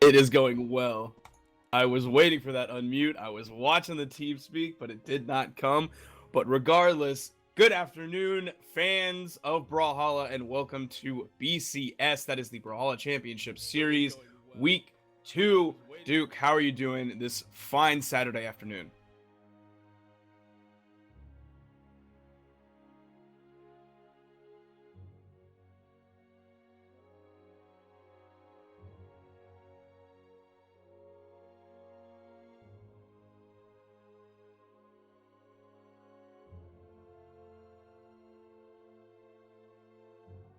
It is going well. I was waiting for that unmute. I was watching the team speak, but it did not come. But regardless, good afternoon, fans of Brawlhalla, and welcome to BCS. That is the Brawlhalla Championship Series, Week 2. Duke, how are you doing this fine Saturday afternoon?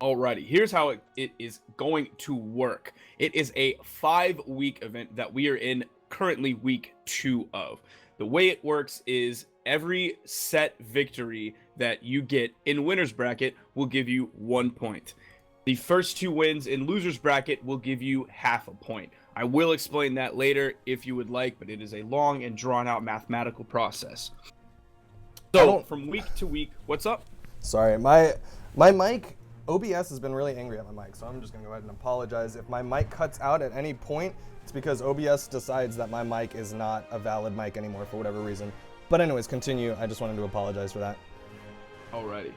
Alrighty, here's how it is going to work. It is a 5-week event that we are in currently week 2 of. The way it works is every set victory that you get in winner's bracket will give you 1 point. The first 2 wins in loser's bracket will give you half a point. I will explain that later if you would like, but it is a long and drawn out mathematical process. So from week to week, what's up? Sorry, my mic, OBS has been really angry at my mic, so I'm just gonna go ahead and apologize. If my mic cuts out at any point, it's because OBS decides that my mic is not a valid mic anymore for whatever reason. But anyways, continue. I just wanted to apologize for that. Alrighty.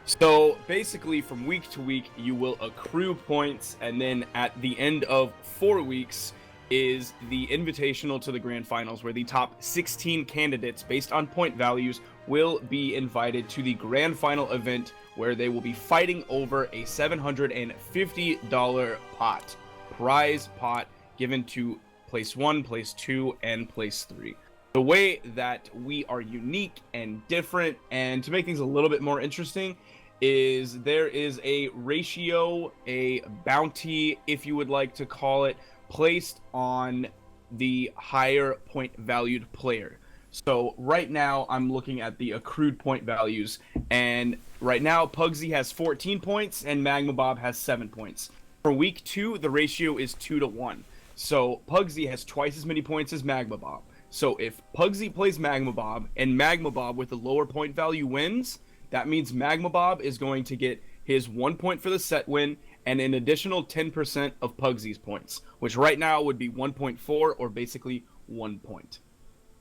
So basically from week to week, you will accrue points, and then at the end of 4 weeks is the invitational to the grand finals, where the top 16 candidates based on point values will be invited to the grand final event, where they will be fighting over a $750 prize pot given to place 1, place 2, and place 3. The way that we are unique and different, and to make things a little bit more interesting, is there is a ratio, a bounty, if you would like to call it, placed on the higher point valued player. So right now I'm looking at the accrued point values, and right now Pugsy has 14 points and Magma Bob has 7 points. For week 2, the ratio is 2-1. So Pugsy has twice as many points as Magma Bob. So if Pugsy plays Magma Bob and Magma Bob with the lower point value wins, that means Magma Bob is going to get his 1 point for the set win and an additional 10% of Pugsy's points, which right now would be 1.4, or basically 1 point.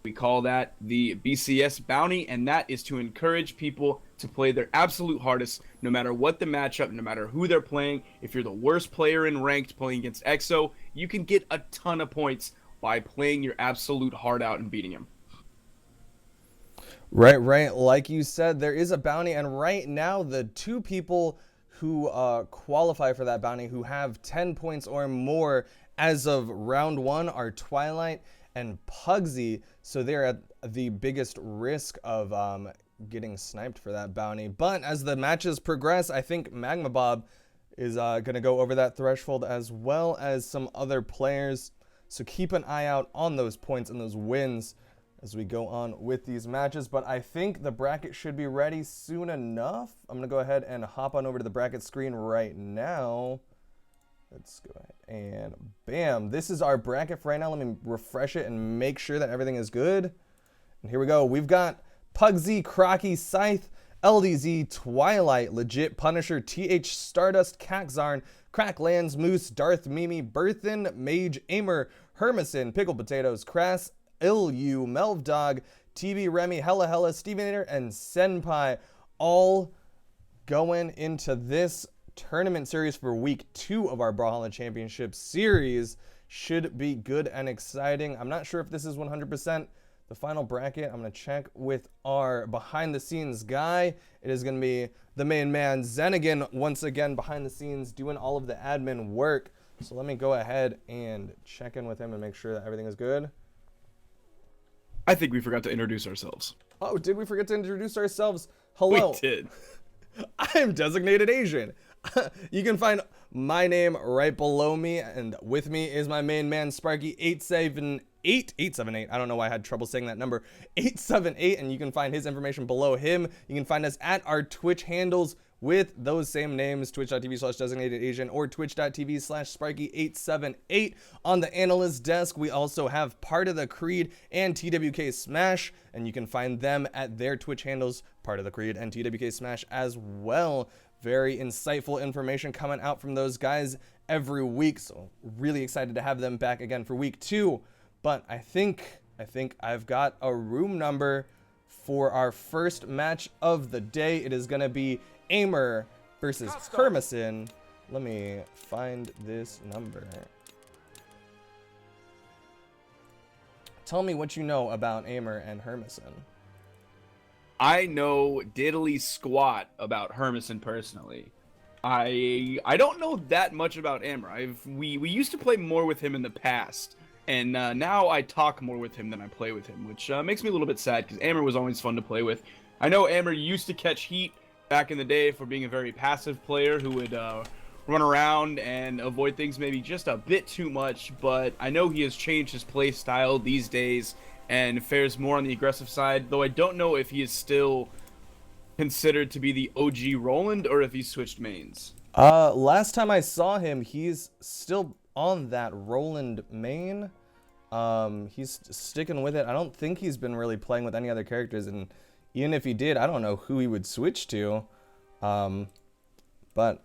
We call that the BCS bounty, and that is to encourage people to play their absolute hardest, no matter what the matchup, no matter who they're playing. If you're the worst player in ranked playing against EXO, you can get a ton of points by playing your absolute heart out and beating him. Right. Like you said, there is a bounty, and right now the 2 people who qualify for that bounty, who have 10 points or more as of round 1, are Twilight and Pugsy, so they're at the biggest risk of getting sniped for that bounty. But as the matches progress, I think Magma Bob is going to go over that threshold, as well as some other players. So keep an eye out on those points and those wins as we go on with these matches. But I think the bracket should be ready soon enough. I'm going to go ahead and hop on over to the bracket screen right now. Let's go ahead and bam. This is our bracket for right now. Let me refresh it and make sure that everything is good. And here we go. We've got Pugsy, Crocky, Scythe, LDZ, Twilight, Legit, Punisher, TH, Stardust, Kaxarn, Cracklands, Moose, Darth, Mimi, Berthin, Mage, Amer, Hermon, Pickled Potatoes, Crass, Ilyu, Melvdog, TB, Remy, Hella, Stevenator, and Senpai, all going into this tournament series for week 2 of our Brawlhalla Championship Series. Should be good and exciting. I'm not sure if this is 100% the final bracket. I'm going to check with our behind the scenes guy. It is going to be the main man, Zenigan, once again behind the scenes doing all of the admin work. So let me go ahead and check in with him and make sure that everything is good. I think we forgot to introduce ourselves. Oh, did we forget to introduce ourselves? Hello. We did. I'm Designated Asian. You can find my name right below me, and with me is my main man, Sparky878. I don't know why I had trouble saying that number. 878, and you can find his information below him. You can find us at our Twitch handles with those same names, twitch.tv/designated or twitch.tv/sparky878. On the analyst desk, we also have Part of the Creed and TWK Smash, and you can find them at their Twitch handles, Part of the Creed and TWK Smash as well. Very insightful information coming out from those guys every week, so really excited to have them back again for week 2. But I think I've got a room number for our first match of the day. It is going to be Amer versus Hermon. Let me find this number. Tell me what you know about Amer and Hermon. I know diddly squat about Hermon personally. I don't know that much about Amer. We used to play more with him in the past, and now I talk more with him than I play with him, which makes me a little bit sad because Amer was always fun to play with. I know Amer used to catch heat back in the day for being a very passive player who would run around and avoid things maybe just a bit too much, but I know he has changed his play style these days and fares more on the aggressive side, though I don't know if he is still considered to be the OG Roland or if he's switched mains. Last time I saw him, he's still on that Roland main. He's sticking with it. I don't think he's been really playing with any other characters, and even if he did, I don't know who he would switch to. But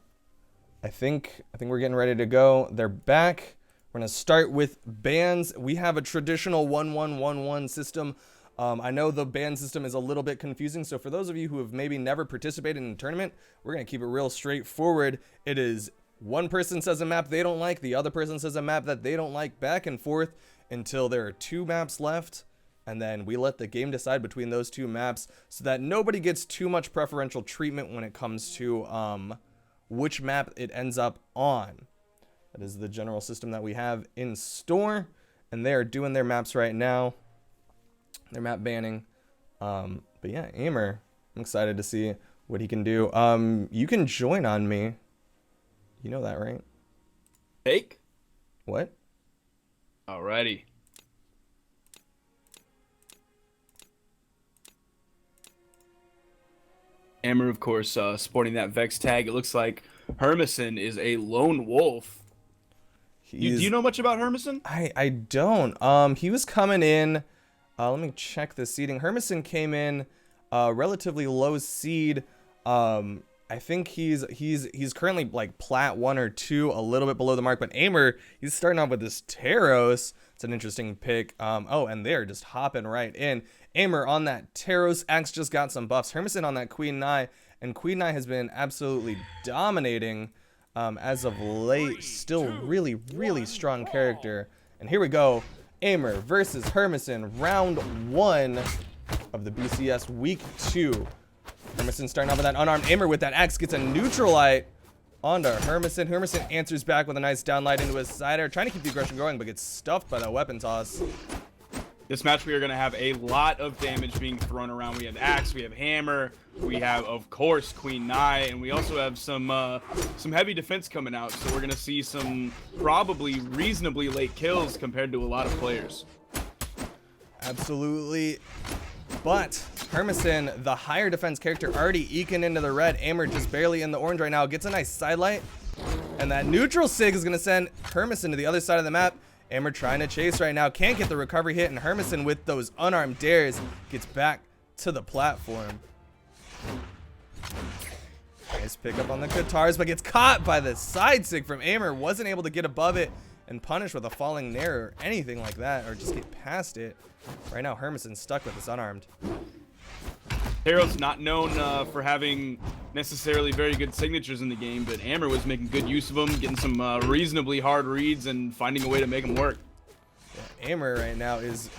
I think we're getting ready to go. They're back. We're gonna start with bans. We have a traditional 1-1-1-1 system. I know the ban system is a little bit confusing, so for those of you who have maybe never participated in a tournament, we're gonna keep it real straightforward. It is one person says a map they don't like, the other person says a map that they don't like, back and forth until there are 2 maps left, and then we let the game decide between those 2 maps so that nobody gets too much preferential treatment when it comes to which map it ends up on. That is the general system that we have in store, and they are doing their maps right now. They're map banning. But yeah, Amer, I'm excited to see what he can do. You can join on me. You know that, right? Fake? What? Alrighty. Amer, of course, sporting that Vex tag. It looks like Hermon is a lone wolf. Do you know much about Hermon? I don't. He was coming in. Let me check the seeding. Hermon came in relatively low seed. I think he's currently like plat 1 or 2, a little bit below the mark. But Amer, he's starting off with this Taros. It's an interesting pick. Oh, and they're just hopping right in. Amer on that Taros. Axe just got some buffs. Hermon on that Queen Nai, and Queen Nai has been absolutely dominating as of late. Still really strong character. And here we go. Amer versus Hermon, round 1 of the BCS week 2. Hermon starting off with that unarmed. Amer with that axe gets a neutralite onto Hermon. Hermon answers back with a nice downlight into his side air, trying to keep the aggression going, but gets stuffed by that weapon toss. This match, we are going to have a lot of damage being thrown around. We have axe, we have hammer, we have, of course, Queen Nai, and we also have some heavy defense coming out. So we're going to see some probably reasonably late kills compared to a lot of players. Absolutely. But Hermon, the higher defense character, already eking into the red. Amer just barely in the orange right now. Gets a nice sidelight. And that neutral sig is going to send Hermon to the other side of the map. Amer trying to chase right now. Can't get the recovery hit. And Hermon with those unarmed dares gets back to the platform. Nice pickup on the guitars, but gets caught by the side sig from Amer. Wasn't able to get above it and punish with a falling nair or anything like that, or just get past it. Right now, Hermon's stuck with this unarmed. Taros not known for having necessarily very good signatures in the game, but Amer was making good use of them, getting some reasonably hard reads and finding a way to make them work. Yeah, Amer right now is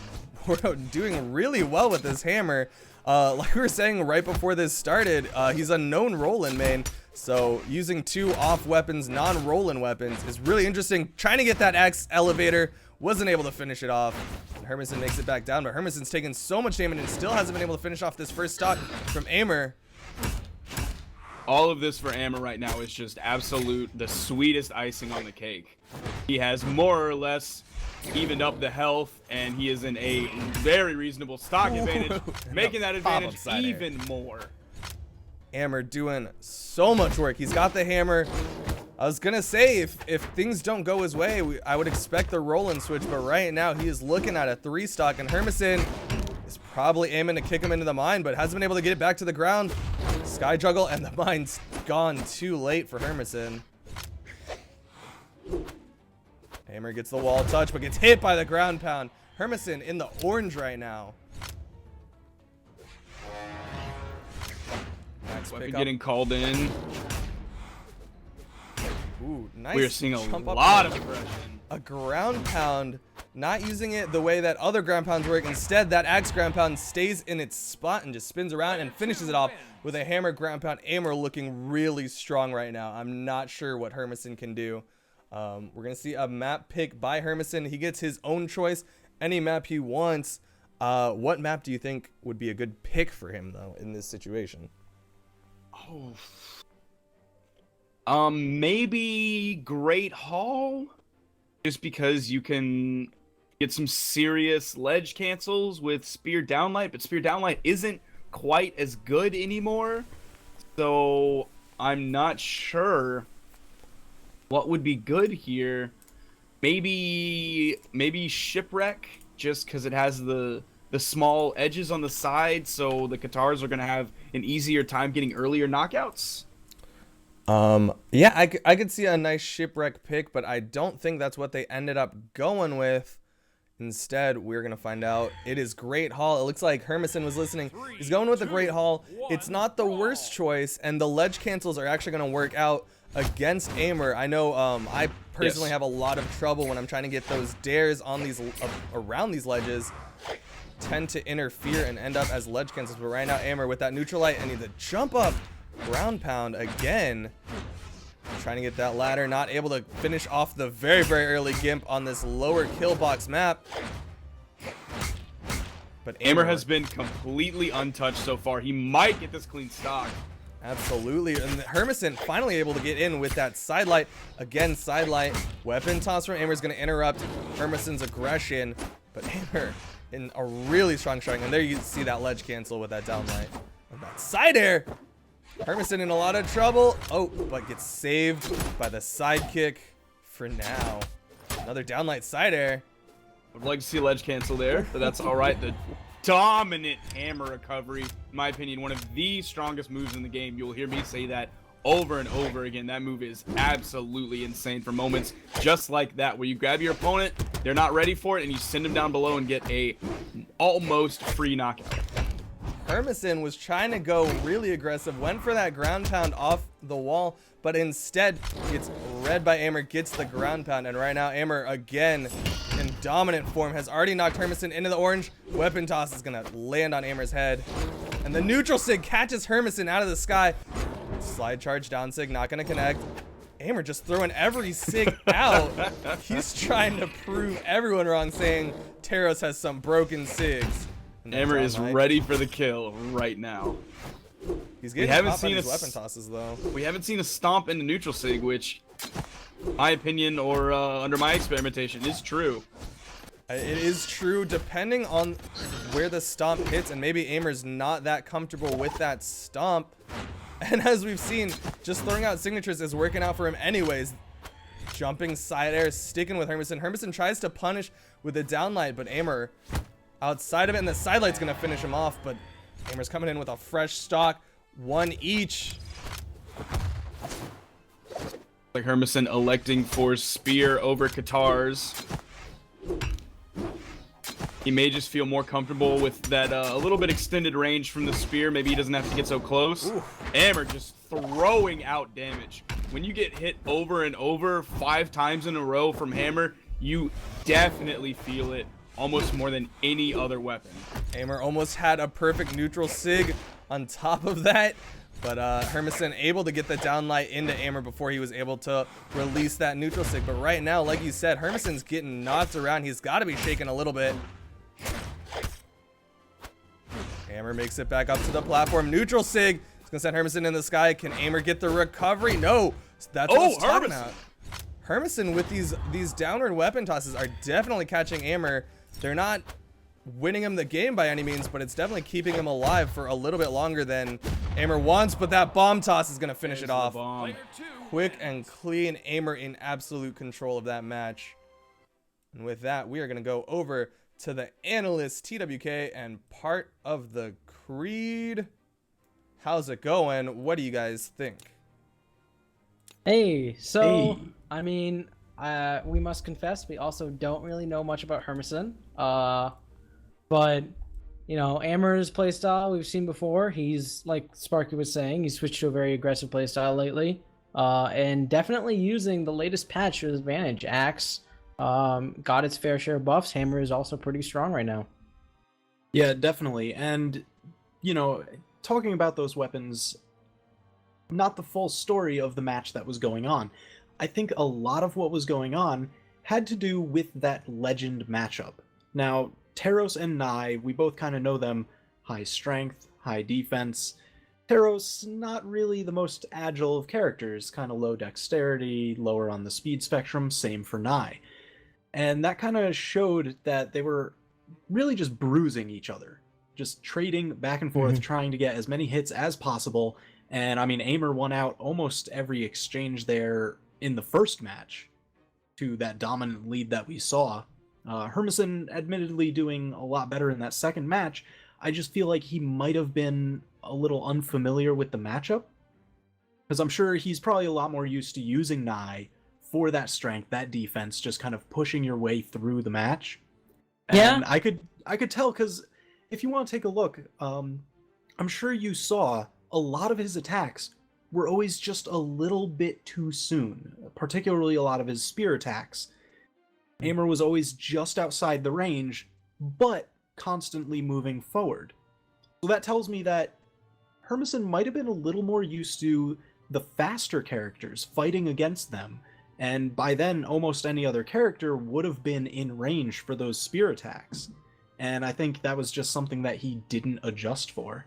doing really well with this hammer. Like we were saying right before this started, he's a known Roland main, so using 2 off weapons, non-Roland weapons, is really interesting. Trying to get that axe elevator, wasn't able to finish it off. Hermon makes it back down, but Hermon's taken so much damage and still hasn't been able to finish off this first stock from Amer. All of this for Amer right now is just absolute, the sweetest icing on the cake. He has more or less evened up the health, and he is in a very reasonable stock advantage, making that advantage even more. Amer doing so much work. He's got the hammer. I was gonna say, if things don't go his way, I would expect the roll and switch, but right now he is looking at a 3-stock, and Hermison is probably aiming to kick him into the mine, but hasn't been able to get it back to the ground. Sky juggle, and the mine's gone too late for Hermison. Amer gets the wall touch, but gets hit by the ground pound. Hermison in the orange right now. Max Weapon getting called in. Ooh, nice. We are seeing a lot of aggression. A ground pound, not using it the way that other ground pounds work. Instead, that axe ground pound stays in its spot and just spins around and finishes it off with a hammer ground pound. Amer looking really strong right now. I'm not sure what Hermison can do. We're going to see a map pick by Hermison. He gets his own choice, any map he wants. What map do you think would be a good pick for him, though, in this situation? Maybe Great Hall, just because you can get some serious ledge cancels with Spear Downlight, but Spear Downlight isn't quite as good anymore, so I'm not sure what would be good here. Maybe Shipwreck, just because it has the small edges on the side, so the Katars are going to have an easier time getting earlier knockouts. Yeah, I could see a nice Shipwreck pick, but I don't think that's what they ended up going with. Instead, we're going to find out it is Great Hall. It looks like Hermison was listening. He's going with the Great Hall. It's not the worst choice, and the ledge cancels are actually going to work out against Amer. I know I personally have a lot of trouble when I'm trying to get those dares on these around these ledges. Tend to interfere and end up as ledge cancels, but right now Amer with that neutral light and the jump up ground pound again, trying to get that ladder, not able to finish off the very early gimp on this lower kill box map. But Amer has been completely untouched so far. He might get this clean stock. Absolutely, and Hermison finally able to get in with that sidelight. Again, sidelight weapon toss from Amer is going to interrupt Hermison's aggression, but Amer in a really strong showing, and there you see that ledge cancel with that downlight. And that side air. Hermison in a lot of trouble. Oh, but gets saved by the sidekick for now. Another downlight side air. I'd like to see a ledge cancel there, but that's all right. The dominant hammer recovery, in my opinion, one of the strongest moves in the game. You'll hear me say that over and over again. That move is absolutely insane for moments just like that, where you grab your opponent, they're not ready for it, and you send them down below and get a almost free knockout. Hermison was trying to go really aggressive, went for that ground pound off the wall, but instead gets read by Amer, gets the ground pound, and right now Amer again in dominant form has already knocked Hermison into the orange. Weapon toss is gonna land on Amer's head, and the neutral sig catches Hermison out of the sky. Slide charge down sig, not gonna connect. Amer just throwing every sig out. He's trying to prove everyone wrong, saying Taros has some broken sigs. Amer is ready for the kill right now. He's getting caught by these weapon tosses, though. We haven't seen a stomp in the neutral sig, which, in my opinion, or under my experimentation, is true. It is true, depending on where the stomp hits, and maybe Amer's not that comfortable with that stomp. And as we've seen, just throwing out signatures is working out for him anyways. Jumping side air, sticking with Hermison. Hermison tries to punish with a downlight, but Amer outside of it, and the sidelight's gonna finish him off, but Amer's coming in with a fresh stock, one each. Like Hermison electing for spear over Katars. He may just feel more comfortable with that a little bit extended range from the spear. Maybe he doesn't have to get so close. Oof. Amer just throwing out damage. When you get hit over and over 5 times in a row from hammer, you definitely feel it almost more than any other weapon. Amer almost had a perfect neutral sig on top of that, but Hermison able to get the downlight into Amer before he was able to release that neutral sig. But right now, like you said, Hermison's getting knocked around. He's got to be shaking a little bit. Amer makes it back up to the platform. Neutral sig. It's gonna send Hermison in the sky. Can Amer get the recovery? No. That's what I was talking about. Hermison with these downward weapon tosses are definitely catching Amer. They're not winning him the game by any means, but it's definitely keeping him alive for a little bit longer than Amer wants. But that bomb toss is going to finish it off. Quick and clean. Amer in absolute control of that match. And with that, we are going to go over to the analyst, TWK, and part of the Creed. How's it going? What do you guys think? Hey, so, I mean, we must confess, we also don't really know much about Hermon. But, you know, Amer's playstyle we've seen before. He's, like Sparky was saying, he's switched to a very aggressive playstyle lately. And definitely using the latest patch to his advantage. Axe got its fair share of buffs. Hammer is also pretty strong right now. Yeah, definitely. And, you know, talking about those weapons, not the full story of the match that was going on. I think a lot of what was going on had to do with that legend matchup. Now, Teros and Nye, we both kind of know them, high strength, high defense. Teros, not really the most agile of characters, kind of low dexterity, lower on the speed spectrum, same for Nye. And that kind of showed that they were really just bruising each other, just trading back and forth, trying to get as many hits as possible. And I mean, Amer won out almost every exchange there in the first match to that dominant lead that we saw. Hermon admittedly doing a lot better in that second match. I just feel like he might have been a little unfamiliar with the matchup, because I'm sure he's probably a lot more used to using Nye for that strength, that defense, just kind of pushing your way through the match. And I could tell, because if you want to take a look, I'm sure you saw a lot of his attacks were always just a little bit too soon, particularly a lot of his spear attacks. Amer was always just outside the range, but constantly moving forward. So that tells me that Hermon might have been a little more used to the faster characters, fighting against them, and by then almost any other character would have been in range for those spear attacks. And I think that was just something that he didn't adjust for.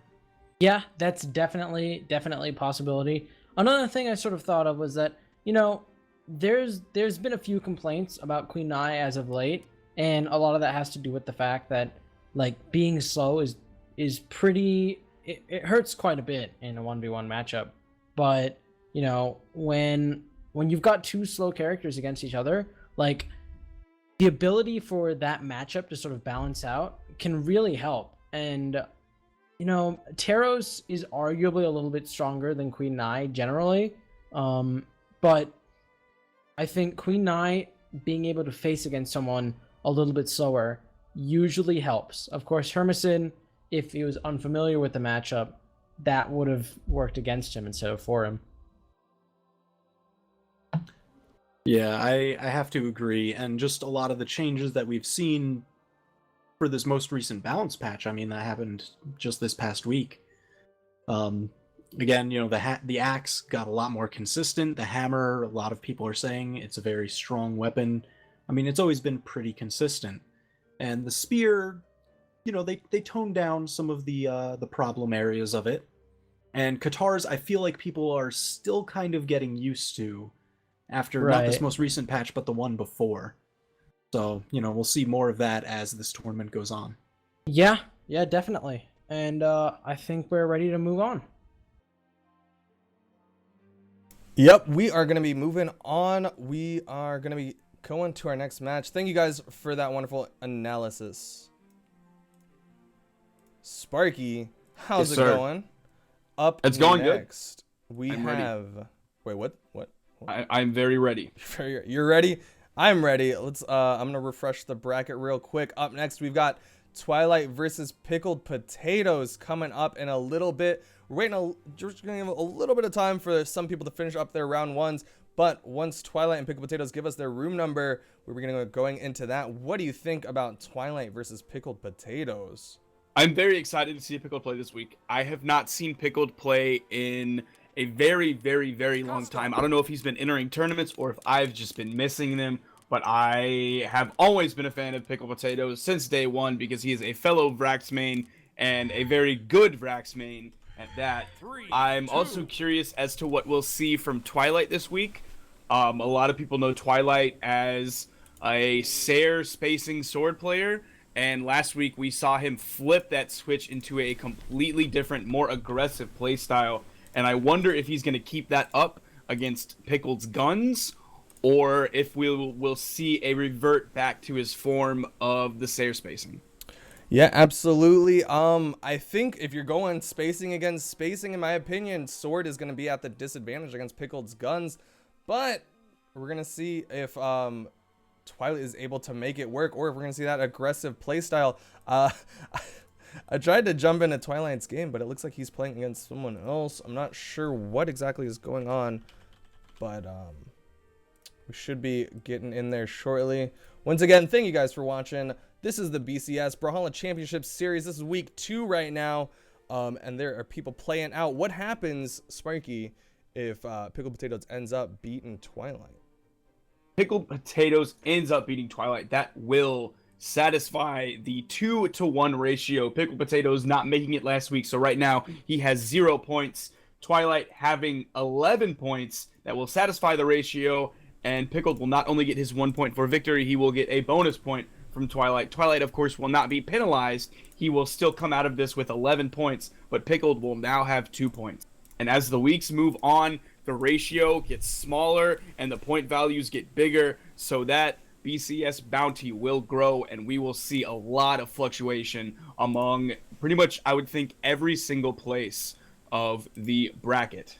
Yeah, that's definitely a possibility. Another thing I sort of thought of was that, you know, there's been a few complaints about Queen Nai as of late, and a lot of that has to do with the fact that, like, being slow is pretty, it hurts quite a bit in a 1v1 matchup. But, you know, when you've got two slow characters against each other, like, the ability for that matchup to sort of balance out can really help. And, you know, Teros is arguably a little bit stronger than Queen Nai generally, but I think Queen Nai being able to face against someone a little bit slower usually helps. Of course, Hermon, if he was unfamiliar with the matchup, that would have worked against him instead of for him. Yeah, I have to agree, and just a lot of the changes that we've seen for this most recent balance patch, I mean, that happened just this past week. Again, you know, the axe got a lot more consistent. The hammer, a lot of people are saying it's a very strong weapon. I mean, it's always been pretty consistent. And the spear, you know, they toned down some of the problem areas of it. And Katars, I feel like people are still kind of getting used to after not this most recent patch, but the one before. So, you know, we'll see more of that as this tournament goes on. Yeah, definitely. And I think we're ready to move on. Yep, we are going to be moving on. We are going to be going to our next match. Thank you guys for that wonderful analysis. Sparky, how's it going? It's going next, good. We have... Wait, what? I'm very ready. You're ready? I'm ready. Let's. I'm gonna refresh the bracket real quick. Up next, we've got Twilight versus Pickled Potatoes coming up in a little bit. We're waiting. Just gonna give a little bit of time for some people to finish up their round ones. But once Twilight and Pickled Potatoes give us their room number, we're gonna go going into that. What do you think about Twilight versus Pickled Potatoes? I'm very excited to see Pickled play this week. I have not seen Pickled play in a very, very, very long time. I don't know if he's been entering tournaments or if I've just been missing them, but I have always been a fan of Pickled Potatoes since day one because he is a fellow Vrax main and a very good Vrax main at that. I'm also curious as to what we'll see from Twilight this week. A lot of people know Twilight as a Sair spacing sword player, And last week we saw him flip that switch into a completely different, more aggressive playstyle. And I wonder if he's going to keep that up against Pickled's guns, or if we'll see a revert back to his form of the Sayer spacing. Yeah, absolutely. I think if you're going spacing against spacing, in my opinion, Sword is going to be at the disadvantage against Pickled's guns. But we're going to see if Twilight is able to make it work, or if we're going to see that aggressive playstyle. I tried to jump into Twilight's game, but it looks like he's playing against someone else. I'm not sure what exactly is going on, but we should be getting in there shortly. Once again, thank you guys for watching. This is the BCS Brawlhalla Championship Series. This is week 2 right now, and there are people playing out. What happens, Sparky, if Pickled Potatoes ends up beating Twilight? Pickled Potatoes ends up beating Twilight. That will satisfy the 2-to-1 ratio. Pickled Potatoes not making it last week, so right now he has 0 points. Twilight having 11 points. That will satisfy the ratio, and Pickled will not only get his 1 point for victory, he will get a bonus point from Twilight. Twilight, of course, will not be penalized. He will still come out of this with 11 points, but Pickled will now have 2 points. And as the weeks move on, the ratio gets smaller and the point values get bigger, so that BCS bounty will grow, and we will see a lot of fluctuation among pretty much, I would think, every single place of the bracket.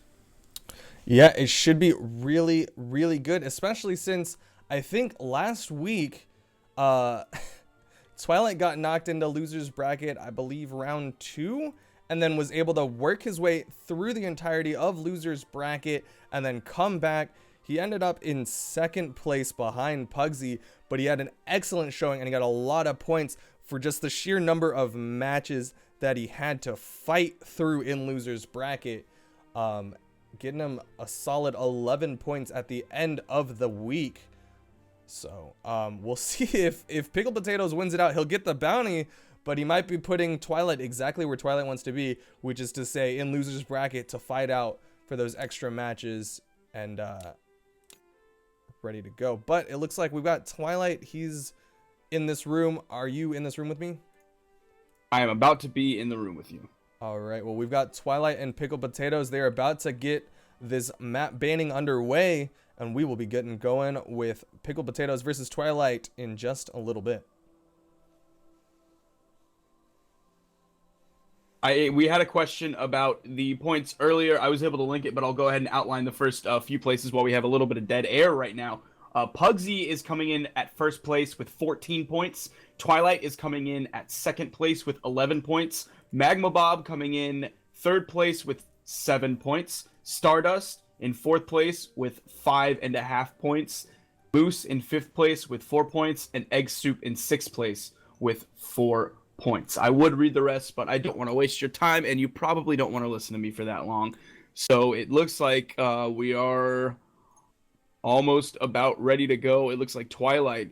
Yeah, it should be really, really good, especially since I think last week Twilight got knocked into loser's bracket, I believe round 2, and then was able to work his way through the entirety of loser's bracket and then come back. He ended up in 2nd place behind Pugsy, but he had an excellent showing and he got a lot of points for just the sheer number of matches that he had to fight through in loser's bracket, getting him a solid 11 points at the end of the week. So we'll see if Pickled Potatoes wins it out. He'll get the bounty, but he might be putting Twilight exactly where Twilight wants to be, which is to say in loser's bracket to fight out for those extra matches and ready to go. But it looks like we've got Twilight. He's in this room. Are you in this room with me? I am about to be in the room with you. All right. Well, we've got Twilight and Pickled Potatoes. They're about to get this map banning underway, and we will be getting going with Pickled Potatoes versus Twilight in just a little bit. We had a question about the points earlier. I was able to link it, but I'll go ahead and outline the first few places while we have a little bit of dead air right now. Pugsy is coming in at 1st place with 14 points. Twilight is coming in at 2nd place with 11 points. Magma Bob coming in 3rd place with 7 points. Stardust in 4th place with 5.5 points. Moose in 5th place with 4 points. And Egg Soup in 6th place with 4 points. I would read the rest, but I don't want to waste your time, and you probably don't want to listen to me for that long. So it looks like we are almost about ready to go. It looks like Twilight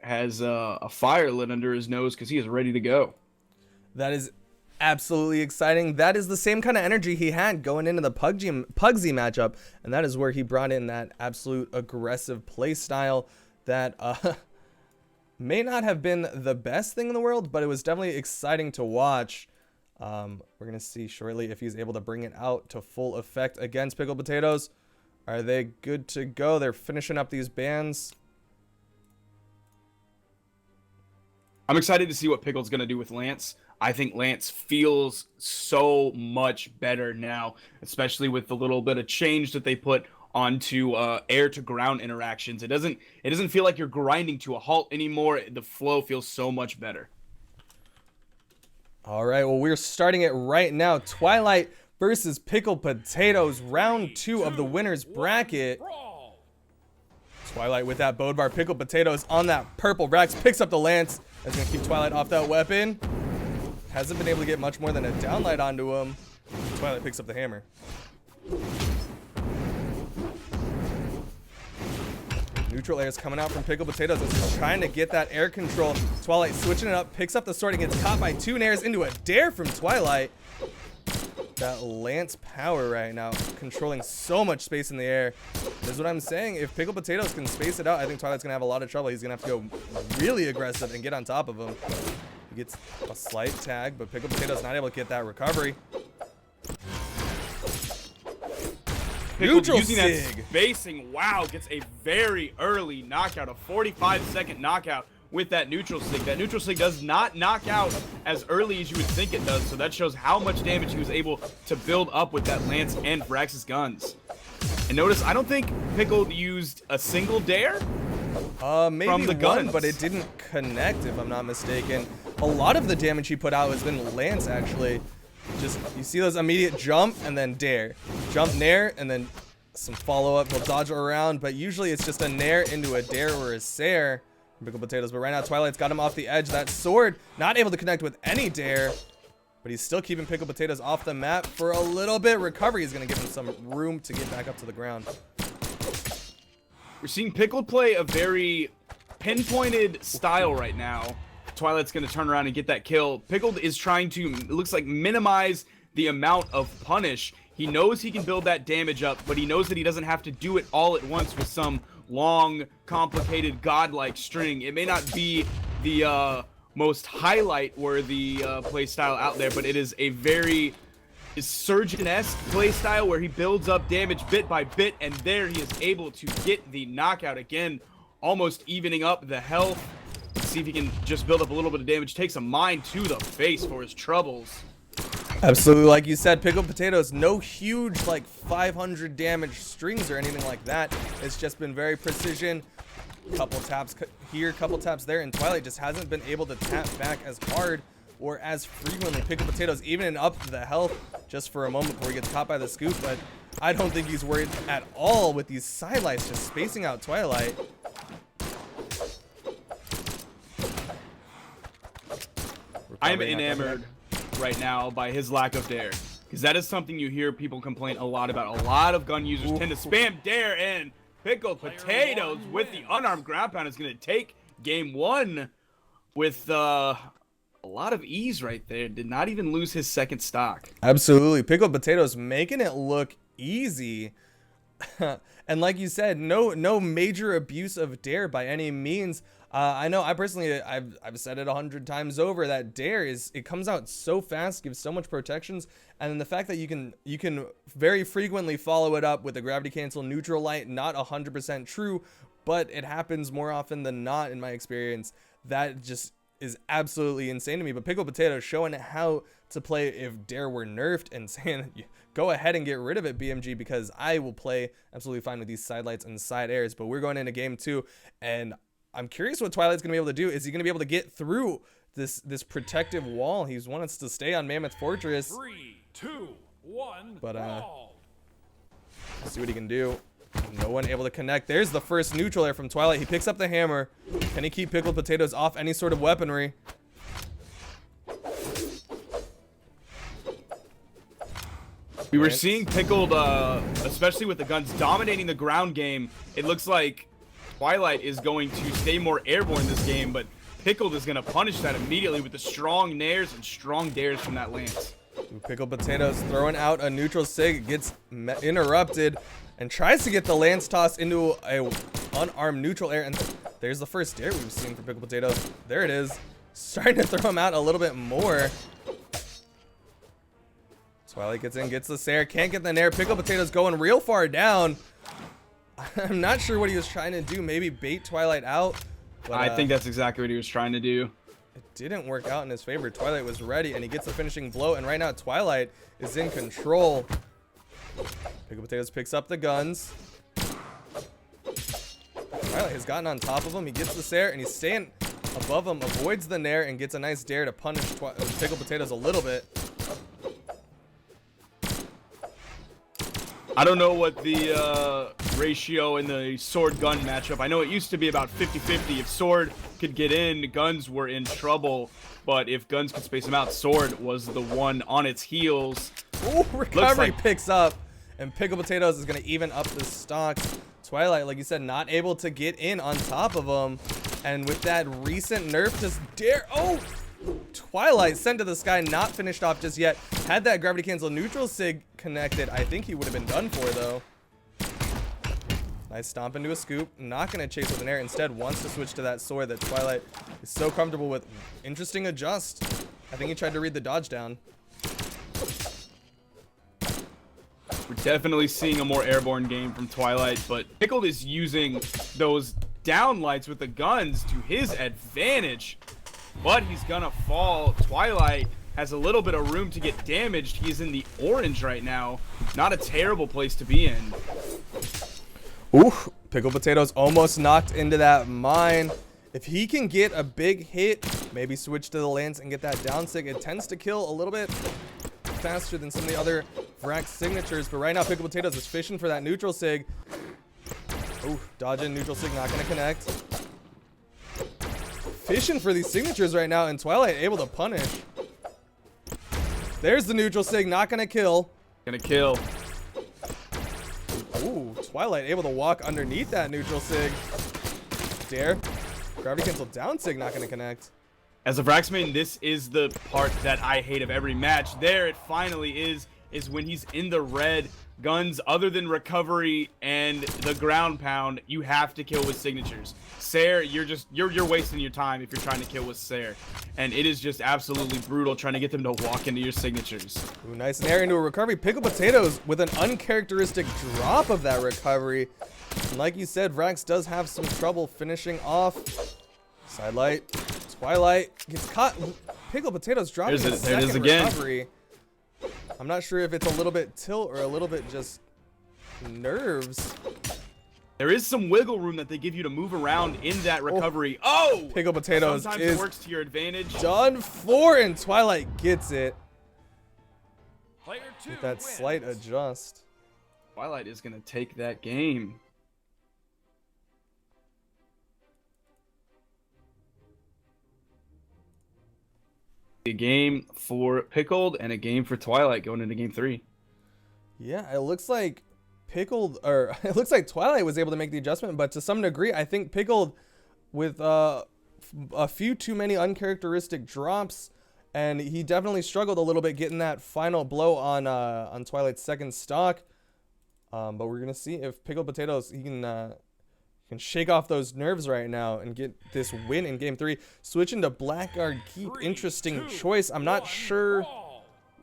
has a fire lit under his nose because he is ready to go. That is absolutely exciting. That is the same kind of energy he had going into the Pugsy matchup, and that is where he brought in that absolute aggressive play style that may not have been the best thing in the world, but it was definitely exciting to watch. We're going to see shortly if he's able to bring it out to full effect against Pickled Potatoes. Are they good to go? They're finishing up these bans. I'm excited to see what Pickled's going to do with Lance. I think Lance feels so much better now, especially with the little bit of change that they put onto air to ground interactions. It doesn't feel like you're grinding to a halt anymore. The flow feels so much better. All right, well, we're starting it right now. Twilight versus Pickled Potatoes, round 2 of the winner's bracket. Twilight with that Bodvar. Pickled Potatoes on that purple Rex picks up the lance. That's gonna keep Twilight off that weapon. Hasn't been able to get much more than a downlight onto him. Twilight picks up the hammer. Neutral air is coming out from Pickled Potatoes as he's trying to get that air control. Twilight switching it up, picks up the sword and gets caught by 2 nairs into a dare from Twilight. that Lance power right now, controlling so much space in the air. This is what I'm saying. If Pickled Potatoes can space it out, I think Twilight's gonna have a lot of trouble. He's gonna have to go really aggressive and get on top of him. He gets a slight tag, but Pickled Potatoes not able to get that recovery. Pickled Neutral using that sig. spacing, wow, gets a very early knockout, a 45-second knockout with that neutral sig. That neutral sig does not knock out as early as you would think it does, so that shows how much damage he was able to build up with that Lance and Firaxis guns. And notice, I don't think Pickled used a single dare Maybe from the one, guns. but it didn't connect, if I'm not mistaken. A lot of the damage he put out has been Lance, actually. Just, you see those immediate jump and then dare. Jump nair and then some follow-up. He'll dodge around, but usually it's just a nair into a dare or a sair. Pickled Potatoes, but right now Twilight's got him off the edge. That sword not able to connect with any dare, but he's still keeping Pickled Potatoes off the map for a little bit. Recovery is going to give him some room to get back up to the ground. We're seeing Pickled play a very pinpointed style right now. Twilight's going to turn around and get that kill. Pickled is trying to, it looks like, minimize the amount of punish. He knows he can build that damage up, but he knows that he doesn't have to do it all at once with some long, complicated, godlike string. It may not be the most highlight-worthy play style out there, but it is a very Surgeon-esque play style where he builds up damage bit by bit, and there he is able to get the knockout again, almost evening up the health. See if he can just build up a little bit of damage. Takes a mine to the face for his troubles. Absolutely, like you said, Pickled Potatoes, no huge like 500 damage strings or anything like that. It's just been very precision. Couple taps here, couple taps there, and Twilight just hasn't been able to tap back as hard or as frequently. Pickled Potatoes evening up the health just for a moment before he gets caught by the scoop, but I don't think he's worried at all with these sidelights just spacing out Twilight. I'm enamored right now by his lack of dare, because that is something you hear people complain a lot about. A lot of gun users tend to spam dare, and Pickled Potatoes with the unarmed ground pound is going to take game one with a lot of ease right there. Did not even lose his second stock. Absolutely, Pickled Potatoes making it look easy. And like you said, no major abuse of dare by any means. I know I personally, I've said it 100 times over that dare it comes out so fast, gives so much protections, and then the fact that you can very frequently follow it up with a gravity cancel neutral light, not 100% true, but it happens more often than not in my experience. That just is absolutely insane to me. But Pickled Potato showing how to play if dare were nerfed and saying, go ahead and get rid of it, BMG, because I will play absolutely fine with these side lights and side airs. But we're going into game two, and I'm curious what Twilight's gonna be able to do. Is he gonna be able to get through this protective wall? He's wanted to stay on Mammoth Fortress. 3, 2, 1. But ball. let's see what he can do. No one able to connect. There's the first neutral air from Twilight. He picks up the hammer. Can he keep Pickled Potatoes off any sort of weaponry? We were seeing Pickled, especially with the guns, dominating the ground game. It looks like Twilight is going to stay more airborne this game, but Pickled is going to punish that immediately with the strong nairs and strong dares from that Lance. Pickled Potatoes throwing out a neutral sig, gets interrupted, and tries to get the Lance toss into a unarmed neutral air. And there's the first dare we've seen for Pickled Potatoes. There it is. Starting to throw him out a little bit more. Twilight gets in, gets the Sair, can't get the nair. Pickled Potatoes going real far down. I'm not sure what he was trying to do. Maybe bait Twilight out. But, I think that's exactly what he was trying to do. It didn't work out in his favor. Twilight was ready, and he gets the finishing blow. And right now, Twilight is in control. Pickled Potatoes picks up the guns. Twilight has gotten on top of him. He gets the Sair, and he's staying above him, avoids the nair, and gets a nice dare to punish Pickled Potatoes a little bit. I don't know what the ratio in the sword-gun matchup. I know it used to be about 50-50. If sword could get in, guns were in trouble. But if guns could space them out, sword was the one on its heels. Ooh, recovery picks up, and Pickled Potatoes is going to even up the stocks. Twilight, like you said, not able to get in on top of him. And with that recent nerf, just dare. Oh! Twilight sent to the sky, not finished off just yet. Had that gravity cancel neutral sig connected, I think he would have been done for though. Nice stomp into a scoop. Not going to chase with an air. Instead, wants to switch to that sword that Twilight is so comfortable with. Interesting adjust. I think he tried to read the dodge down. We're definitely seeing a more airborne game from Twilight, but Pickled is using those down lights with the guns to his advantage. But he's gonna fall. Twilight has a little bit of room to get damaged. He's in the orange right now. Not a terrible place to be in. Ooh, Pickled Potatoes almost knocked into that mine. If he can get a big hit, maybe switch to the lance and get that down sig, it tends to kill a little bit faster than some of the other Vrax signatures. But right now, Pickled Potatoes is fishing for that neutral sig. Ooh, dodging neutral sig, not going to connect. Fishing for these signatures right now, and Twilight able to punish. There's the neutral sig, not going to kill. Gonna kill. Ooh, Twilight able to walk underneath that neutral sig. Dare. Gravity cancel down sig, not going to connect. As a Vrax main, this is the part that I hate of every match. There it finally is when he's in the red. Guns other than recovery and the ground pound, you have to kill with signatures. Sair, you're wasting your time if you're trying to kill with Sair. And it is just absolutely brutal trying to get them to walk into your signatures. Ooh, nice and air into a recovery. Pickled Potatoes with an uncharacteristic drop of that recovery. And like you said, Vrax does have some trouble finishing off. Sidelight. Twilight gets caught. Pickled Potatoes dropping a second recovery. I'm not sure if it's a little bit tilt or a little bit just nerves. There is some wiggle room that they give you to move around in that recovery. Oh! Pickled Potatoes Sometimes is it works to your advantage. done for, and Twilight gets it Player 2 with that wins. slight adjust. Twilight is going to take that game. A game for Pickled and a game for Twilight going into game 3. Yeah, it looks like it looks like Twilight was able to make the adjustment, but to some degree, I think Pickled with a few too many uncharacteristic drops, and he definitely struggled a little bit getting that final blow on Twilight's second stock. But we're gonna see if Pickled Potatoes he can shake off those nerves right now and get this win in game 3. Switching to Blackguard Keep, interesting choice. I'm not sure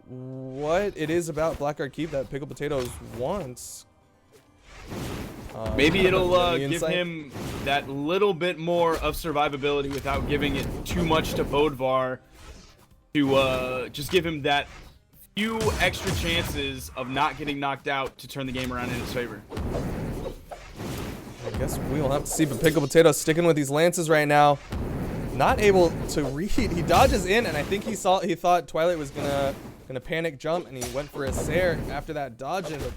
what it is about Blackguard Keep that Pickled Potatoes wants. Maybe it'll any give insight? him that little bit more of survivability without giving it too much to Bodvar to just give him that few extra chances of not getting knocked out to turn the game around in his favor. I guess we'll have to see, but Pickled Potato sticking with these lances right now. Not able to read. He dodges in, and I think he thought Twilight was gonna panic jump, and he went for a Sair after that dodge in. But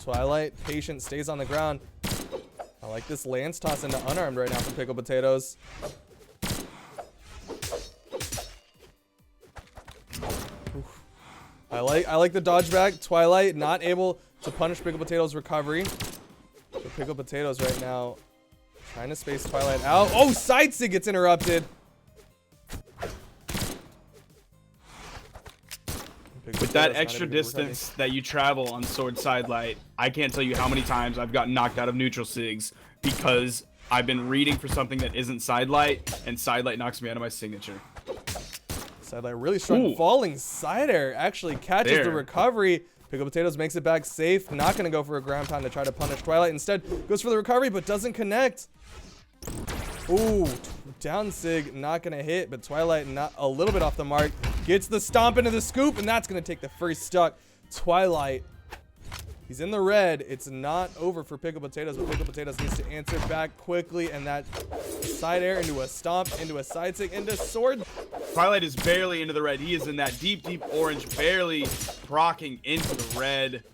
Twilight, patient, stays on the ground. I like this lance toss into unarmed right now from Pickled Potatoes. Oof. I like the dodge back. Twilight not able to punish Pickled Potatoes' recovery. So Pickled Potatoes right now trying to space Twilight out. Oh, side sig gets interrupted. With that extra distance that you travel on Sword Sidelight, I can't tell you how many times I've gotten knocked out of neutral sigs because I've been reading for something that isn't Sidelight, and Sidelight knocks me out of my signature. Sidelight really strong. Ooh. Falling side air actually catches the There. recovery. Pickled Potatoes makes it back safe. Not going to go for a ground pound to try to punish Twilight. Instead, goes for the recovery, but doesn't connect. Ooh, down sig, not going to hit, but Twilight not a little bit off the mark. Gets the stomp into the scoop, and that's going to take the first stock. Twilight, he's in the red. It's not over for Pickled Potatoes, but Pickled Potatoes needs to answer back quickly, and that side air into a stomp, into a side sig, into sword. Twilight is barely into the red. He is in that deep, deep orange, barely procking into the red,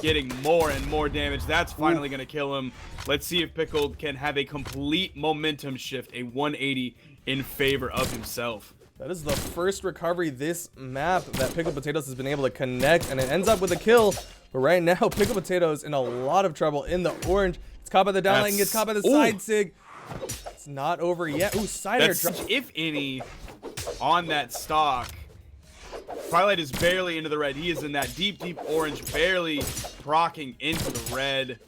getting more and more damage. That's finally going to kill him. Let's see if Pickled can have a complete momentum shift, a 180 in favor of himself. That is the first recovery this map that Pickled Potatoes has been able to connect, and it ends up with a kill. But right now, Pickled Potatoes in a lot of trouble in the orange. It's caught by the downlight and gets caught by the side sig. It's not over yet. Ooh, side air That's drop. if any on that stock. Twilight is barely into the red. He is in that deep orange, barely proccing into the red,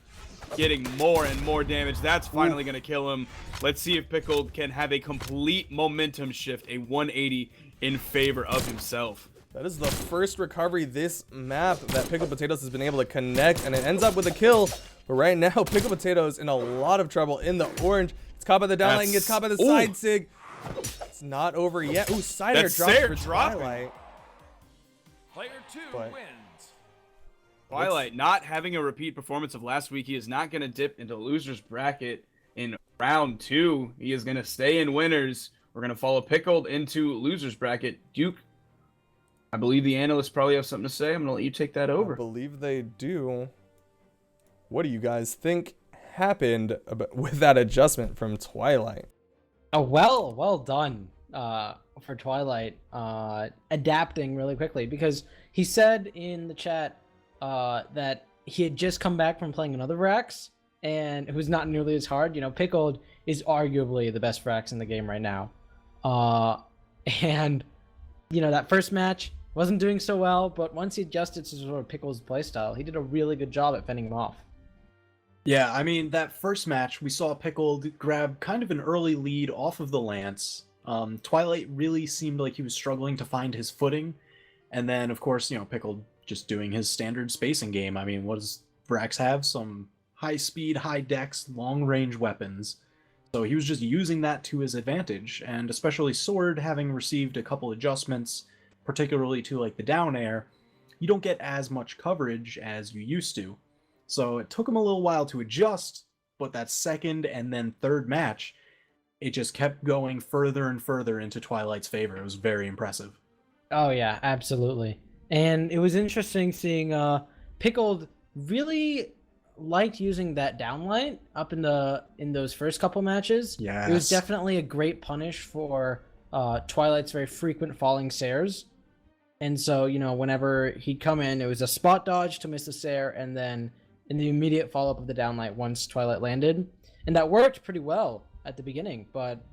getting more and more damage. That's finally going to kill him. Let's see if Pickled can have a complete momentum shift, a 180 in favor of himself. That is the first recovery this map that Pickled Potatoes has been able to connect, and it ends up with a kill. But right now, Pickled Potatoes in a lot of trouble in the orange. It's caught by the downline, gets caught by the side sig. It's not over yet. Ooh, side air drops for Twilight. Player 2 But- wins. Twilight not having a repeat performance of last week. He is not going to dip into loser's bracket in round 2. He is going to stay in winners. We're going to follow Pickled into loser's bracket. Duke, I believe the analysts probably have something to say. I'm going to let you take that I over. believe they do. What do you guys think happened with that adjustment from Twilight? Oh, well done for Twilight adapting really quickly, because he said in the chat that he had just come back from playing another Vrax, and it was not nearly as hard. You know, Pickled is arguably the best Vrax in the game right now. And, you know, that first match wasn't doing so well, but once he adjusted to sort of Pickled's playstyle, he did a really good job at fending him off. Yeah, I mean, that first match, we saw Pickled grab kind of an early lead off of the Lance. Twilight really seemed like he was struggling to find his footing. And then, of course, you know, Pickled just doing his standard spacing game. I mean, what does Vrax have? Some high speed, high dex, long range weapons. So he was just using that to his advantage. And especially Sword, having received a couple adjustments, particularly to like the down air, you don't get as much coverage as you used to. So it took him a little while to adjust, but that second and then third match, it just kept going further and further into Twilight's favor. It was very impressive. Oh yeah, absolutely. And it was interesting seeing Pickled really liked using that downlight up in those first couple matches. Yes. It was definitely a great punish for Twilight's very frequent falling Sares. And so, you know, whenever he'd come in, it was a spot dodge to miss the Sare, and then in the immediate follow-up of the downlight once Twilight landed. And that worked pretty well at the beginning, but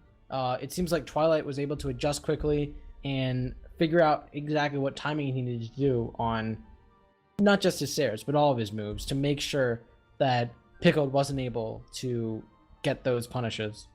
it seems like Twilight was able to adjust quickly and figure out exactly what timing he needed to do on not just his Sares, but all of his moves to make sure that Pickled wasn't able to get those punishes.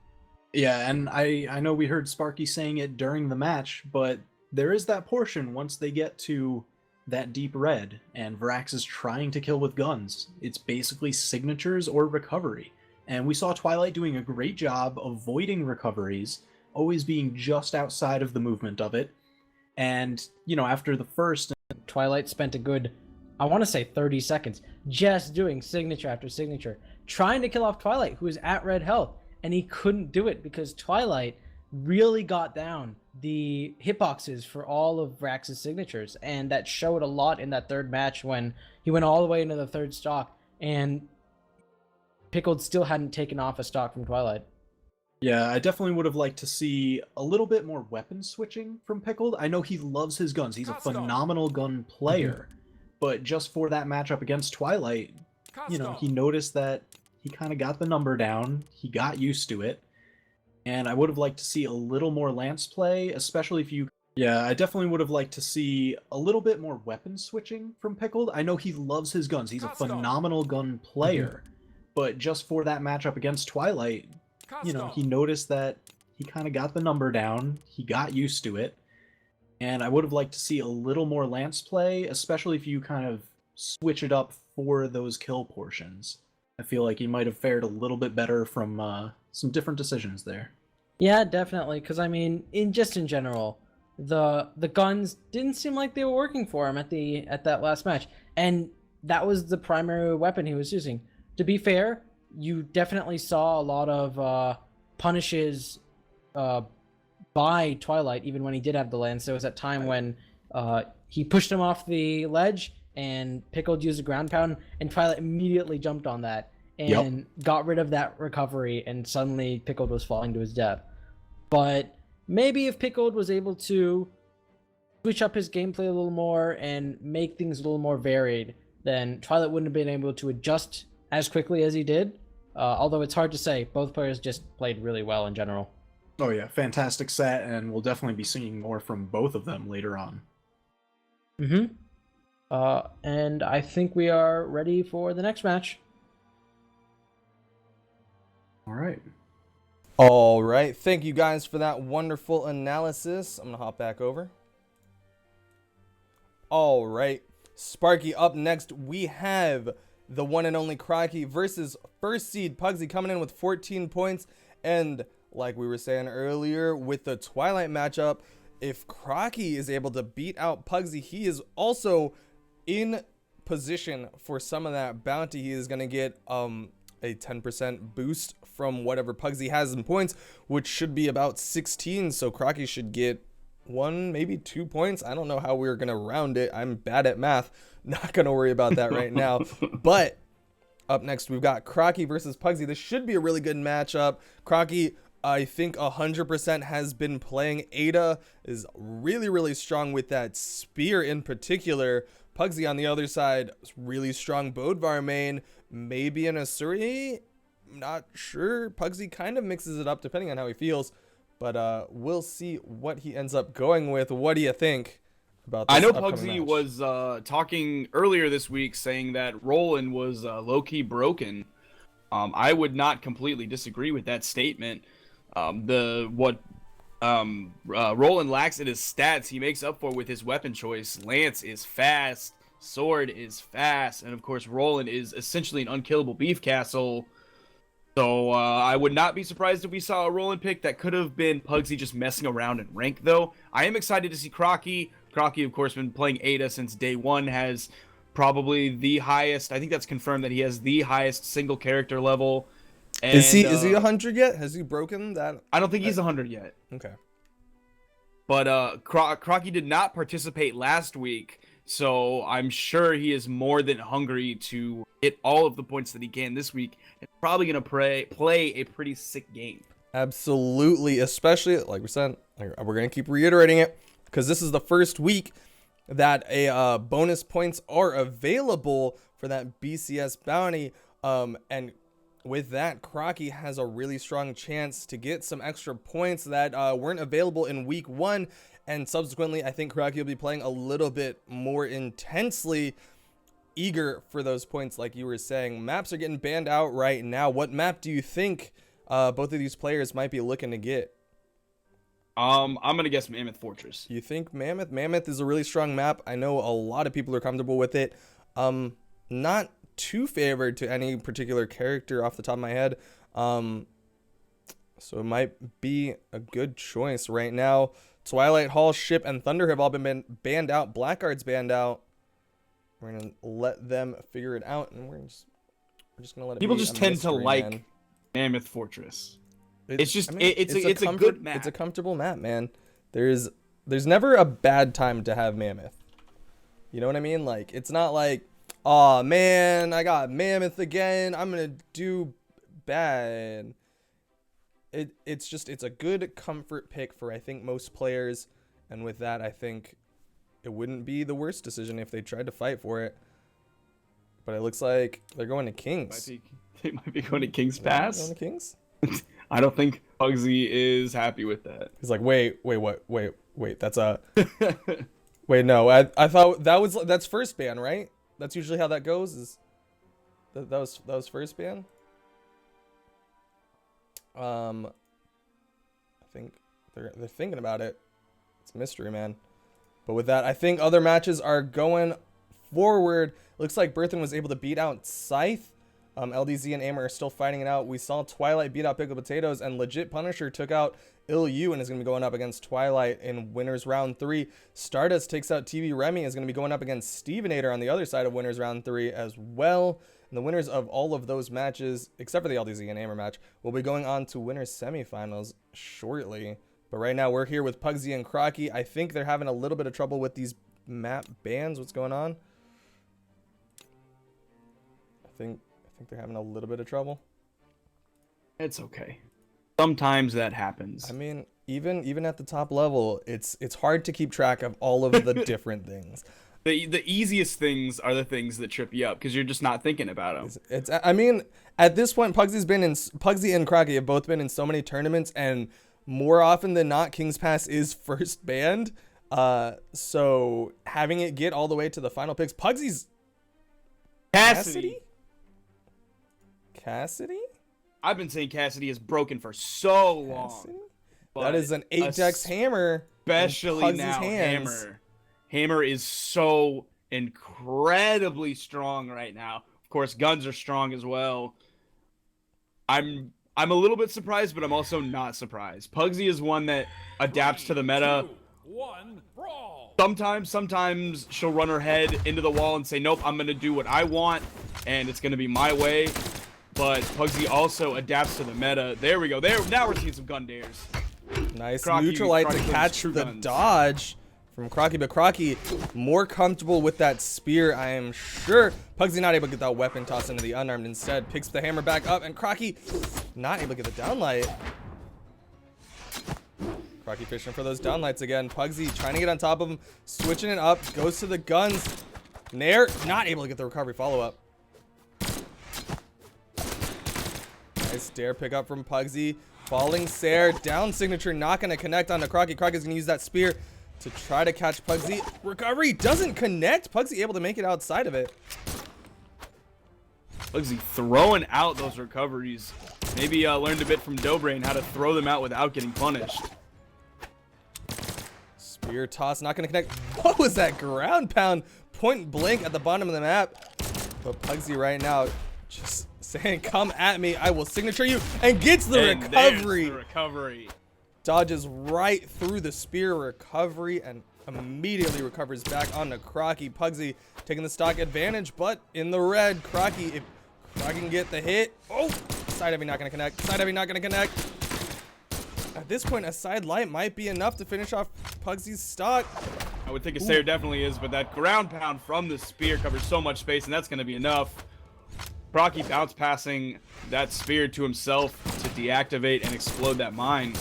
Yeah, and I know we heard Sparky saying it during the match, but there is that portion once they get to that deep red and Vrax is trying to kill with guns. It's basically signatures or recovery. And we saw Twilight doing a great job avoiding recoveries, always being just outside of the movement of it. And, you know, after the first... Twilight spent a good, I want to say 30 seconds, just doing signature after signature, trying to kill off Twilight, who is at red health, and he couldn't do it because Twilight really got down the hitboxes for all of Vrax's signatures, and that showed a lot in that third match when he went all the way into the third stock, and Pickled still hadn't taken off a stock from Twilight. Yeah, I definitely would have liked to see a little bit more weapon switching from Pickled. I know he loves his guns. He's a phenomenal gun player. But just for that matchup against Twilight, you know, he noticed that he kind of got the number down. He got used to it. And I would have liked to see a little more Lance play, especially if you... Yeah, I definitely would have liked to see a little bit more weapon switching from Pickled. I know he loves his guns. He's a phenomenal gun player. But just for that matchup against Twilight, you know, he noticed that he kind of got the number down. He got used to it. And I would have liked to see a little more Lance play, especially if you kind of switch it up for those kill portions. I feel like he might have fared a little bit better from some different decisions there. Yeah, definitely, because I mean, in general, the guns didn't seem like they were working for him at that last match, and that was the primary weapon he was using. To be fair, you definitely saw a lot of punishes by Twilight, even when he did have the lance. There was that time when he pushed him off the ledge, and Pickled used a ground pound, and Twilight immediately jumped on that and got rid of that recovery, and suddenly Pickled was falling to his death. But maybe if Pickled was able to switch up his gameplay a little more and make things a little more varied, then Twilight wouldn't have been able to adjust as quickly as he did. Although it's hard to say. Both players just played really well in general. Oh yeah, fantastic set, and we'll definitely be seeing more from both of them later on. Mm-hmm. And I think we are ready for the next match. All right. All right, thank you guys for that wonderful analysis. I'm gonna hop back over. All right, Sparky, up next we have the one and only Crocky versus first seed Pugsy coming in with 14 points. And like we were saying earlier with the Twilight matchup, if Crocky is able to beat out Pugsy, he is also in position for some of that bounty. He is gonna get a 10% boost from whatever Pugsy has in points, which should be about 16. So Crocky should get 1, maybe 2 points. I don't know how we're going to round it. I'm bad at math. Not going to worry about that right now. But up next, we've got Crocky versus Pugsy. This should be a really good matchup. Crocky, I think 100% has been playing Ada, is really, really strong with that spear in particular. Pugsy on the other side, really strong Bodvar main, maybe an Asuri. Not sure. Pugsy kind of mixes it up depending on how he feels, but we'll see what he ends up going with. What do you think about this? I know upcoming Pugsy match? was talking earlier this week saying that Roland was low-key broken. I would not completely disagree with that statement. Roland lacks in his stats, he makes up for with his weapon choice. Lance is fast, Sword is fast, and of course Roland is essentially an unkillable beef castle. So I would not be surprised if we saw a Roland pick. That could have been Pugsy just messing around in rank, though. I am excited to see Crocky. Crocky, of course, been playing Ada since day one, has probably the highest. I think that's confirmed that he has the highest single character level. And, Is he 100 yet? Has he broken that? I don't think he's 100 yet. Okay. But Crocky did not participate last week, so I'm sure he is more than hungry to hit all of the points that he can this week. And probably going to play a pretty sick game. Absolutely, especially like we said, we're going to keep reiterating it because this is the first week that a bonus points are available for that BCS bounty. And with that, Crocky has a really strong chance to get some extra points that weren't available in week 1. And subsequently, I think Crocky will be playing a little bit more intensely, eager for those points like you were saying. Maps are getting banned out right now. What map do you think both of these players might be looking to get? I'm going to guess Mammoth Fortress. You think Mammoth? Mammoth is a really strong map. I know a lot of people are comfortable with it. Not too favored to any particular character off the top of my head. So it might be a good choice right now. Twilight, Hall, Ship, and Thunder have all been banned out. Blackguard's banned out. We're going to let them figure it out, and we're just going to let it People be just a tend to mystery, like man. Mammoth Fortress. It's a good map. It's a comfortable map, man. There's never a bad time to have Mammoth. You know what I mean? Like, it's not like, oh man, I got Mammoth again, I'm gonna do bad. It's a good comfort pick for I think most players, and with that I think it wouldn't be the worst decision if they tried to fight for it. But it looks like they're going to Kings. They might be going to King's Pass. Going to Kings? I don't think Pugsy is happy with that. He's like, wait, that's a wait, no, I thought that's first ban, right? That's usually how that goes. Is that was first ban? I think they're thinking about it. It's a mystery, man. But with that, I think other matches are going forward. Looks like Berthan was able to beat out Scythe. LDZ and Amer are still fighting it out. We saw Twilight beat out Pickled Potatoes, and Legit Punisher took out Ill-You and is going to be going up against Twilight in Winners Round 3. Stardust takes out TV Remy, is going to be going up against Stevenator on the other side of Winners Round 3 as well. And the winners of all of those matches, except for the LDZ and Amer match, will be going on to winners semifinals shortly. But right now we're here with Pugsy and Crocky. I think they're having a little bit of trouble with these map bans. What's going on? I think they're having a little bit of trouble. It's okay. Sometimes that happens. I mean, even at the top level, it's hard to keep track of all of the different things. The easiest things are the things that trip you up because you're just not thinking about them. I mean, at this point, Pugsy and Crocky have both been in so many tournaments, and more often than not, King's Pass is first banned. So having it get all the way to the final picks, Pugsy's Cassidy. Cassidy? I've been saying Cassidy is broken for so long. Cassidy? but That is an 8-dex hammer. in Especially Pugsy's now, hands. Hammer. Hammer is so incredibly strong right now. Of course, guns are strong as well. I'm a little bit surprised, but I'm also not surprised. Pugsy is one that adapts to the meta. 2, 1, brawl. Sometimes she'll run her head into the wall and say, nope, I'm going to do what I want, and it's going to be my way. But Pugsy also adapts to the meta. There we go. Now we're seeing some gun dares. Nice Crocky- neutralite Crocky to plays catch true the guns. dodge from Crocky, but Crocky more comfortable with that spear, I am sure. Pugsy not able to get that weapon tossed into the unarmed, instead picks the hammer back up, and Crocky not able to get the downlight. Crocky fishing for those downlights again. Pugsy trying to get on top of him, switching it up, goes to the guns. Nair not able to get the recovery follow-up. Nice dare pick up from Pugsy. Falling Sair, down signature, not going to connect onto Crocky. Crocky's going to use that spear to try to catch Pugsy. Recovery doesn't connect. Pugsy able to make it outside of it. Pugsy throwing out those recoveries. Maybe learned a bit from Dobrain how to throw them out without getting punished. Spear toss, not going to connect. What was that ground pound? Point blank at the bottom of the map. But Pugsy right now just saying, come at me, I will signature you, and gets the And there's recovery. the recovery. Dodges right through the spear recovery and immediately recovers back onto Crocky. Pugsy taking the stock advantage, but in the red. Crocky, if Crocky can get the hit. Oh, side heavy not going to connect. Side heavy not going to connect. At this point, a side light might be enough to finish off Pugsy's stock. I would think a Sair definitely is, but that ground pound from the spear covers so much space, and that's going to be enough. Crocky bounce passing that spear to himself to deactivate and explode that mine.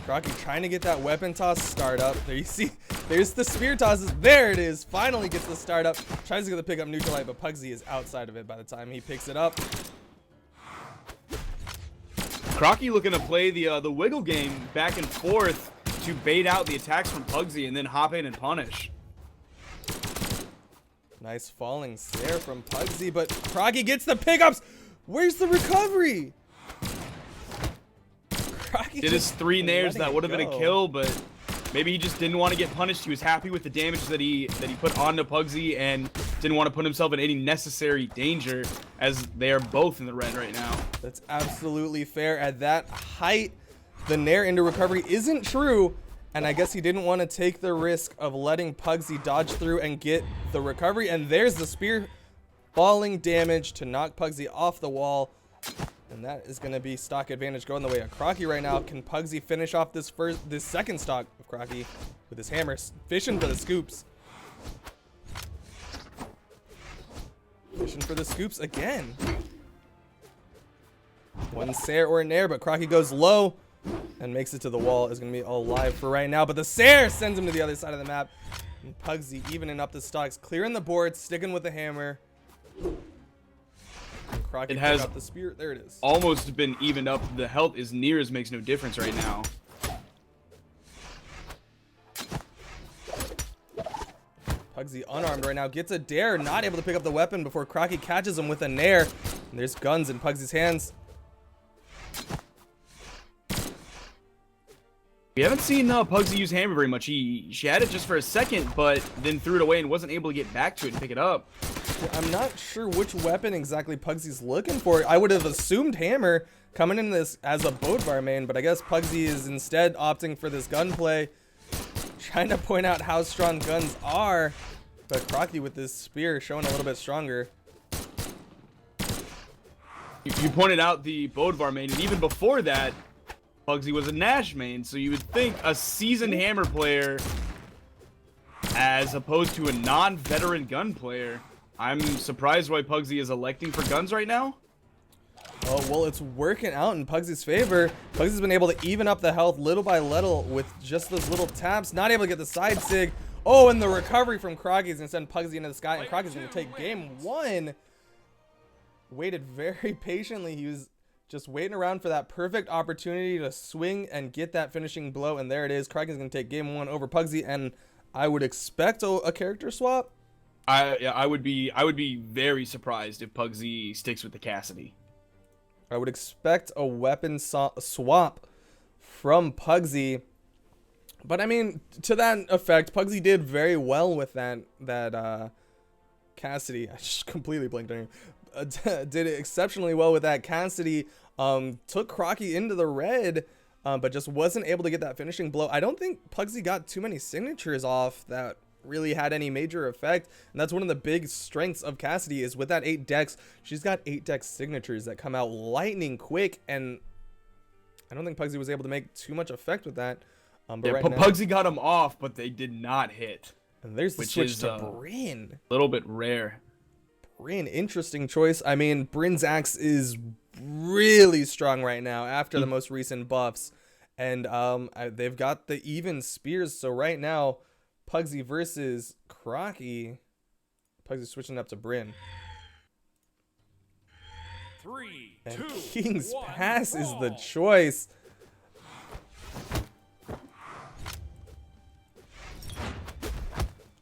Crocky trying to get that weapon toss start up. There you see, there's the spear tosses. There it is. Finally gets the start up. Tries to get the pick up neutralite, but Pugsy is outside of it by the time he picks it up. Crocky looking to play the wiggle game back and forth to bait out the attacks from Pugsy and then hop in and punish. Nice falling Sair from Pugsy, but Crocky gets the pickups. Where's the recovery? Crocky Did his just 3 nairs, letting that it would have been a go. kill, but maybe he just didn't want to get punished. He was happy with the damage that he put onto Pugsy and didn't want to put himself in any necessary danger, as they are both in the red right now. That's absolutely fair. At that height, the nair into recovery isn't true, and I guess he didn't want to take the risk of letting Pugsy dodge through and get the recovery. And there's the spear falling damage to knock Pugsy off the wall. And that is going to be stock advantage going the way of Crocky right now. Can Pugsy finish off this second stock of Crocky with his hammer, fishing for the scoops? Fishing for the scoops again. One Sair or Nair, but Crocky goes low and makes it to the wall. Is going to be all live for right now, but the Sair sends him to the other side of the map. And Pugsy evening up the stocks, clearing the board, sticking with the hammer. And Crocky It has pick up the spear. There it is. Almost been evened up. The health is near as makes no difference right now. Pugsy unarmed right now, gets a dare, not able to pick up the weapon before Crocky catches him with a nair. And there's guns in Pugsy's hands. We haven't seen Pugsy use hammer very much. She had it just for a second, but then threw it away and wasn't able to get back to it and pick it up. I'm not sure which weapon exactly Pugsy's looking for. I would have assumed hammer coming in this as a Bodvar main, but I guess Pugsy is instead opting for this gunplay. Trying to point out how strong guns are, but Crocky with this spear showing a little bit stronger. You pointed out the Bodvar main, and even before that, Pugsy was a Nash main, so you would think a seasoned hammer player as opposed to a non-veteran gun player. I'm surprised why Pugsy is electing for guns right now. Oh, well, it's working out in Pugsy's favor. Pugsy's been able to even up the health little by little with just those little taps. Not able to get the side sig. Oh, and the recovery from Crocky is going to send Pugsy into the sky, and Crocky's going to take game 1. Waited very patiently. He was just waiting around for that perfect opportunity to swing and get that finishing blow, and there it is. Crocky's gonna take game 1 over Pugsy, and I would expect a character swap. I would be very surprised if Pugsy sticks with the Cassidy. I would expect a weapon swap from Pugsy. But I mean, to that effect, Pugsy did very well with that Cassidy. I just completely blanked on him. Did exceptionally well with that. Cassidy took Crocky into the red, but just wasn't able to get that finishing blow. I don't think Pugsy got too many signatures off that really had any major effect, and that's one of the big strengths of Cassidy is with that 8 decks. She's got 8 dex signatures that come out lightning quick, and I don't think Pugsy was able to make too much effect with that. But Yeah, right now, Pugsy got him off, but they did not hit. and there's the which switch is, to Bryn. A little bit rare. Bryn, interesting choice. I mean, Bryn's axe is really strong right now after the most recent buffs, and they've got the even spears. So right now, Pugsy versus Crocky. Pugsy switching up to Bryn. 3, And 2, King's 1, Pass is the brawl. choice.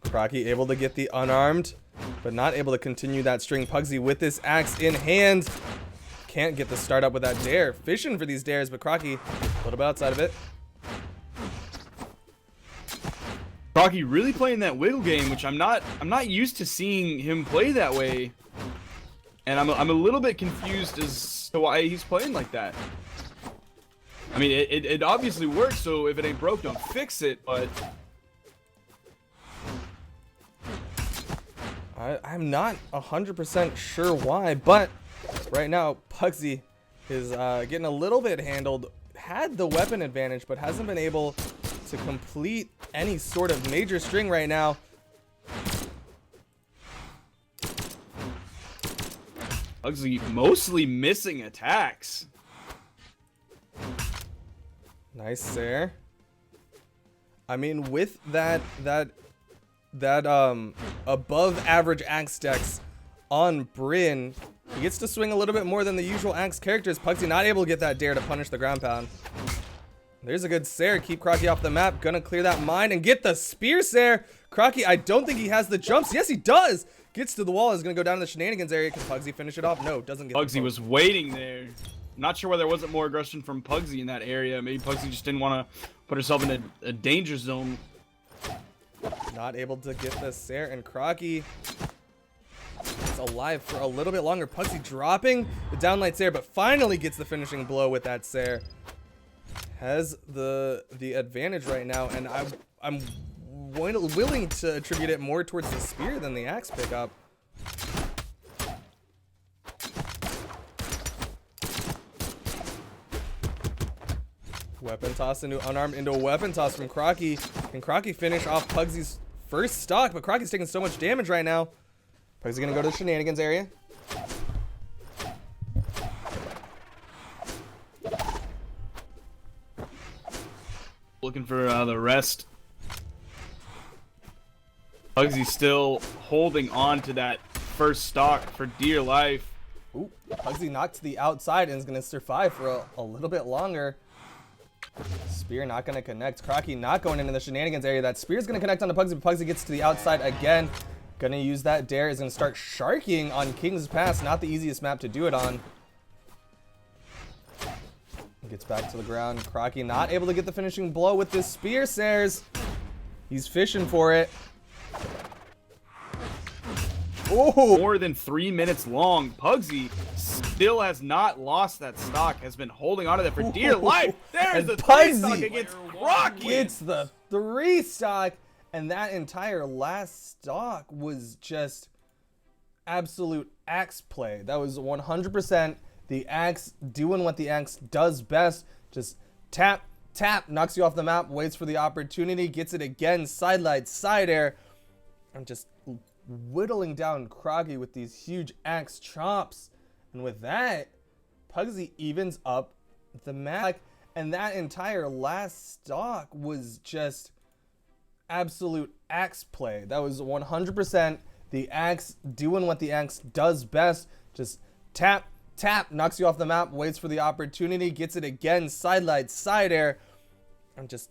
Crocky able to get the unarmed, but not able to continue that string. Pugsy with this axe in hand. Can't get the start up with that dare. Fishing for these dares, but Crocky a little bit outside of it. Crocky really playing that wiggle game, which I'm not used to seeing him play that way, and I'm a little bit confused as to why he's playing like that. I mean, it obviously works, so if it ain't broke, don't fix it. But I'm not 100% sure why, but right now Pugsy is getting a little bit handled. Had the weapon advantage, but hasn't been able to complete any sort of major string right now. Pugsy mostly missing attacks. Nice there. I mean, with that above average axe decks on Bryn, he gets to swing a little bit more than the usual axe characters. Pugsy not able to get that dare to punish the ground pound. There's a good Sair. Keep Crocky off the map. Gonna clear that mine and get the spear Sair. Crocky, I don't think he has the jumps. Yes, he does. Gets to the wall. Is gonna go down to the shenanigans area. Can Pugsy finish it off? No, doesn't get. Pugsy was waiting there. Not sure why there wasn't more aggression from Pugsy in that area. Maybe Pugsy just didn't want to put herself in a danger zone. Not able to get the Sair, and Crocky is alive for a little bit longer. Pugsy dropping the downlight Sair, but finally gets the finishing blow with that Sair. Has the advantage right now, and I'm willing to attribute it more towards the spear than the axe pickup. Weapon toss into unarmed into a weapon toss from Crocky. Can Crocky finish off Pugsy's first stock? But Crocky's taking so much damage right now. Pugsy gonna go to the shenanigans area. Looking for the rest. Pugsy still holding on to that first stock for dear life. Ooh, Pugsy knocked to the outside and is gonna survive for a little bit longer. Spear not gonna connect. Crocky not going into the shenanigans area. That spear's gonna connect onto Pugsy, but Pugsy gets to the outside again. Gonna use that dare. Is gonna start sharking on King's Pass. Not the easiest map to do it on. Gets back to the ground. Crocky not able to get the finishing blow with this spear, Sairs. He's fishing for it. Oh! More than 3 minutes long. Pugsy still has not lost that stock. Has been holding on to that for dear life. There's And the Pugsy 3 stock against Crocky. It's the 3 stock, and that entire last stock was just absolute axe play. That was 100% the axe doing what the axe does best. Just tap, tap, knocks you off the map, waits for the opportunity, gets it again, sidelight, side air, and just whittling down Crocky with these huge axe chops. And with that, Pugsy evens up the map. And that entire last stock was just absolute axe play. That was 100% the axe doing what the axe does best. Just tap, Tap, knocks you off the map, waits for the opportunity, gets it again, sidelight, side air, and just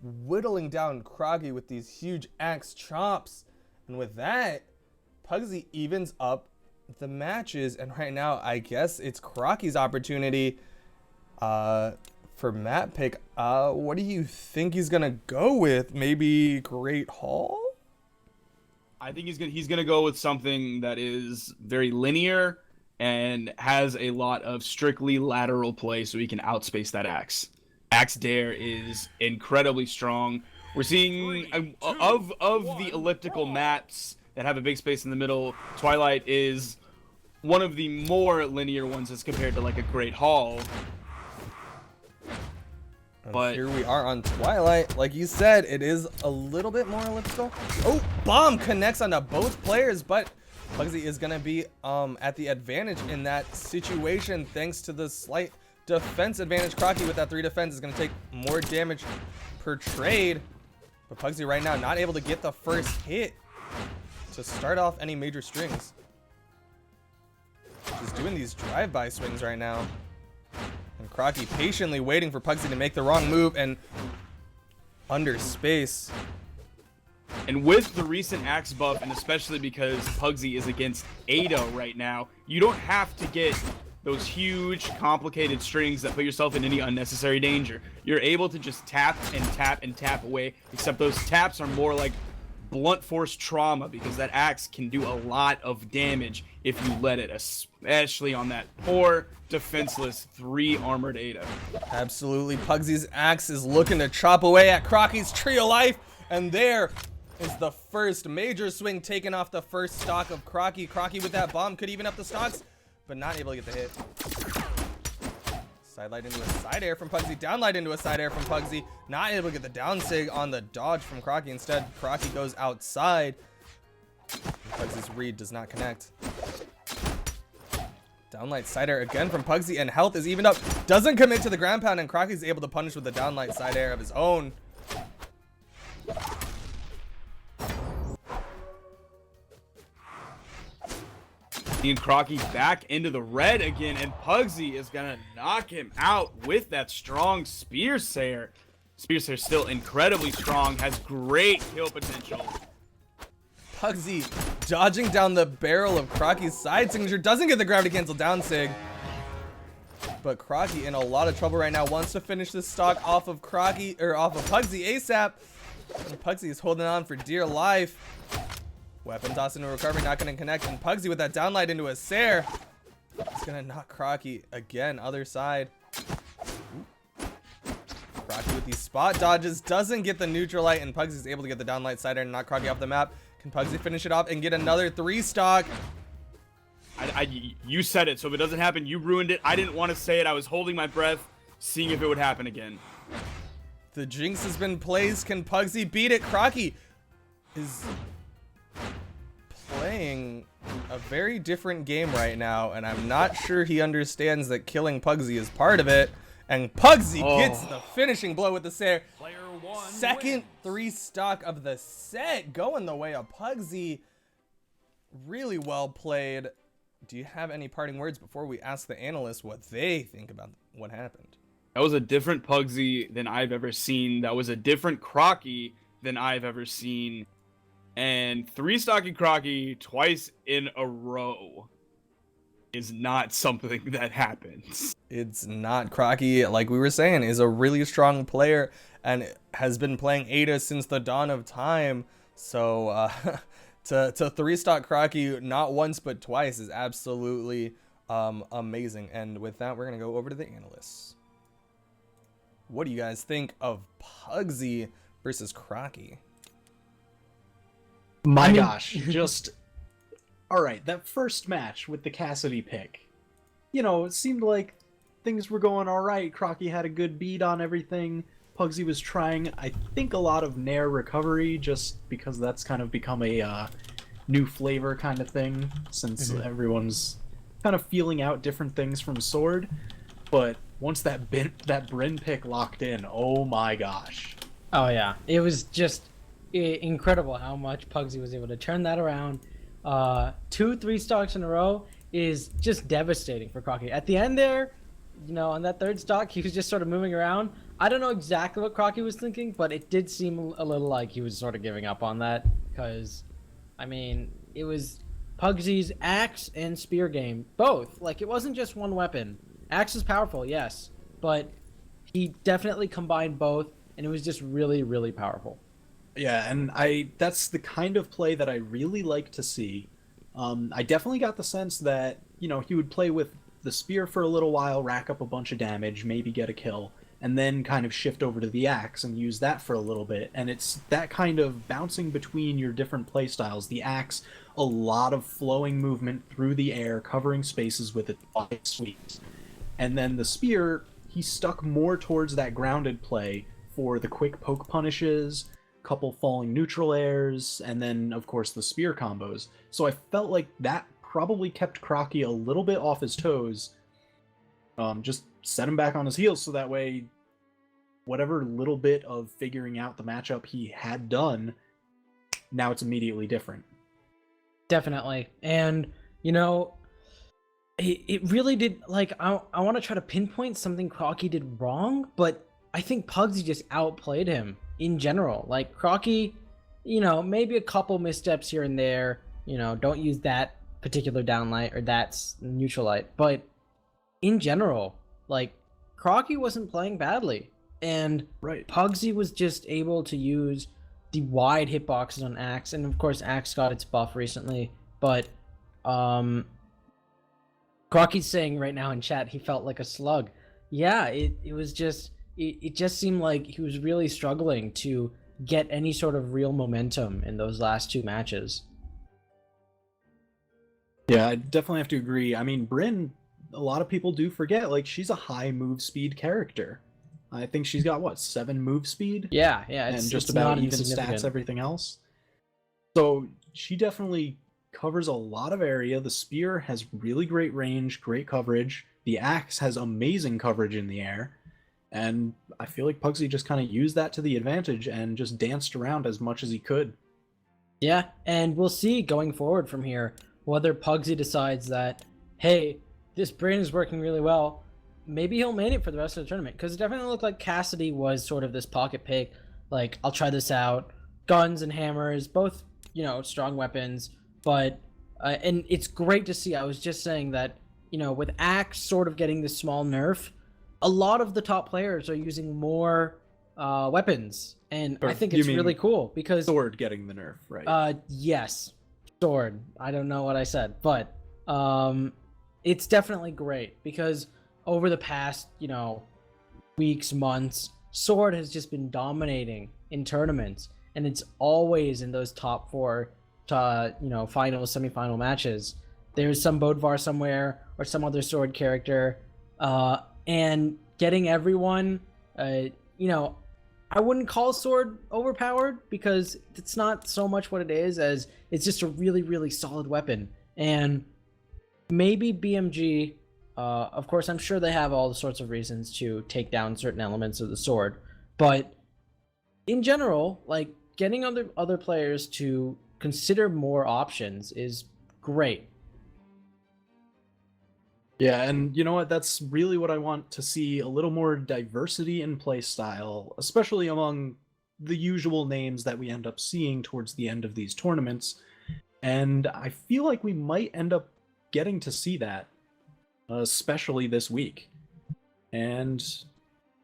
whittling down Crocky with these huge axe chops. And with that, Pugsy evens up the matches, and right now I guess it's Crocky's opportunity for map pick. What do you think he's gonna go with? Maybe Great Hall? I think he's gonna go with something that is very linear and has a lot of strictly lateral play, so he can outspace that axe. Axe Dare is incredibly strong. We're seeing of the elliptical maps that have a big space in the middle, Twilight is one of the more linear ones as compared to like a Great Hall. But here we are on Twilight. Like you said, it is a little bit more elliptical. Oh, bomb connects onto both players, but Pugsy is going to be at the advantage in that situation thanks to the slight defense advantage. Crocky with that 3 defense is going to take more damage per trade. But Pugsy right now not able to get the first hit to start off any major strings. Just doing these drive-by swings right now. And Crocky patiently waiting for Pugsy to make the wrong move and under space. And with the recent axe buff, and especially because Pugsy is against Ada right now, you don't have to get those huge, complicated strings that put yourself in any unnecessary danger. You're able to just tap and tap and tap away, except those taps are more like blunt force trauma because that axe can do a lot of damage if you let it, especially on that poor, defenseless 3 armored Ada. Absolutely, Pugsy's axe is looking to chop away at Crocky's trio life, and there is the first major swing taken off the first stock of Crocky. Crocky with that bomb could even up the stocks, but not able to get the hit. Sidelight into a side air from Pugsy, downlight into a side air from Pugsy, not able to get the down sig on the dodge from Crocky. Instead, Crocky goes outside. Pugsy's read does not connect. Downlight side air again from Pugsy, and health is evened up. Doesn't commit to the ground pound, and Crocky's able to punish with the downlight side air of his own. And Crocky back into the red again, and Pugsy is gonna knock him out with that strong Spear Sayer. Spear Sayer still incredibly strong, has great kill potential. Pugsy dodging down the barrel of Crocky's side signature, doesn't get the gravity cancel down sig. But Crocky in a lot of trouble right now, wants to finish this stock off of Crocky, or off of Pugsy ASAP. And Pugsy is holding on for dear life. Weapon toss into recovery, not going to connect, and Pugsy with that downlight into a Sayer. He's going to knock Crocky again, other side. Crocky with these spot dodges, doesn't get the neutral light, and Pugsy's able to get the downlight side air and knock Crocky off the map. Can Pugsy finish it off and get another 3 stock? You said it, so if it doesn't happen, you ruined it. I didn't want to say it. I was holding my breath, seeing if it would happen again. The jinx has been placed. Can Pugsy beat it? Crocky is playing a very different game right now, and I'm not sure he understands that killing Pugsy is part of it. And Pugsy gets the finishing blow with the Sayer. Player 1 Second wins. 3 stock of the set, going the way of Pugsy. Really well played. Do you have any parting words before we ask the analysts what they think about what happened? That was a different Pugsy than I've ever seen. That was a different Crocky than I've ever seen. And 3-stocking Crocky twice in a row is not something that happens. It's not. Crocky, like we were saying, is a really strong player and has been playing Ada since the dawn of time. So to 3-stock Crocky not once but twice is absolutely amazing. And with that, we're going to go over to the analysts. What do you guys think of Pugsy versus Crocky? My gosh, just all right. That first match with the Cassidy pick, you know, it seemed like things were going all right. Crocky had a good beat on everything. Pugsy was trying, I think, a lot of Nair recovery, just because that's kind of become a new flavor kind of thing, since everyone's kind of feeling out different things from Sword. But once that Bryn pick locked in, oh my gosh. Oh yeah, it was just incredible how much Pugsy was able to turn that around. 2 3 stocks in a row is just devastating for Crocky. At the end there, on that third stock, he was just sort of moving around. I don't know exactly what Crocky was thinking, but it did seem a little like he was sort of giving up on that because, I mean, it was Pugsy's axe and spear game, both. Like, it wasn't just one weapon. Axe is powerful, yes, but he definitely combined both, and it was just really, really powerful. Yeah, and that's the kind of play that I really like to see. I definitely got the sense that, he would play with the spear for a little while, rack up a bunch of damage, maybe get a kill, and then kind of shift over to the axe and use that for a little bit. And it's that kind of bouncing between your different playstyles. The axe, a lot of flowing movement through the air, covering spaces with its wide sweeps. And then the spear, he stuck more towards that grounded play for the quick poke punishes, couple falling neutral airs, and then of course the spear combos. So I felt like that probably kept Crocky a little bit off his toes. Just set him back on his heels so that way whatever little bit of figuring out the matchup he had done, now it's immediately different. Definitely. And, it really did, like, I want to try to pinpoint something Crocky did wrong, but I think Pugsy just outplayed him in general. Like, Crocky, maybe a couple missteps here and there, don't use that particular downlight or that's neutral light, but in general, like, Crocky wasn't playing badly, and Right. Pugsy was just able to use the wide hitboxes on Axe, and of course Axe got its buff recently, but Crocky's saying right now in chat he felt like a slug. Yeah, it was just it just seemed like he was really struggling to get any sort of real momentum in those last two matches. Yeah, I definitely have to agree. I mean, Brynn, a lot of people do forget, like, she's a high move speed character. I think she's got, 7 move speed? Yeah, And it's just it's about not even insignificant. stats, everything else. So she definitely covers a lot of area. The spear has really great range, great coverage. The axe has amazing coverage in the air. And I feel like Pugsy just kind of used that to the advantage and just danced around as much as he could. Yeah, and we'll see going forward from here whether Pugsy decides that, hey, this brain is working really well. Maybe he'll main it for the rest of the tournament, because it definitely looked like Cassidy was sort of this pocket pick. Like, I'll try this out. Guns and hammers, both, strong weapons. But, and it's great to see. I was just saying that, with Axe sort of getting this small nerf, a lot of the top players are using more weapons. And Or I think you it's mean really cool because Sword getting the nerf, right? yes, sword. I don't know what I said, but it's definitely great because over the past, weeks, months, sword has just been dominating in tournaments, and it's always in those top 4 final, semifinal matches. There's some Bodvar somewhere or some other sword character, and getting everyone, I wouldn't call sword overpowered because it's not so much what it is as it's just a really, really solid weapon. And maybe BMG, of course, I'm sure they have all the sorts of reasons to take down certain elements of the sword, but in general, like, getting other players to consider more options is great. Yeah, and you know what? That's really what I want to see, a little more diversity in play style, especially among the usual names that we end up seeing towards the end of these tournaments. And I feel like we might end up getting to see that, especially this week. And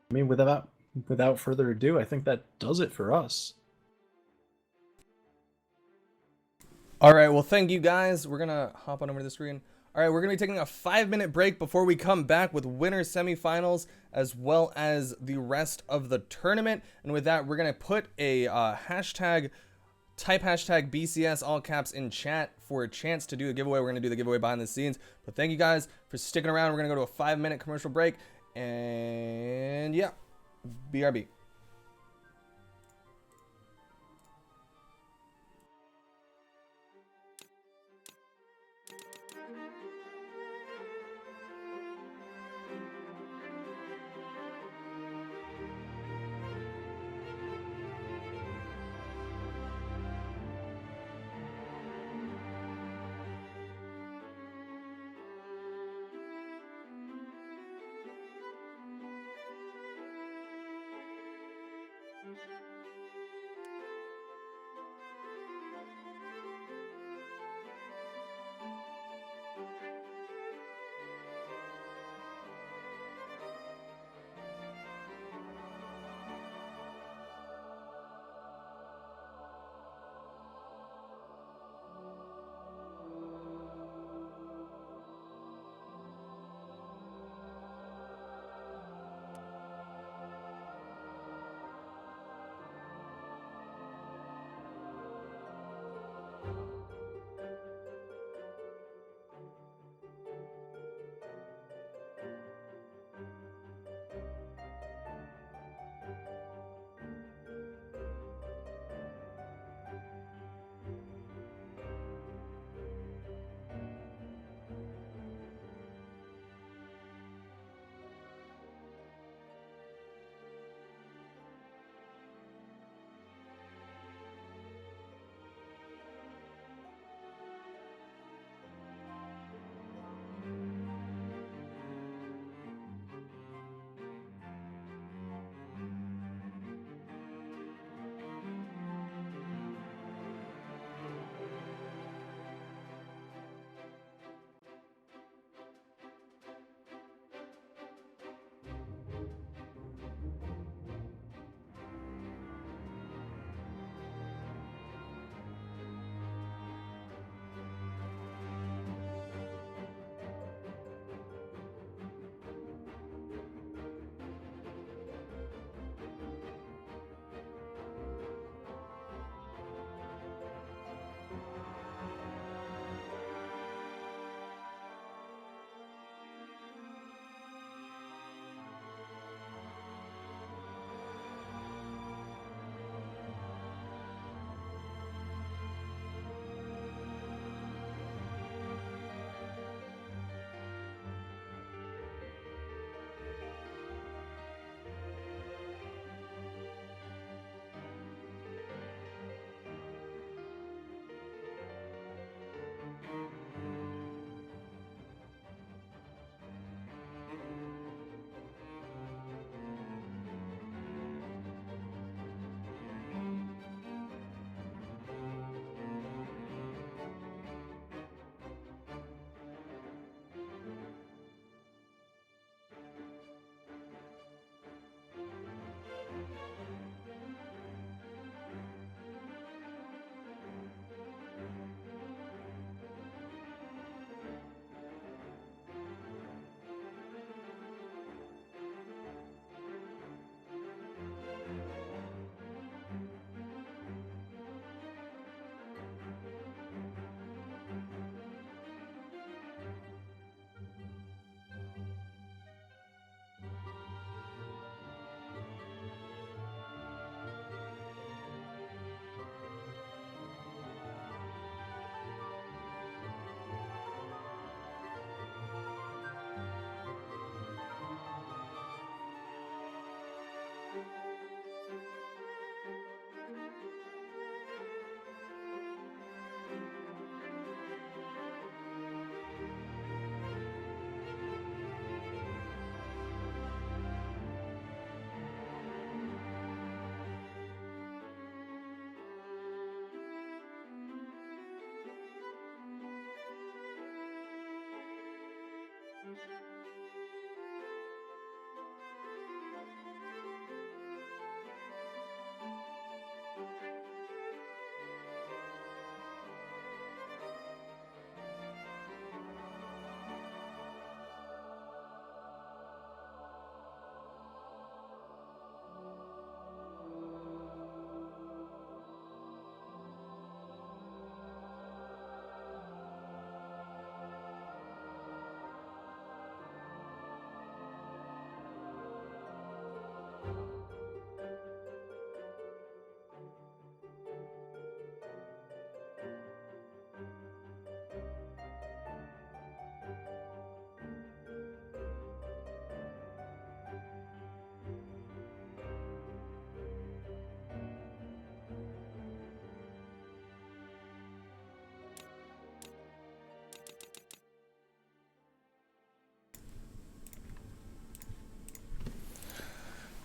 I mean, without further ado, I think that does it for us. All right, well, thank you guys. We're going to hop on over to the screen. All right, we're going to be taking a 5-minute break before we come back with winner semifinals as well as the rest of the tournament. And with that, we're going to put a type hashtag BCS all caps in chat for a chance to do a giveaway. We're going to do the giveaway behind the scenes. But thank you guys for sticking around. We're going to go to a 5-minute commercial break. And yeah, BRB.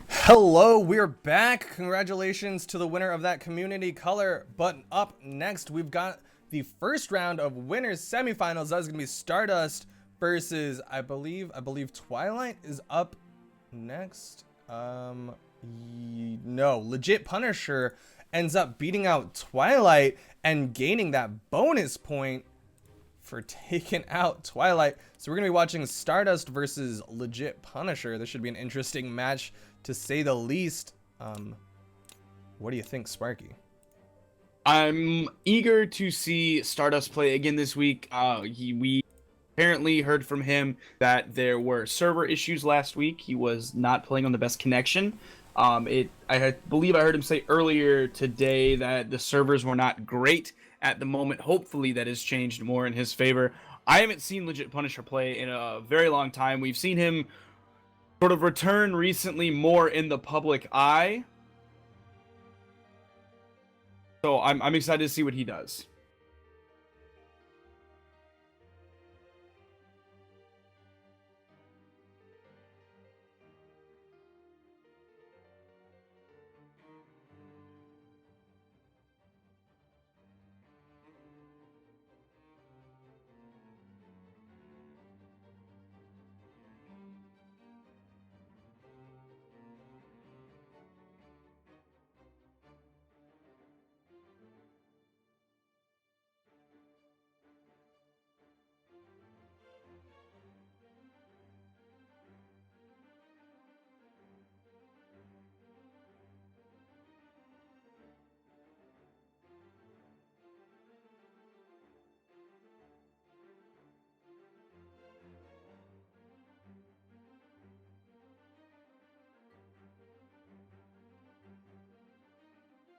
Hello, we're back. Congratulations to the winner of that community color. But up next, we've got the first round of winners semifinals. That is going to be Stardust versus, I believe Twilight is up next. No, Legit Punisher ends up beating out Twilight and gaining that bonus point for taking out Twilight. So we're going to be watching Stardust versus Legit Punisher. This should be an interesting match, to say the least. What do you think, Sparky? I'm eager to see Stardust play again this week. We apparently heard from him that there were server issues last week. He was not playing on the best connection. I believe I heard him say earlier today that the servers were not great at the moment. Hopefully that has changed more in his favor. I haven't seen Legit Punisher play in a very long time. We've seen him sort of return recently more in the public eye. So I'm excited to see what he does.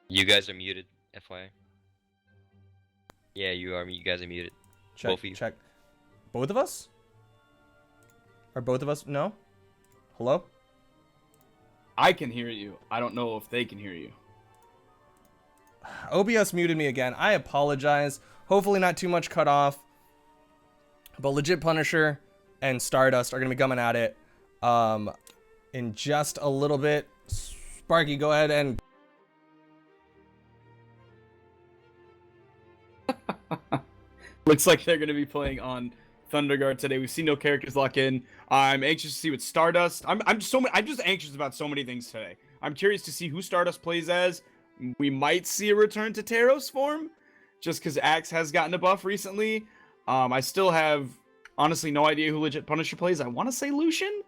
You guys are muted, FYI. Yeah, you are. You guys are muted. Check, Both of you. check. Both of us? Are both of us? No? Hello? I can hear you. I don't know if they can hear you. OBS muted me again. I apologize. Hopefully not too much cut off. But Legit Punisher and Stardust are going to be coming at it in just a little bit. Sparky, go ahead and... Looks like they're going to be playing on Thunderguard today. We've seen no characters lock in. I'm anxious to see what Stardust. I'm just anxious about so many things today. I'm curious to see who Stardust plays as. We might see a return to Taros form, just because Axe has gotten a buff recently. I still have honestly no idea who Legit Punisher plays. I want to say Lucian,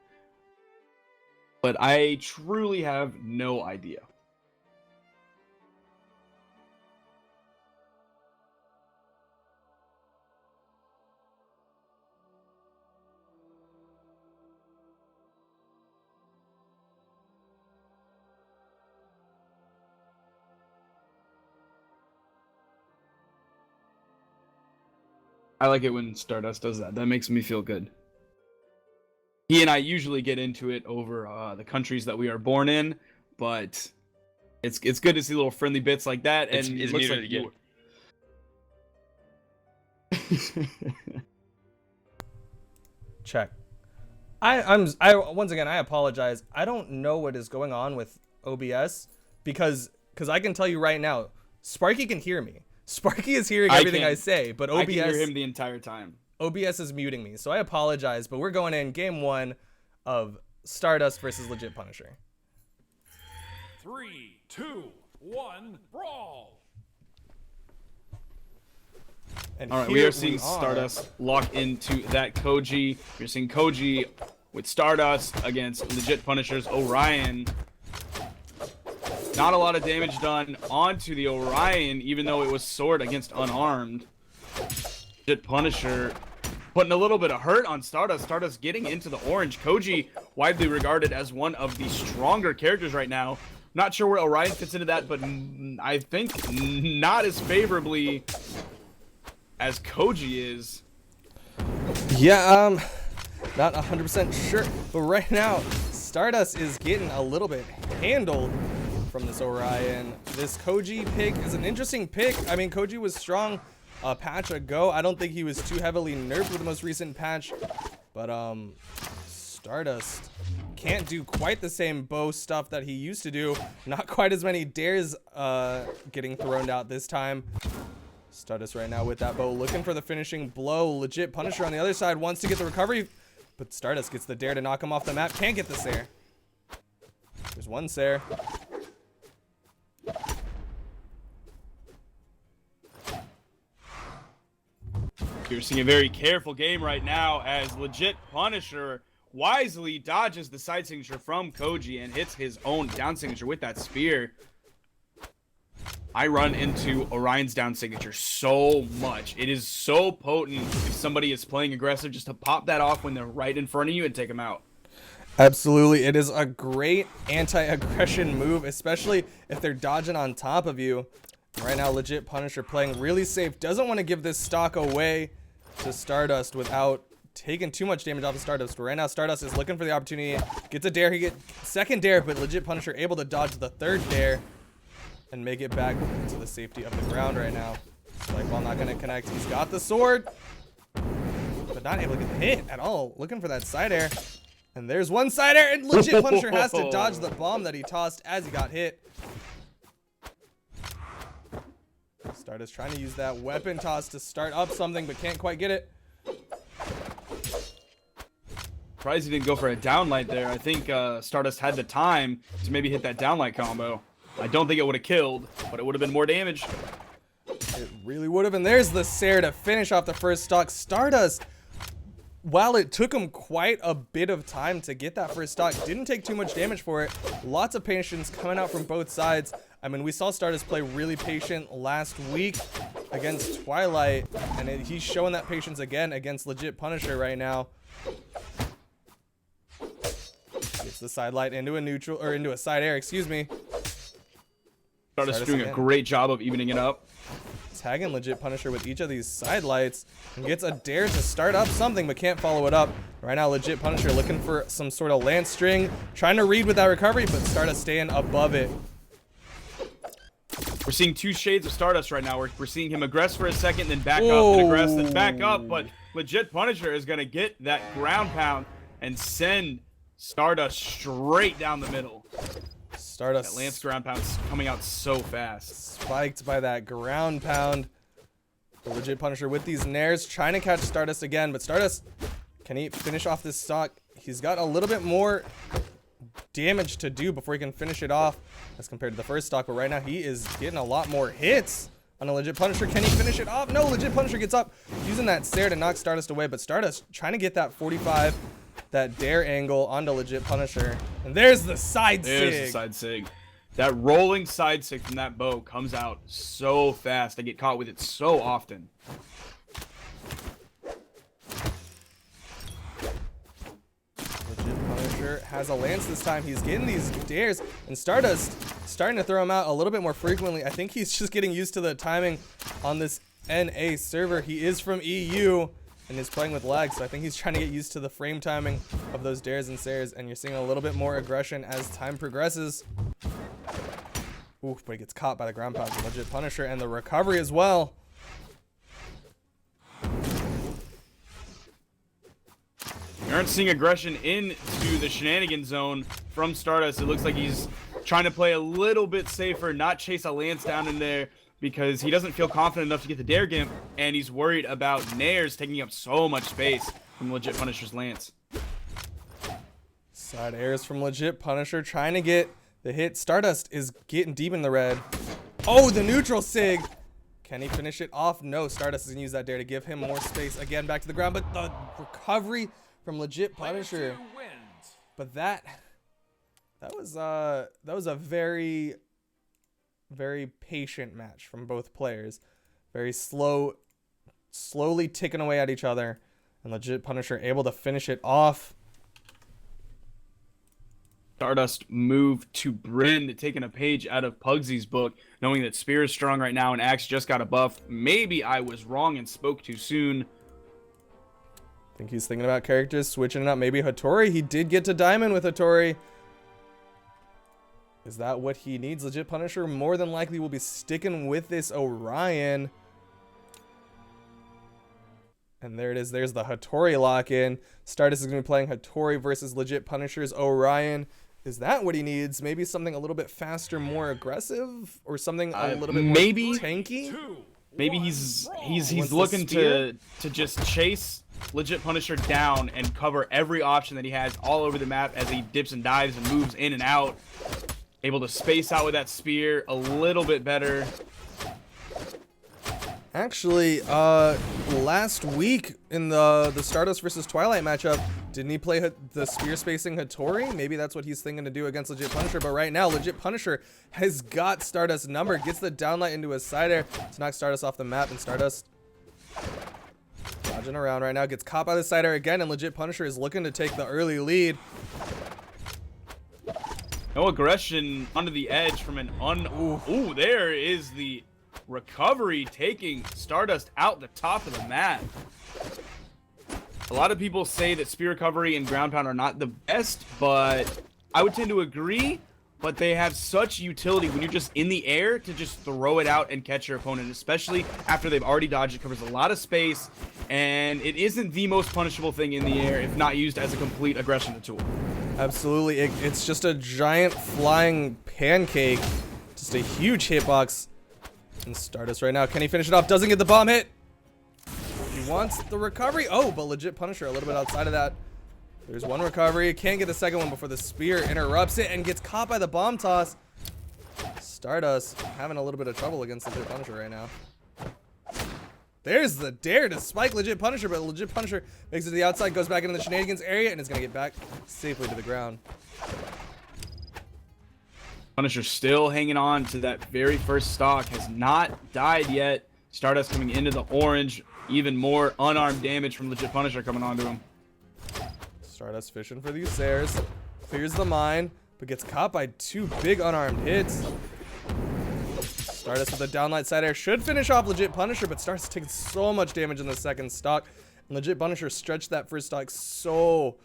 but I truly have no idea. I like it when Stardust does that. That makes me feel good. He and I usually get into it over the countries that we are born in, but it's good to see little friendly bits like that. And It's it looks muted like Check. I once again, I apologize. I don't know what is going on with OBS because I can tell you right now, Sparky can hear me. Sparky is hearing everything I say, but OBS... I can hear him the entire time. OBS is muting me, so I apologize, but we're going in game 1 of Stardust versus Legit Punisher. 3, 2, 1, brawl! And All right, we are seeing Stardust lock into that Koji. We're seeing Koji with Stardust against Legit Punisher's Orion. Not a lot of damage done onto the Orion, even though it was sword against unarmed. Legit Punisher putting a little bit of hurt on Stardust. Stardust getting into the orange. Koji, widely regarded as one of the stronger characters right now. Not sure where Orion fits into that, but I think not as favorably as Koji is. Yeah, not 100% sure, but right now Stardust is getting a little bit handled from this Orion. This Koji pick is an interesting pick. I mean, Koji was strong a patch ago. I don't think he was too heavily nerfed with the most recent patch, but Stardust can't do quite the same bow stuff that he used to do. Not quite as many dares getting thrown out this time. Stardust right now with that bow, looking for the finishing blow. Legit Punisher on the other side wants to get the recovery, but Stardust gets the dare to knock him off the map. Can't get the Sair. There's one Sair. You're seeing a very careful game right now as Legit Punisher wisely dodges the side signature from Koji and hits his own down signature with that spear. I run into Orion's down signature so much. It is so potent if somebody is playing aggressive, just to pop that off when they're right in front of you and take them out. Absolutely. It is a great anti-aggression move, especially if they're dodging on top of you. Right now, Legit Punisher playing really safe. Doesn't want to give this stock away to Stardust without taking too much damage off of Stardust. But right now, Stardust is looking for the opportunity. Gets a dare. He gets second dare, but Legit Punisher able to dodge the third dare and make it back to the safety of the ground right now. Spikeball not going to connect. He's got the sword, but not able to get hit at all. Looking for that side air. And there's one side air, and Legit Punisher has to dodge the bomb that he tossed as he got hit. Stardust trying to use that weapon toss to start up something, but can't quite get it. Surprised he didn't go for a downlight there. I think Stardust had the time to maybe hit that downlight combo. I don't think it would have killed, but it would have been more damage. It really would have. And there's the Sair to finish off the first stock. Stardust, while it took him quite a bit of time to get that first stock, didn't take too much damage for it. Lots of patience coming out from both sides. I mean, we saw Stardust play really patient last week against Twilight, and he's showing that patience again against Legit Punisher right now. Gets the side light into a neutral, or into a side air, excuse me. Stardust doing a great job of evening it up. Tagging Legit Punisher with each of these side lights and gets a dare to start up something, but can't follow it up. Right now, Legit Punisher looking for some sort of lance string, trying to read with that recovery, but Stardust staying above it. We're seeing two shades of Stardust right now. We're seeing him aggress for a second, then back up, then aggress, then back up. But Legit Punisher is going to get that ground pound and send Stardust straight down the middle. Stardust. That lance ground pound's coming out so fast. Spiked by that ground pound. The Legit Punisher with these nairs, trying to catch Stardust again, but Stardust, can he finish off this stock? He's got a little bit more damage to do before he can finish it off as compared to the first stock, but right now he is getting a lot more hits on a Legit Punisher. Can he finish it off? No, Legit Punisher gets up, using that Sair to knock Stardust away, but Stardust trying to get that 45, that dare angle onto Legit Punisher. And there's the side sig. There's the side sig. That rolling side sig from that bow comes out so fast. I get caught with it so often. Legit Punisher has a lance this time. He's getting these dares, and Stardust starting to throw him out a little bit more frequently. I think he's just getting used to the timing on this NA server. He is from EU and is playing with lag, so I think he's trying to get used to the frame timing of those dares and Sairs, and you're seeing a little bit more aggression as time progresses. Oof, but he gets caught by the ground pound of Legit Punisher and the recovery as well. We aren't seeing aggression into the shenanigan zone from Stardust. It looks like he's trying to play a little bit safer, not chase a lance down in there, because he doesn't feel confident enough to get the Dare Gimp, and he's worried about Nair's taking up so much space from Legit Punisher's Lance. Side airs from Legit Punisher trying to get the hit. Stardust is getting deep in the red. Oh, the neutral sig. Can he finish it off? No, Stardust is gonna use that dare to give him more space. Again, back to the ground, but the recovery from Legit Punisher. But that was a very, very patient match from both players. Very slowly ticking away at each other, and Legit Punisher able to finish it off. Stardust moved to Bryn, taking a page out of Pugsy's book, knowing that Spear is strong right now and Axe just got a buff. Maybe I was wrong and spoke too soon. I think he's thinking about characters, switching it up. Maybe Hattori. He did get to Diamond with Hattori. Is that what he needs? Legit Punisher more than likely will be sticking with this Orion. And there it is. There's the Hattori lock-in. Stardust is going to be playing Hattori versus Legit Punisher's Orion. Is that what he needs? Maybe something a little bit faster, more aggressive, or something a little bit more tanky? Maybe he's looking to just chase Legit Punisher down and cover every option that he has all over the map as he dips and dives and moves in and out. Able to space out with that spear a little bit better. Actually, last week in the Stardust versus Twilight matchup, didn't he play the spear spacing Hattori? Maybe that's what he's thinking to do against Legit Punisher. But right now, Legit Punisher has got Stardust's number, gets the downlight into his side air to knock Stardust off the map, and Stardust dodging around right now, gets caught by the side air again, and Legit Punisher is looking to take the early lead. No aggression under the edge from an Ooh, there is the recovery, taking Stardust out the top of the map. A lot of people say that spear recovery and ground pound are not the best, but I would tend to agree. But they have such utility when you're just in the air to just throw it out and catch your opponent, especially after they've already dodged. It covers a lot of space, and it isn't the most punishable thing in the air if not used as a complete aggression tool. Absolutely. It's just a giant flying pancake. Just a huge hitbox. And Stardust right now, can he finish it off? Doesn't get the bomb hit. He wants the recovery. Oh, but Legit Punisher a little bit outside of that. There's one recovery. Can't get the second one before the spear interrupts it and gets caught by the bomb toss. Stardust having a little bit of trouble against Legit Punisher right now. There's the dare to spike Legit Punisher, but Legit Punisher makes it to the outside, goes back into the shenanigans area, and is going to get back safely to the ground. Punisher still hanging on to that very first stock, has not died yet. Stardust coming into the orange, even more unarmed damage from Legit Punisher coming onto him. Stardust fishing for these airs, clears the mine, but gets caught by two big unarmed hits. Stardust with a downlight side air should finish off Legit Punisher, but Stardust taking so much damage in the second stock. And Legit Punisher stretched that first stock so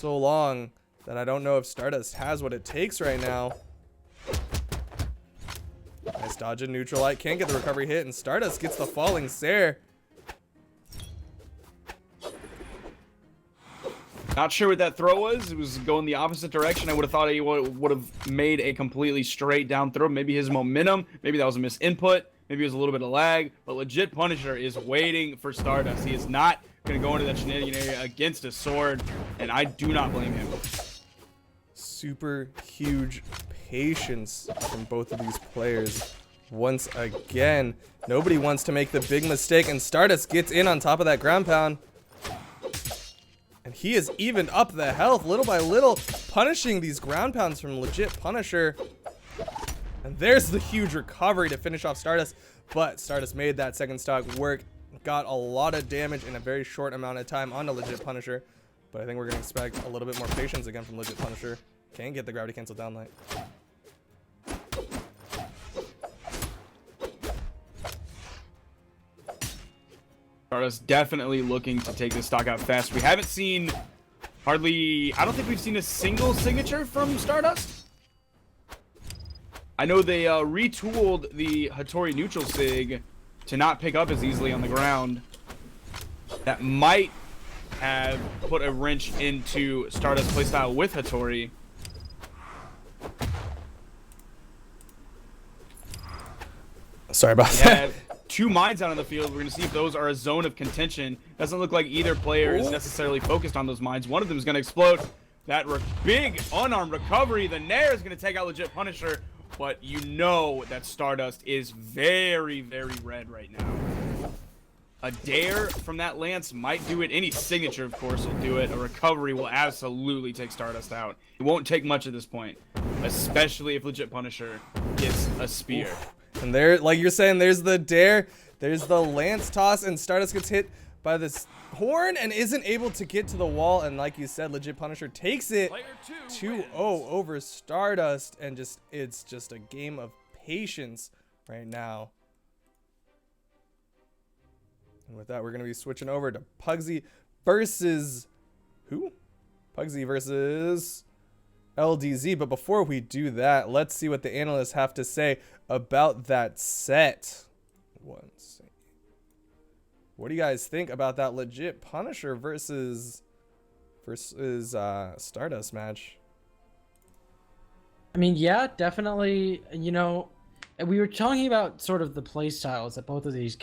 long that I don't know if Stardust has what it takes right now. Nice dodge and neutral light, can't get the recovery hit, and Stardust gets the falling Sare. Not sure what that throw was. It was going the opposite direction. I would have thought he would have made a completely straight down throw. Maybe his momentum, maybe that was a misinput, maybe it was a little bit of lag, but Legit Punisher is waiting for Stardust. He is not going to go into that shenanigan area against a sword, and I do not blame him. Super huge patience from both of these players. Once again, nobody wants to make the big mistake, and Stardust gets in on top of that ground pound. And he has evened up the health little by little, punishing these ground pounds from Legit Punisher. And there's the huge recovery to finish off Stardust. But Stardust made that second stock work, got a lot of damage in a very short amount of time onto Legit Punisher. But I think we're going to expect a little bit more patience again from Legit Punisher. Can't get the gravity cancel downlight. Stardust definitely looking to take this stock out fast. We haven't seen I don't think we've seen a single signature from Stardust. I know they retooled the Hattori neutral sig to not pick up as easily on the ground. That might have put a wrench into Stardust playstyle with Hattori. Sorry about We that. have 2 mines out on the field. We're going to see if those are a zone of contention. Doesn't look like either player is necessarily focused on those mines. One of them is going to explode. That big unarmed recovery. The Nair is going to take out Legit Punisher, but you know that Stardust is very, very red right now. A dare from that Lance might do it. Any signature, of course, will do it. A recovery will absolutely take Stardust out. It won't take much at this point, especially if Legit Punisher gets a spear. And there, like you're saying, there's the dare, there's the Lance toss, and Stardust gets hit by this horn and isn't able to get to the wall. And like you said, Legit Punisher takes it 2-0 over Stardust, and it's just a game of patience right now. And with that, we're going to be switching over to Pugsy versus who? Pugsy versus LDZ. But before we do that, let's see what the analysts have to say about that set. One second. What do you guys think about that Legit Punisher versus Stardust match? I mean, yeah, definitely. You know, we were talking about sort of the play styles that both of these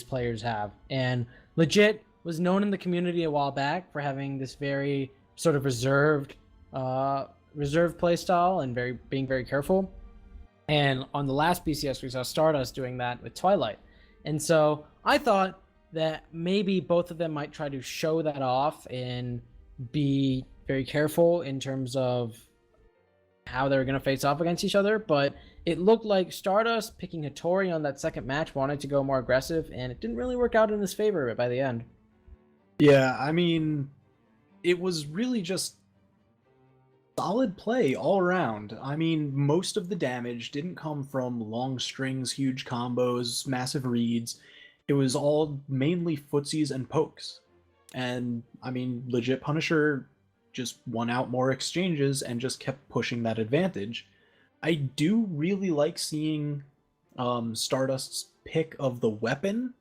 players have, and Legit was known in the community a while back for having this very sort of reserved play style and being very careful. And on the last BCS, we saw Stardust doing that with Twilight, and so I thought that maybe both of them might try to show that off and be very careful in terms of how they're going to face off against each other. But it looked like Stardust picking Hattori on that second match wanted to go more aggressive, and it didn't really work out in his favor by the end. Yeah, I mean, it was really just solid play all around. I mean, most of the damage didn't come from long strings, huge combos, massive reads. It was all mainly footsies and pokes. And, I mean, Legit Punisher just won out more exchanges and just kept pushing that advantage. I do really like seeing Stardust's pick of the weapon,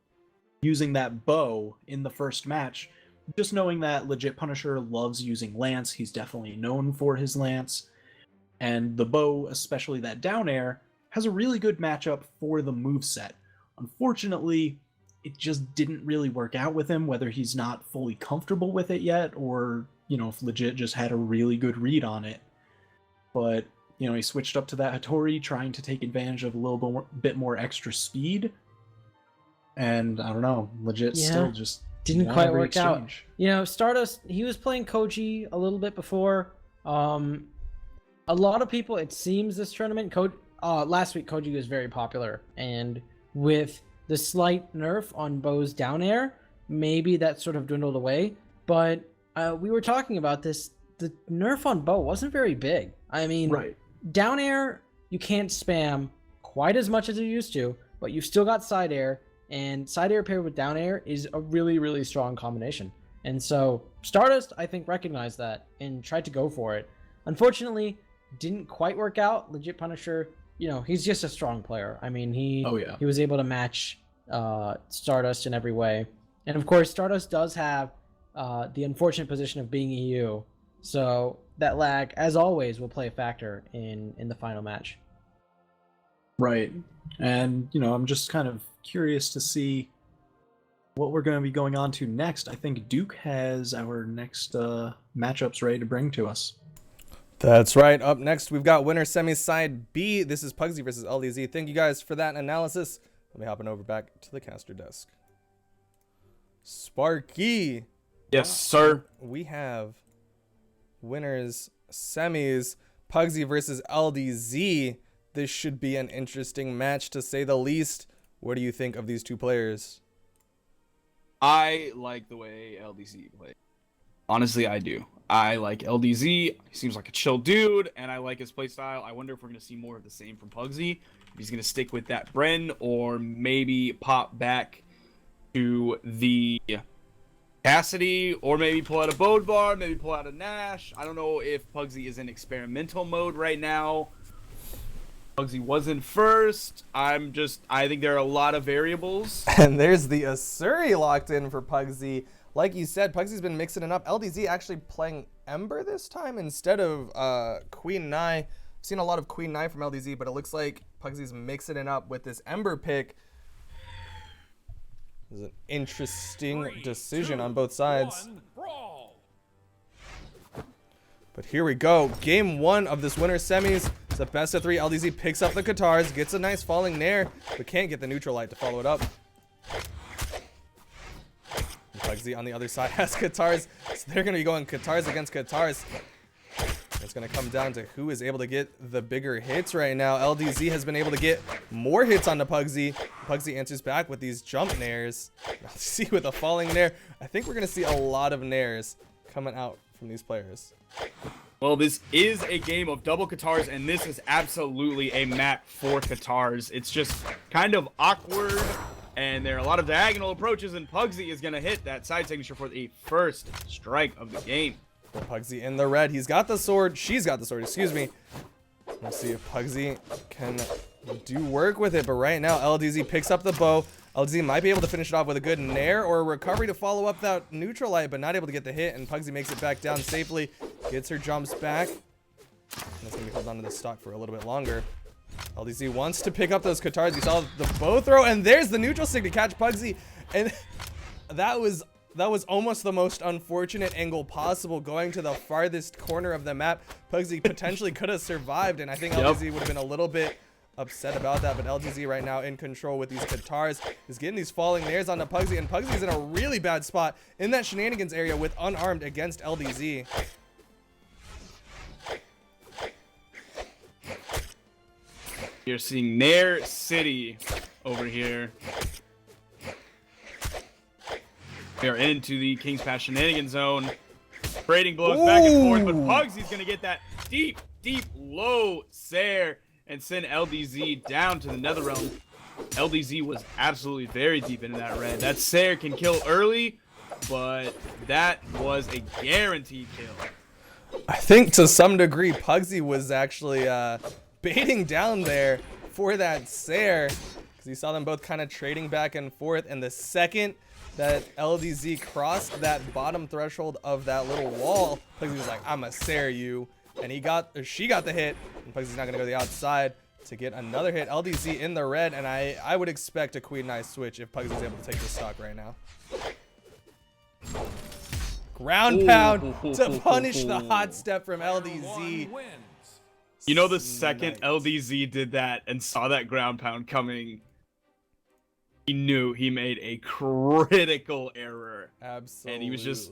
using that bow in the first match. Just knowing that Legit Punisher loves using Lance, he's definitely known for his Lance. And the bow, especially that down air, has a really good matchup for the moveset. Unfortunately, it just didn't really work out with him, whether he's not fully comfortable with it yet, or, you know, if Legit just had a really good read on it. But, you know, he switched up to that Hattori, trying to take advantage of a little bit more extra speed. And, I don't know, Legit still just didn't quite work out. exchange. You know, Stardust, he was playing Koji a little bit before. A lot of people, it seems this tournament, last week Koji was very popular, and with the slight nerf on Bo's down air, maybe that sort of dwindled away. But we were talking about this, the nerf on Bo wasn't very big. I mean, Right. down air, you can't spam quite as much as you used to, but you've still got side air, and side air paired with down air is a really, really strong combination. And so Stardust, I think, recognized that and tried to go for it. Unfortunately, didn't quite work out. Legit Punisher, you know, he's just a strong player. I mean, he was able to match Stardust in every way. And of course, Stardust does have the unfortunate position of being EU. So that lag, as always, will play a factor in the final match. Right. And, you know, I'm just kind of curious to see what we're going to be going on to next. I think Duke has our next matchups ready to bring to us. That's right. Up next, we've got winner semi side B. This is Pugsy versus LDZ. Thank you guys for that analysis. Let me hopping over back to the caster desk. Sparky. Yes, sir. We have winners semis. Pugsy versus LDZ. This should be an interesting match, to say the least. What do you think of these two players? I like the way LDZ plays. Honestly, I do. I like LDZ. He seems like a chill dude, and I like his playstyle. I wonder if we're going to see more of the same from Pugsy. If he's going to stick with that Bren, or maybe pop back to the Cassidy, or maybe pull out a Bode Bar, maybe pull out a Nash. I don't know if Pugsy is in experimental mode right now. Pugsy wasn't first. I think there are a lot of variables. And there's the Asuri locked in for Pugsy. Like you said, Pugsy's been mixing it up. LDZ actually playing Ember this time instead of Queen Nai. seen a lot of Queen Nine from LDZ, but it looks like Pugsy's mixing it up with this Ember pick. This is an interesting decision on both sides. But here we go. Game 1 of this winner's semis. It's a best of 3. LDZ picks up the Katars, gets a nice falling nair, but can't get the neutral light to follow it up. Pugsy on the other side has Katars, so they're going to be going Katars against Katars. It's going to come down to who is able to get the bigger hits right now. LDZ has been able to get more hits onto Pugsy. Pugsy answers back with these jump nairs. LDZ with a falling nair. I think we're going to see a lot of nairs coming out from these players. Well, this is a game of double Katars, and this is absolutely a map for Katars. It's just kind of awkward, and there are a lot of diagonal approaches, and Pugsy is going to hit that side signature for the first strike of the game. Pugsy in the red. He's got the sword. She's got the sword, excuse me. Let's see if Pugsy can do work with it, but right now LDZ picks up the bow. LDZ might be able to finish it off with a good nair or a recovery to follow up that neutral light, but not able to get the hit, and Pugsy makes it back down safely, gets her jumps back. And that's going to be held onto the stock for a little bit longer. LDZ wants to pick up those Katars. You saw the bow throw, and there's the neutral stick to catch Pugsy, and that was almost the most unfortunate angle possible, going to the farthest corner of the map. Pugsy potentially could have survived, and I think LDZ would have been a little bit upset about that, but LDZ right now in control with these Katars, is getting these falling nairs onto Pugsy, and Pugsy's in a really bad spot in that shenanigans area with unarmed against LDZ. You're seeing Nair City over here. We are into the King's Pass shenanigans zone. Trading blows back and forth, but Pugsy's going to get that deep, low Sair and send LDZ down to the Netherrealm. LDZ was absolutely very deep into that red. That Sair can kill early, but that was a guaranteed kill. I think to some degree Pugsy was actually baiting down there for that Sair, because you saw them both kind of trading back and forth, and the second that LDZ crossed that bottom threshold of that little wall, Pugsy was like, I'm a Sair you, and she got the hit, and Pugsy's not going to go to the outside to get another hit. LDZ in the red, and I would expect a Queen Eye switch if Pugsy's able to take the stock right now. Ground pound to punish the hot step from LDZ. You know, the second LDZ did that and saw that ground pound coming, he knew he made a critical error. Absolutely. And he was just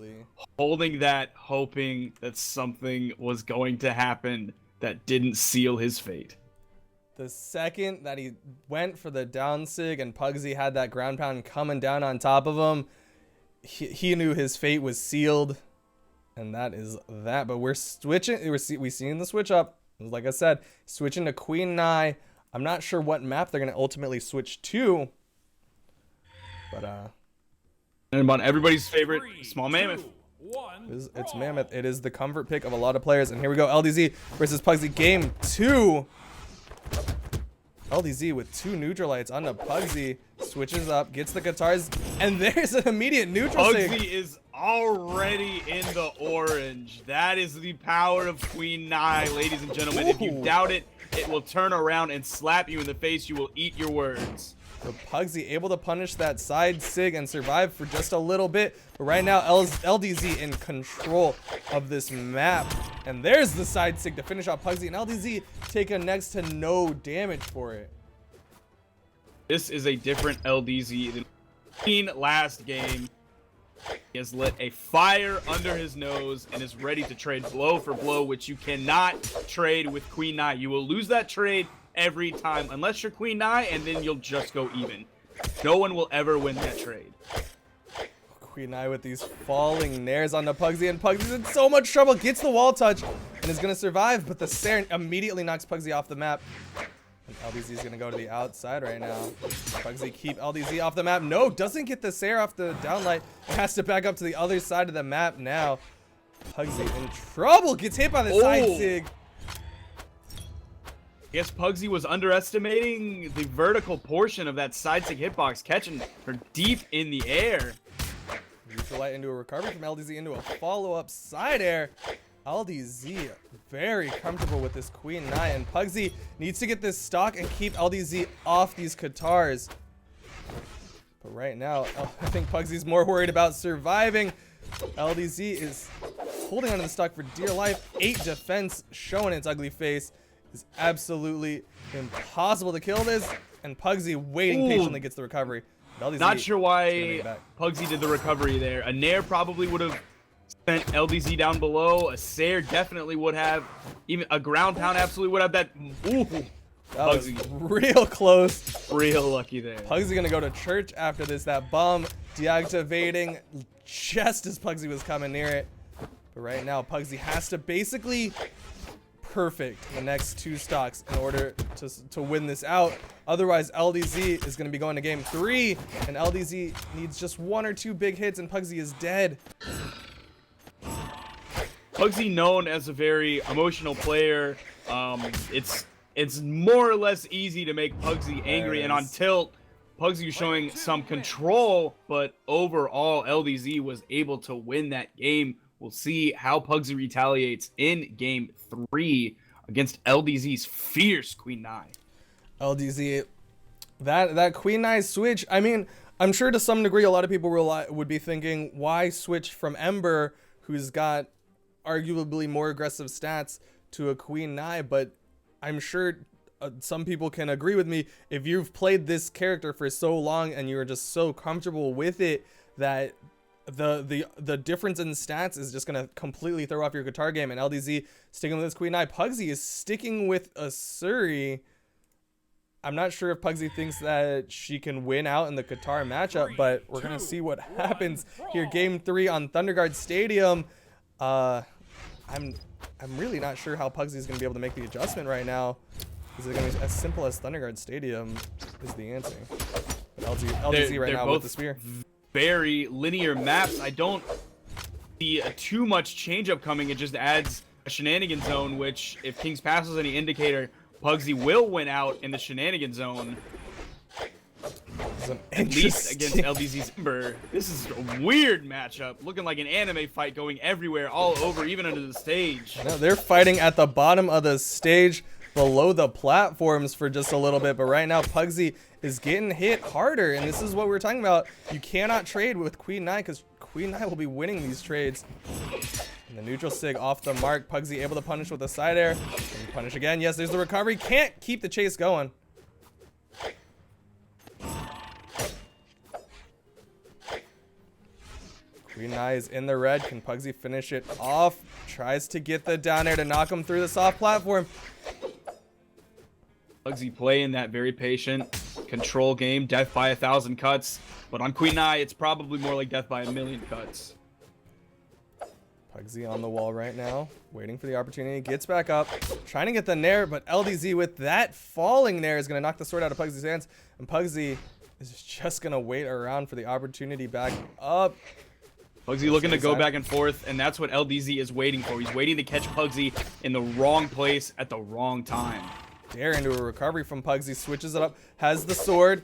holding that, hoping that something was going to happen that didn't seal his fate. The second that he went for the down sig and Pugsy had that ground pound coming down on top of him, he knew his fate was sealed. And that is that. But we're switching. We're seeing the switch up. Like I said, switching to Queen Nai. I'm not sure what map they're going to ultimately switch to. But and on everybody's favorite, Small Mammoth. It's Mammoth. It is the comfort pick of a lot of players. And here we go, LDZ versus Pugsy, game 2. LDZ with 2 neutral lights onto Pugsy, switches up, gets the Katars, and there's an immediate neutral Pugsy sig. is already in the orange. That is the power of Queen Nai, ladies and gentlemen. If you doubt it, it will turn around and slap you in the face. You will eat your words. So Pugsy able to punish that side sig and survive for just a little bit. But right now, LDZ in control of this map. And there's the side sig to finish off Pugsy. And LDZ taking next to no damage for it. This is a different LDZ than last game. He has lit a fire under his nose and is ready to trade blow for blow, which you cannot trade with Queen Nai. You will lose that trade every time, unless you're Queen Nai, and then you'll just go even. No one will ever win that trade. Queen Nai with these falling nairs onto Pugsy, and Pugsy's in so much trouble. Gets the wall touch and is going to survive, but the Sair immediately knocks Pugsy off the map. And LDZ is going to go to the outside right now. Pugsy keep LDZ off the map. No, doesn't get the Sair off the downlight. Has to back up to the other side of the map now. Pugsy in trouble. Gets hit by the side sig. I guess Pugsy was underestimating the vertical portion of that side sig hitbox, catching her deep in the air. Neutral light into a recovery from LDZ into a follow-up side air. LDZ very comfortable with this Queen Nine, and Pugsy needs to get this stock and keep LDZ off these Katars. But right now, I think Pugsy's more worried about surviving. LDZ is holding onto the stock for dear life. 8 defense showing its ugly face. Is absolutely impossible to kill this, and Pugsy waiting patiently gets the recovery. LDZ Not sure why Pugsy did the recovery there. A Nair probably would have sent LDZ down below. A Sair definitely would have. Even a ground pound absolutely would have. That was real close. Real lucky there. Pugsy gonna go to church after this. That bomb deactivating just as Pugsy was coming near it. But right now, Pugsy has to basically perfect the next 2 stocks in order to win this out. Otherwise, LDZ is going to be going to game 3, and LDZ needs just 1 or 2 big hits, and Pugsy is dead. Pugsy, known as a very emotional player, it's more or less easy to make Pugsy angry, and on tilt, Pugsy was showing some control, but overall, LDZ was able to win that game. We'll see how Pugsy retaliates in game 3 against LDZ's fierce Queen Nai. LDZ, that Queen Nai switch, I mean, I'm sure to some degree a lot of people would be thinking, why switch from Ember, who's got arguably more aggressive stats, to a Queen Nai? But I'm sure some people can agree with me. If you've played this character for so long and you're just so comfortable with it, that the difference in stats is just gonna completely throw off your guitar game. And LDZ sticking with this Queen Nai. Pugsy is sticking with a Suri. I'm not sure if Pugsy thinks that she can win out in the guitar matchup, but we're gonna see what happens here. Game 3 on Thunderguard Stadium. I'm really not sure how Pugsy is gonna be able to make the adjustment right now. Is it gonna be as simple as Thunderguard Stadium? Is the answer. But LDZ right now with the spear. Very linear maps. I don't see too much change up coming. It just adds a shenanigan zone, which if King's Pass is any indicator, Pugsy will win out in the shenanigan zone. At least against LDZ's Ember. This is a weird matchup, looking like an anime fight going everywhere, all over, even under the stage. No, they're fighting at the bottom of the stage, below the platforms for just a little bit, but right now Pugsy is getting hit harder, and this is what we're talking about. You cannot trade with Queen Nai because Queen Nai will be winning these trades. And the neutral sig off the mark. Pugsy able to punish with a side air. And punish again. Yes, there's the recovery. Can't keep the chase going. Queen Nai is in the red. Can Pugsy finish it off? Tries to get the down air to knock him through the soft platform. Pugsy playing that very patient control game, death by 1,000 cuts. But on Queen Nai, it's probably more like death by 1,000,000 cuts. Pugsy on the wall right now, waiting for the opportunity. Gets back up, trying to get the nair, but LDZ with that falling nair is going to knock the sword out of Pugsy's hands. And Pugsy is just going to wait around for the opportunity back up. Pugsy looking to go back and forth, and that's what LDZ is waiting for. He's waiting to catch Pugsy in the wrong place at the wrong time. Dare into a recovery from Pugsy, switches it up, has the sword,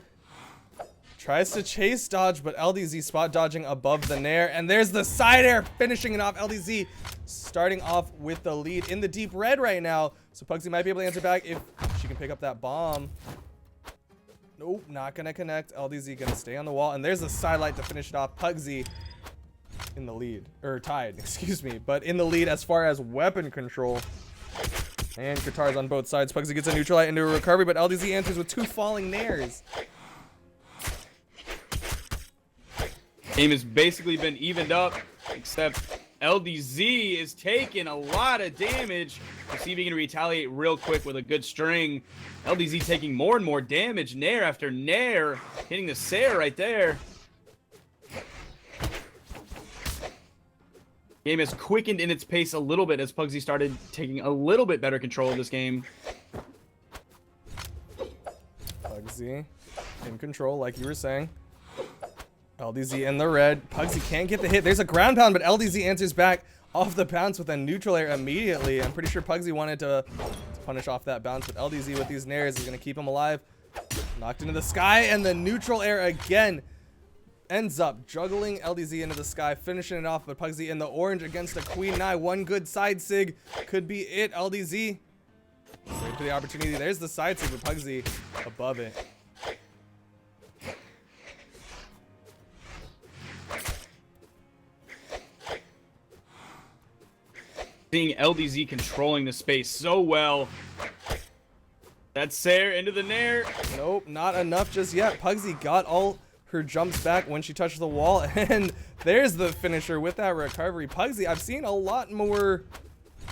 tries to chase dodge, but LDZ spot dodging above the nair, and there's the side air finishing it off. LDZ starting off with the lead in the deep red right now, so Pugsy might be able to answer back if she can pick up that bomb. Nope, not gonna connect. LDZ gonna stay on the wall, and there's the sidelight to finish it off. Pugsy in the lead, or tied, excuse me, but in the lead as far as weapon control. And guitars on both sides. Pugsy gets a neutral light into a recovery, but LDZ answers with 2 falling nairs. Game has basically been evened up, except LDZ is taking a lot of damage. We'll see if he can retaliate real quick with a good string. LDZ taking more and more damage, nair after nair, hitting the Sair right there. Game has quickened in its pace a little bit as Pugsy started taking a little bit better control of this game. Pugsy in control, like you were saying. LDZ in the red. Pugsy can't get the hit. There's a ground pound, but LDZ answers back off the bounce with a neutral air immediately. I'm pretty sure Pugsy wanted to punish off that bounce, but LDZ with these nairs is going to keep him alive. Knocked into the sky, and the neutral air again. ends up juggling LDZ into the sky, finishing it off, but Pugsy in the orange against a Queen Nai. One good side sig could be it. LDZ wait for the opportunity. There's the side sig, but Pugsy above it. Seeing LDZ controlling the space so well. That's Sair into the nair. Nope, not enough just yet. Pugsy got all her jumps back when she touched the wall, and there's the finisher with that recovery. Pugsy, I've seen a lot more,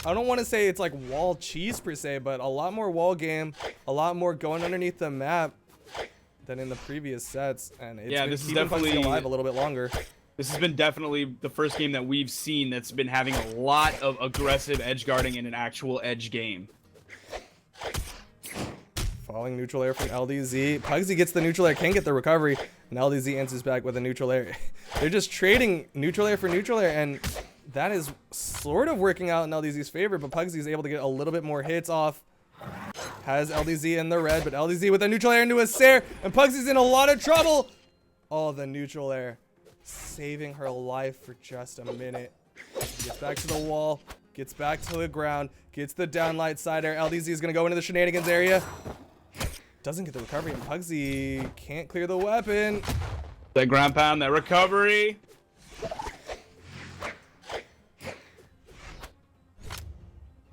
I don't want to say it's like wall cheese per se, but a lot more wall game, a lot more going underneath the map than in the previous sets, and it's been this is keeping definitely Pugsy alive a little bit longer. This has been definitely the first game that we've seen that's been having a lot of aggressive edge guarding in an actual edge game. Falling neutral air from LDZ. Pugsy gets the neutral air, can get the recovery, and LDZ answers back with a neutral air. They're just trading neutral air for neutral air, and that is sort of working out in LDZ's favor, but Pugsy is able to get a little bit more hits off. Has LDZ in the red, but LDZ with a neutral air into a Sair, and Pugsy's in a lot of trouble. Oh, the neutral air. Saving her life for just a minute. Gets back to the wall, gets back to the ground, gets the downlight side air. LDZ is going to go into the shenanigans area. Doesn't get the recovery, and Pugsy can't clear the weapon. That ground pound, that recovery.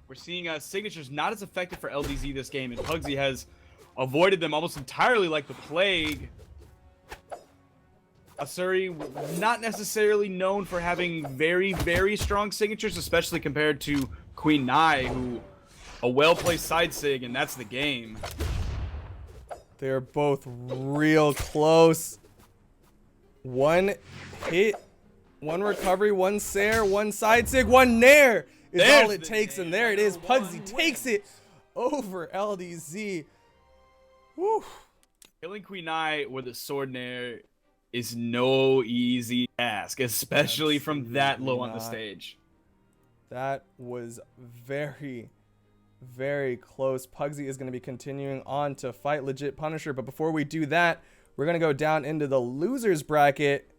We're seeing signatures not as effective for LDZ this game, and Pugsy has avoided them almost entirely like the plague. Asuri, not necessarily known for having very, very strong signatures, especially compared to Queen Nai, who a well-placed side sig, and that's the game. They're both real close. One hit, one recovery, one Sair, one side sig, one nair is There's all it takes, and there it is. Pugsy takes it over LDZ. Woo. Killing Queen Nai with a sword nair is no easy task, especially from that low on the stage. That was very, very close. Pugsy is going to be continuing on to fight Legit Punisher, but before we do that, we're going to go down into the losers bracket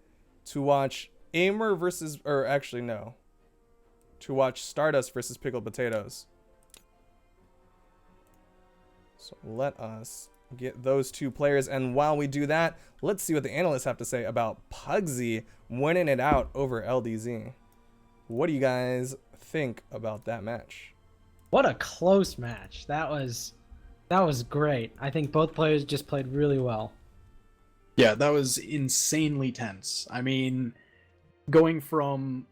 to watch Amer versus, or actually no, to watch Stardust versus Pickled Potatoes. So let us get those two players, and while we do that, let's see what the analysts have to say about Pugsy winning it out over LDZ. What do you guys think about that match? What a close match. That was great. I think both players just played really well. Yeah, that was insanely tense. I mean, going from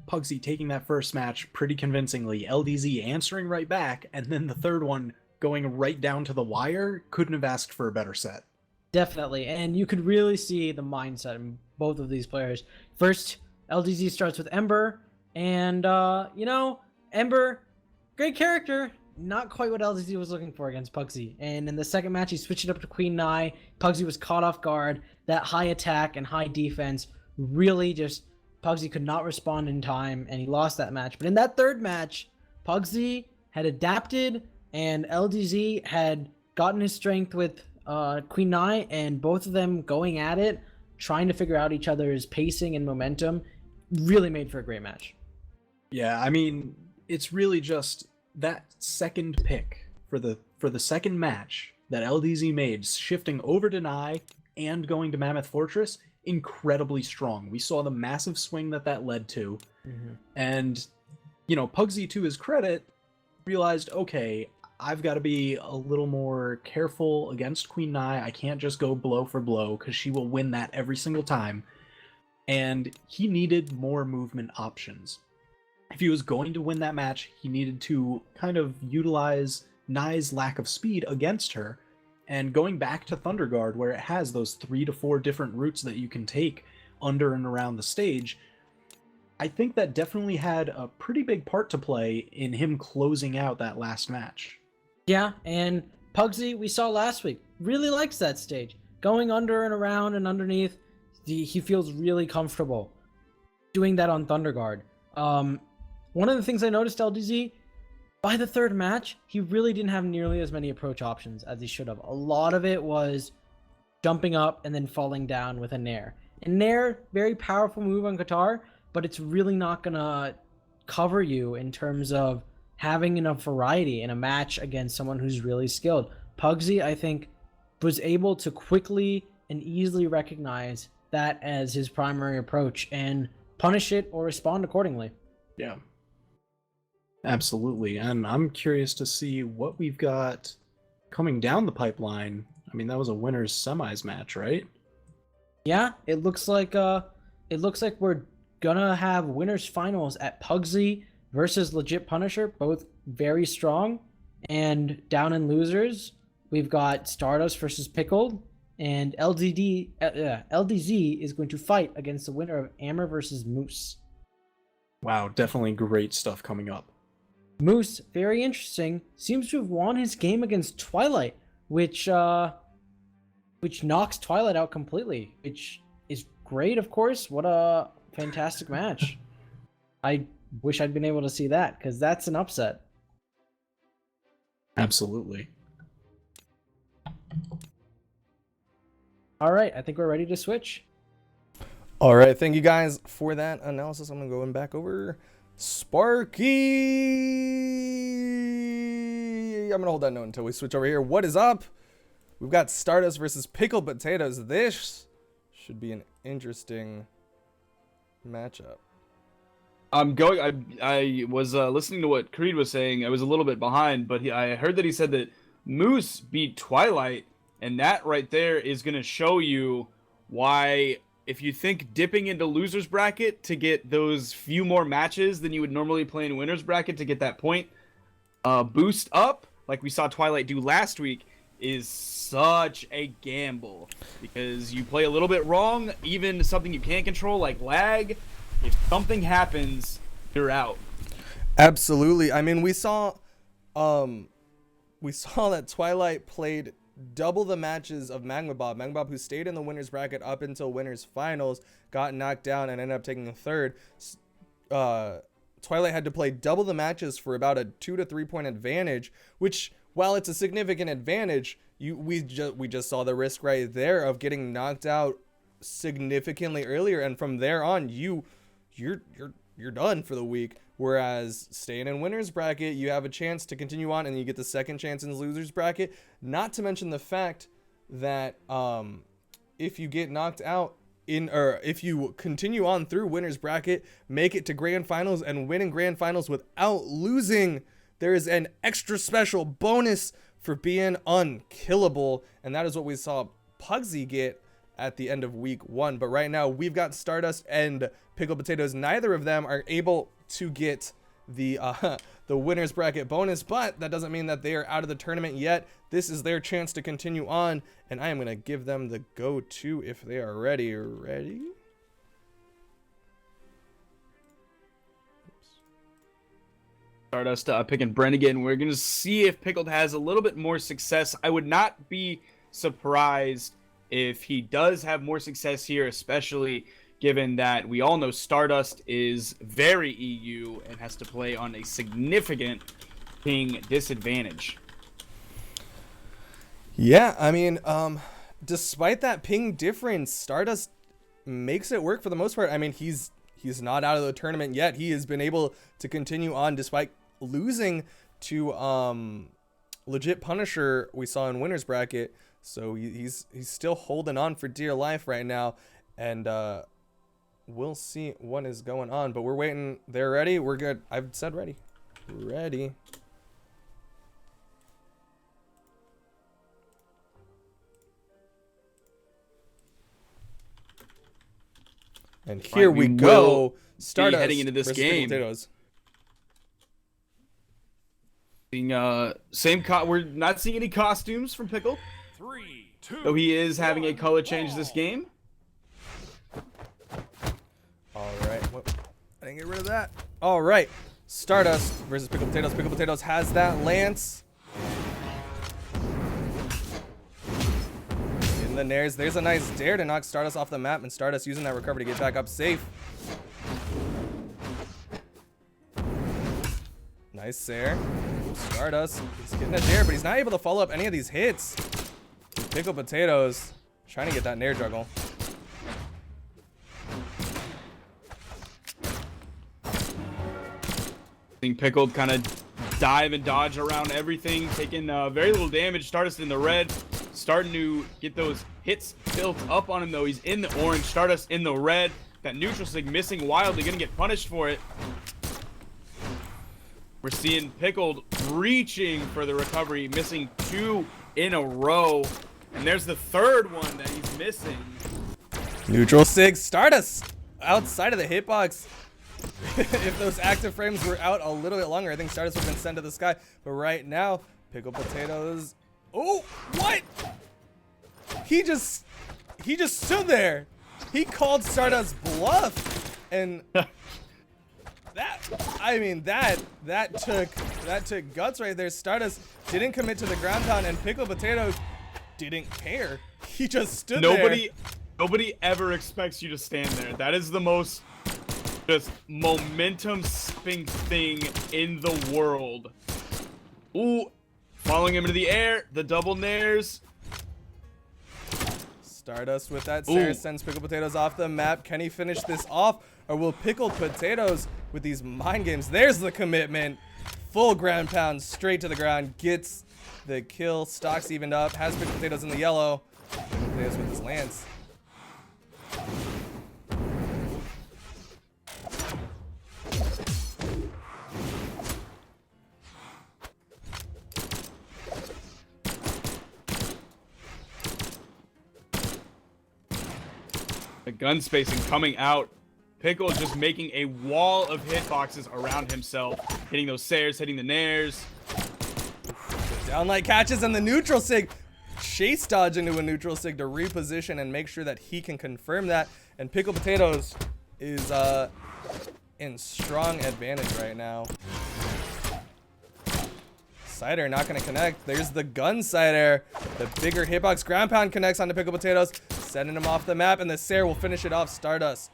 Pugsy taking that first match pretty convincingly, LDZ answering right back, and then the third one going right down to the wire, couldn't have asked for a better set. Definitely, and you could really see the mindset in both of these players. First, LDZ starts with Ember, and Ember, great character, not quite what LDZ was looking for against Pugsy. And in the second match, he switched it up to Queen Nai. Pugsy was caught off guard. That high attack and high defense really just, Pugsy could not respond in time, and he lost that match. But in that third match, Pugsy had adapted, and LDZ had gotten his strength with Queen Nai, and both of them going at it, trying to figure out each other's pacing and momentum, really made for a great match. Yeah, I mean, it's really just that second pick for the second match that LDZ made, shifting over to Nai and going to Mammoth Fortress, incredibly strong. We saw the massive swing that led to. Mm-hmm. And, Pugsy, to his credit, realized, okay, I've got to be a little more careful against Queen Nai. I can't just go blow for blow because she will win that every single time. And he needed more movement options. If he was going to win that match, he needed to kind of utilize Nai's lack of speed against her. And going back to Thunder Guard, where it has those 3 to 4 different routes that you can take under and around the stage, I think that definitely had a pretty big part to play in him closing out that last match. Yeah, and Pugsy, we saw last week, really likes that stage. Going under and around and underneath, he feels really comfortable doing that on Thunder Guard. One of the things I noticed, LDZ, by the third match, he really didn't have nearly as many approach options as he should have. A lot of it was jumping up and then falling down with a nair. And Nair, very powerful move on guitar, but it's really not gonna cover you in terms of having enough variety in a match against someone who's really skilled. Pugsy, I think, was able to quickly and easily recognize that as his primary approach and punish it or respond accordingly. Yeah. Absolutely. And I'm curious to see what we've got coming down the pipeline. I mean, that was a winners semis match, right? Yeah, it looks like we're gonna have winners finals at Pugsy versus Legit Punisher, both very strong. And down in losers, we've got Stardust versus Pickled, and LDZ is going to fight against the winner of Amer versus Moose. Wow, definitely great stuff coming up. Moose, very interesting, seems to have won his game against Twilight, which knocks Twilight out completely, which is great, of course. What a fantastic match. I wish I'd been able to see that, because that's an upset. Absolutely. All right, I think we're ready to switch. All right, thank you guys for that analysis. I'm going back over Sparky. I'm going to hold that note until we switch over here. What is up? We've got Stardust versus Pickled Potatoes. This should be an interesting matchup. I was listening to what Creed was saying. I was a little bit behind, but I heard that he said that Moose beat Twilight, and that right there is going to show you why, if you think dipping into loser's bracket to get those few more matches than you would normally play in winner's bracket to get that point boost up, like we saw Twilight do last week, is such a gamble, because you play a little bit wrong, even something you can't control like lag. If something happens, you're out. Absolutely. I mean, we saw that Twilight played double the matches of Magma Bob. Magma Bob, who stayed in the winner's bracket up until winners finals, got knocked down and ended up taking the third. Twilight had to play double the matches for about a 2 to 3 point advantage, which, while it's a significant advantage, we just saw the risk right there of getting knocked out significantly earlier, and from there on you're done for the week. Whereas staying in winner's bracket, you have a chance to continue on, and you get the second chance in loser's bracket. Not to mention the fact that if you get knocked out if you continue on through winner's bracket, make it to grand finals and win in grand finals without losing, there is an extra special bonus for being unkillable, and that is what we saw Pugsy get at the end of week 1. But right now we've got Stardust and Pickled Potatoes. Neither of them are able to get the winner's bracket bonus, but that doesn't mean that they are out of the tournament yet. This is their chance to continue on, and I am going to give them the go-to if they are ready. Ready? Stardust picking Brent again. We're going to see if Pickled has a little bit more success. I would not be surprised if he does have more success here, especially given that we all know Stardust is very EU and has to play on a significant ping disadvantage. Yeah, I mean, despite that ping difference, Stardust makes it work for the most part. I mean, he's not out of the tournament yet. He has been able to continue on despite losing to Legit Punisher we saw in winner's bracket. So he's still holding on for dear life right now, and we'll see what is going on. But we're waiting. They're ready. We're good. I've said ready. Ready. And here we go. Stardust heading into this game. Potatoes. We're not seeing any costumes from Pickle. 3, 2, Though he is having a color change this game. All right. I didn't get rid of that. All right. Stardust versus Pickled Potatoes. Pickled Potatoes has that lance. In the nairs. There's a nice dare to knock Stardust off the map, and Stardust using that recovery to get back up safe. Nice there. Stardust is getting a dare, but he's not able to follow up any of these hits. Pickled Potatoes trying to get that nair juggle. Seeing Pickled kind of dive and dodge around everything, taking very little damage. Stardust in the red, starting to get those hits built up on him though. He's in the orange, Stardust in the red. That neutral sig missing wildly, gonna get punished for it. We're seeing Pickled reaching for the recovery, missing 2 in a row. And there's the third one that he's missing. Neutral sig, Stardust outside of the hitbox. If those active frames were out a little bit longer, I think Stardust would have been sent to the sky. But right now, Pickled Potatoes. Oh, what? He just stood there. He called Stardust bluff, and that took guts right there. Stardust didn't commit to the ground pound, and Pickled Potatoes didn't care. He just stood there. Nobody ever expects you to stand there. That is the most just momentum spinning thing in the world. Ooh, following him into the air, the double nairs. Stardust with that Sarah sends Pickled Potatoes off the map. Can he finish this off, or will Pickled Potatoes with these mind games? There's the commitment. Full ground pound straight to the ground. Gets the kill. Stocks evened up. Has Pickled Potatoes in the yellow. Pickled Potatoes with his lance. The gun spacing coming out. Pickle just making a wall of hitboxes around himself. Hitting those Sayers, hitting the Nairs. The downlight catches and the neutral sig. Chase dodge into a neutral sig to reposition and make sure that he can confirm that. And Pickled Potatoes is in strong advantage right now. Cider not going to connect. There's the gun Cider. The bigger hitbox ground pound connects onto Pickled Potatoes, sending him off the map, and the Sair will finish it off. Stardust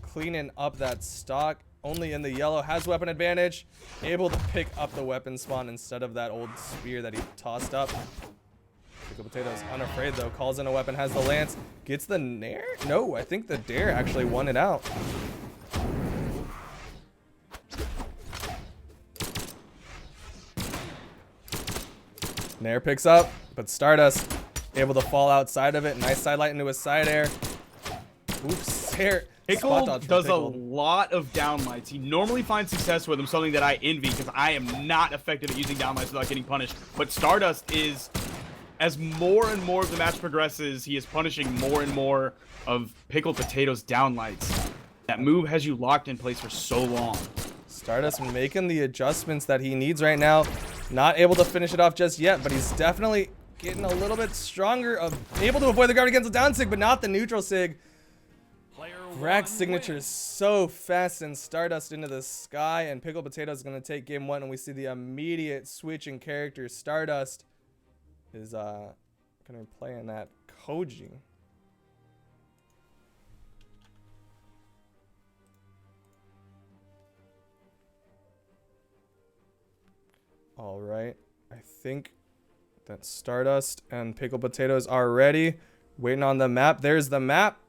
cleaning up that stock. Only in the yellow, has weapon advantage. Able to pick up the weapon spawn instead of that old spear that he tossed up. Pickled Potatoes unafraid though, calls in a weapon, has the lance, gets the nair? No, I think the dare actually won it out. Nair picks up, but Stardust able to fall outside of it. Nice sidelight into a side air. Oops, Sair. Pickled does a lot of downlights. He normally finds success with them, something that I envy because I am not effective at using downlights without getting punished. But Stardust is, as more and more of the match progresses, he is punishing more and more of Pickled Potatoes downlights. That move has you locked in place for so long. Stardust making the adjustments that he needs right now. Not able to finish it off just yet, but he's definitely getting a little bit stronger, able to avoid the gravity cancel down sig, but not the neutral sig. Rack's signature is so fast, and Stardust into the sky, and Pickled Potatoes is going to take game 1, and we see the immediate switch in character. Stardust is going to be playing that Koji. All right, I think that Stardust and Pickled Potatoes are ready. Waiting on the map. There's the map.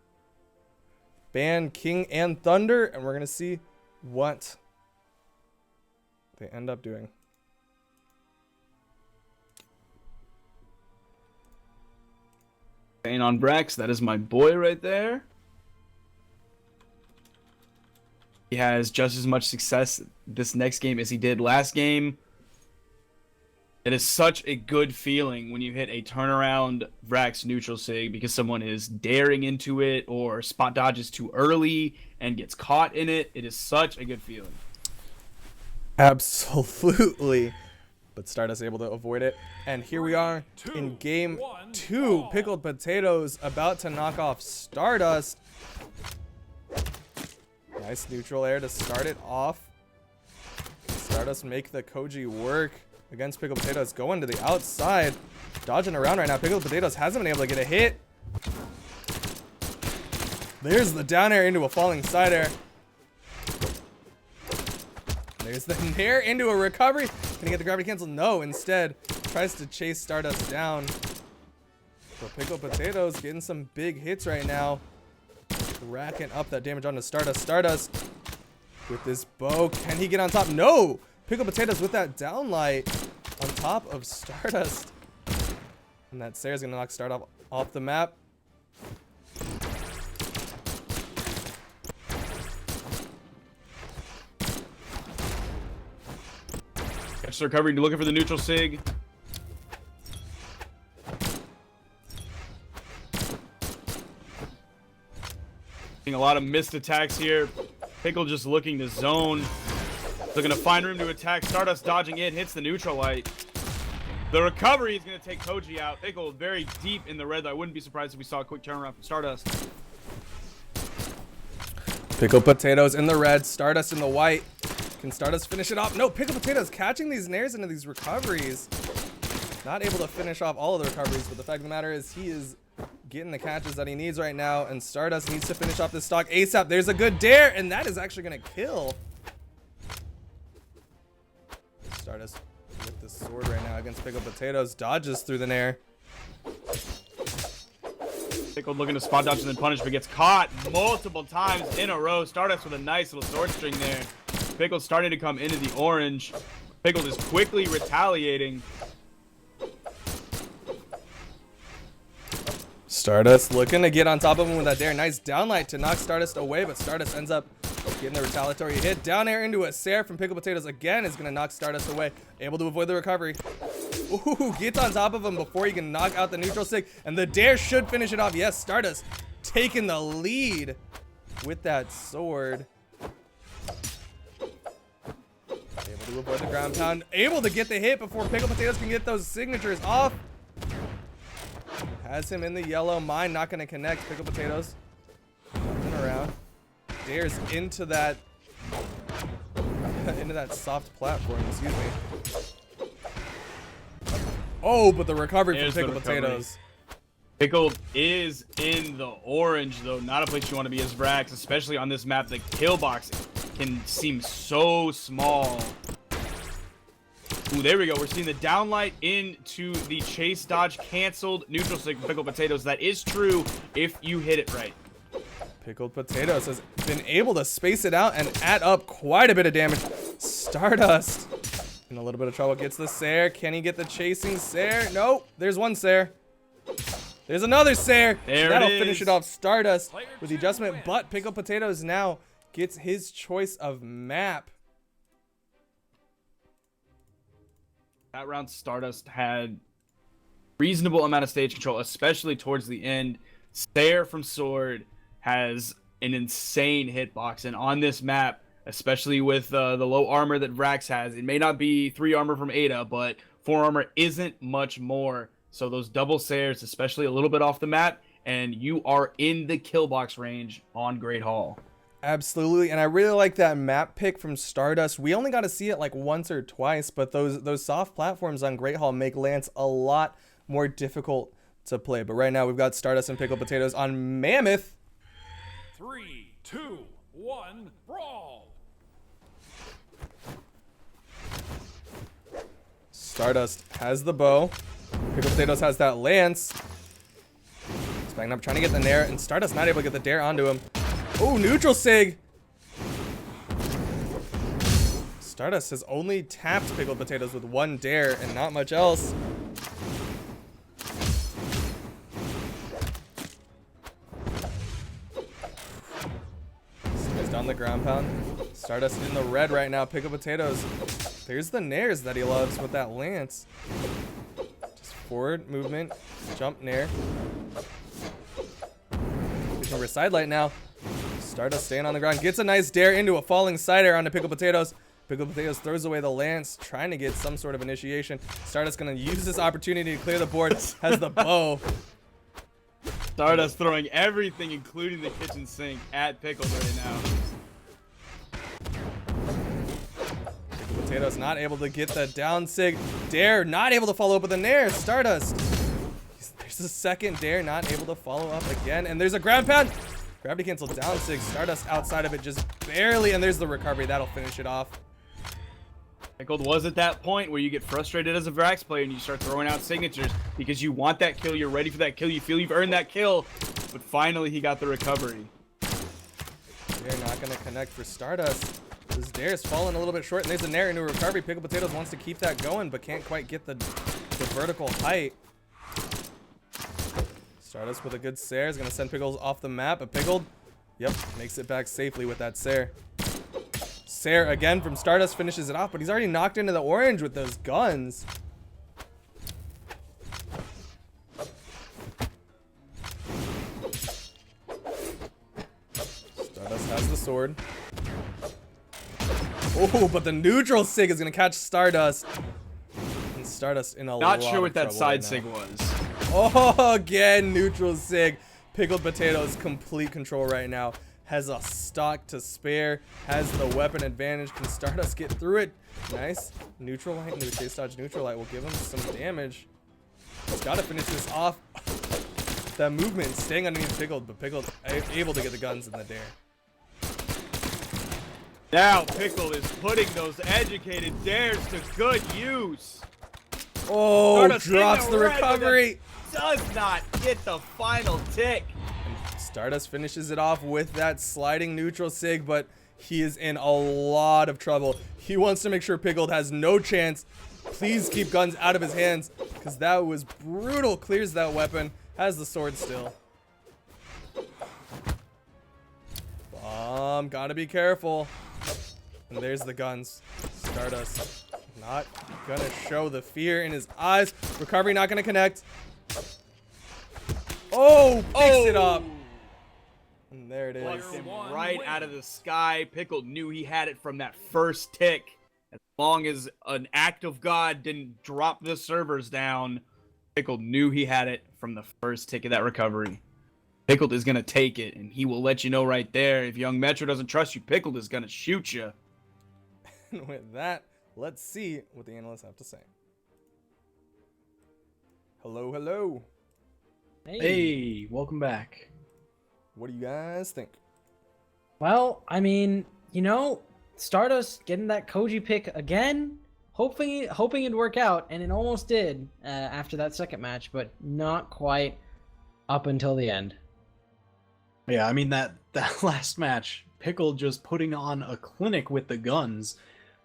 Ban King and Thunder, and we're going to see what they end up doing. Staying on Brax, that is my boy right there. He has just as much success this next game as he did last game. It is such a good feeling when you hit a turnaround Vrax neutral sig because someone is daring into it or spot dodges too early and gets caught in it. It is such a good feeling. Absolutely. But Stardust able to avoid it. And here we are in game 2. Pickled Potatoes about to knock off Stardust. Nice neutral air to start it off. Stardust make the Koji work against Pickled Potatoes, going to the outside, dodging around right now. Pickled Potatoes hasn't been able to get a hit. There's the down air into a falling side air. There's the nair into a recovery. Can he get the gravity cancel? No, instead tries to chase Stardust down. So Pickled Potatoes getting some big hits right now, racking up that damage onto Stardust. Stardust with this bow. Can he get on top? No! Pickled Potatoes with that downlight on top of Stardust. And that Sarah's gonna knock Stardust off the map. Catch the recovery, looking for the neutral sig. Seeing a lot of missed attacks here. Pickle just looking to zone. Looking to find room to attack. Stardust dodging in, hits the neutral light. The recovery is going to take Koji out. Pickle very deep in the red, though. I wouldn't be surprised if we saw a quick turnaround from Stardust. Pickled Potatoes in the red, Stardust in the white. Can Stardust finish it off? No, Pickled Potatoes catching these nairs into these recoveries. Not able to finish off all of the recoveries, but the fact of the matter is he is getting the catches that he needs right now, and Stardust needs to finish off this stock ASAP. There's a good dare, and that is actually going to kill. Stardust with the sword right now against Pickled Potatoes, dodges through the nair. Pickled looking to spot dodge and then punish, but gets caught multiple times in a row. Stardust with a nice little sword string there. Pickled starting to come into the orange. Pickled is quickly retaliating. Stardust looking to get on top of him with that dare. Nice downlight to knock Stardust away, but Stardust ends up getting the retaliatory hit. Down air into a Sarah from Pickled Potatoes again is going to knock Stardust away. Able to avoid the recovery. Ooh, gets on top of him before he can knock out the neutral sig. And the dare should finish it off. Yes, Stardust taking the lead with that sword. Able to avoid the ground pound. Able to get the hit before Pickled Potatoes can get those signatures off. Has him in the yellow. Mine not going to connect. Pickled Potatoes jumping around. Dares into that soft platform. Excuse me. Oh, but the recovery from Pickled Potatoes. Pickled is in the orange, though. Not a place you want to be as Vrax, especially on this map. The kill box can seem so small. Ooh, there we go. We're seeing the downlight into the chase dodge canceled neutral stick from Pickled Potatoes. That is true if you hit it right. Pickled Potatoes has been able to space it out and add up quite a bit of damage. Stardust in a little bit of trouble. Gets the Sair. Can he get the chasing Sair? No. There's one Sair. There's another Sair. That'll finish it off. Stardust with the adjustment, but Pickled Potatoes now gets his choice of map. That round, Stardust had reasonable amount of stage control, especially towards the end. Sair from Sword has an insane hitbox, and on this map, especially with the low armor that Vrax has, it may not be 3 armor from Ada, but 4 armor isn't much more. So those double Sairs, especially a little bit off the map, and you are in the kill box range on Great Hall. Absolutely, and I really like that map pick from Stardust. We only got to see it like once or twice, but those soft platforms on Great Hall make Lance a lot more difficult to play. But right now we've got Stardust and Pickled Potatoes on Mammoth. 3, 2, 1, brawl! Stardust has the bow. Pickled Potatoes has that lance. He's backing up, trying to get the nair, and Stardust not able to get the dare onto him. Oh, neutral sig! Stardust has only tapped Pickled Potatoes with 1 dare and not much else. Stays down the ground pound. Stardust in the red right now. Pickled Potatoes. There's the nairs that he loves with that lance. Just forward movement, jump nair. Using her side light now. Stardust staying on the ground, gets a nice dare into a falling side air onto Pickled Potatoes. Pickled Potatoes throws away the lance, trying to get some sort of initiation. Stardust gonna use this opportunity to clear the board, has the bow. Stardust throwing everything, including the kitchen sink, at Pickles right now. Pickled Potatoes not able to get the down sig. Dare not able to follow up with a nair. Stardust. There's a second dare, not able to follow up again. And there's a ground pound. Gravity cancel down sig. Stardust outside of it just barely. And there's the recovery. That'll finish it off. Pickled was at that point where you get frustrated as a Vrax player and you start throwing out signatures because you want that kill, you're ready for that kill, you feel you've earned that kill, but finally he got the recovery. They're not going to connect for Stardust. This Dare's falling a little bit short, and there's a Nair into a recovery. Pickled Potatoes wants to keep that going, but can't quite get the vertical height. Stardust with a good Sair is going to send Pickles off the map, but Pickled, yep, makes it back safely with that Sair. Sair again from Stardust finishes it off, but he's already knocked into the orange with those guns. Stardust has the sword. Oh, but the neutral sig is going to catch Stardust. And Stardust in a lot Not of sure what that trouble side right sig now. was. Oh, again, neutral sig. Pickled Potatoes complete control right now. Has a stock to spare. Has the weapon advantage. Can Stardust get through it? Nice. Neutral light into the chase dodge. Neutral light will give him some damage. He's got to finish this off. That movement staying underneath Pickled, but Pickled able to get the guns in the dare. Now Pickle is putting those educated dares to good use. Oh, Stardust drops in the red, but recovery. that does not get the final tick. Stardust finishes it off with that sliding neutral sig, but he is in a lot of trouble. He wants to make sure Pickled has no chance. Please keep guns out of his hands, because that was brutal. Clears that weapon. Has the sword still. Gotta be careful. And there's the guns. Stardust not gonna show the fear in his eyes. Recovery not gonna connect. Oh, picks it up. And there it is. Plucked him right out of the sky. Pickle knew he had it from that first tick. As long as an act of God didn't drop the servers down, Pickle knew he had it from the first tick of that recovery. Pickled is going to take it, and he will let you know right there. If Young Metro doesn't trust you, Pickled is going to shoot you. And with that, let's see what the analysts have to say. Hello, hello. Hey, welcome back. What do you guys think? Well, I mean, you know, Stardust getting that Koji pick again, hoping it'd work out, and it almost did after that second match, but not quite up until the end. Yeah, I mean that last match, Pickle just putting on a clinic with the guns.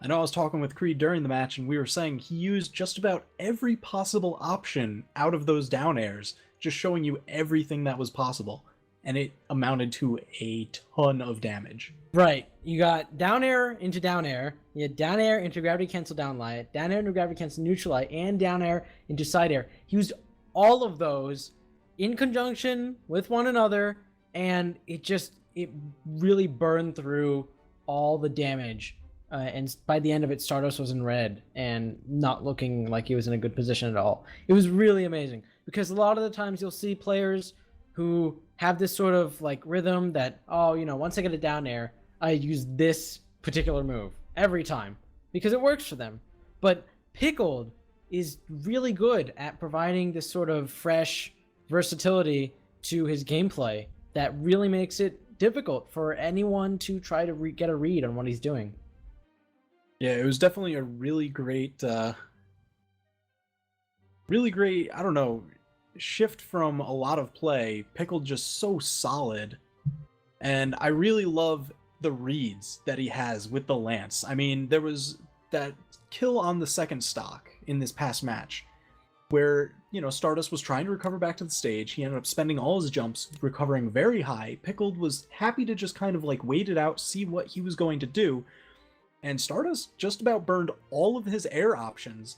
I know I was talking with Creed during the match, and we were saying he used just about every possible option out of those down airs, just showing you everything that was possible, and it amounted to a ton of damage. Right. You got down air into down air. You had down air into gravity cancel down light, down air into gravity cancel neutral light, and down air into side air. He used all of those in conjunction with one another, and it really burned through all the damage. And by the end of it, Stardust was in red and not looking like he was in a good position at all. It was really amazing, because a lot of the times you'll see players who have this sort of like rhythm that, oh, you know, once I get it down air, I use this particular move every time because it works for them. But Pickled is really good at providing this sort of fresh versatility to his gameplay that really makes it difficult for anyone to try to get a read on what he's doing. Yeah, it was definitely a really great, I don't know, shift from a lot of play. Pickle just so solid, and I really love the reads that he has with the lance. I mean, there was that kill on the second stock in this past match where, you know, Stardust was trying to recover back to the stage. He ended up spending all his jumps recovering very high. Pickled was happy to just kind of like wait it out, see what he was going to do, and Stardust just about burned all of his air options.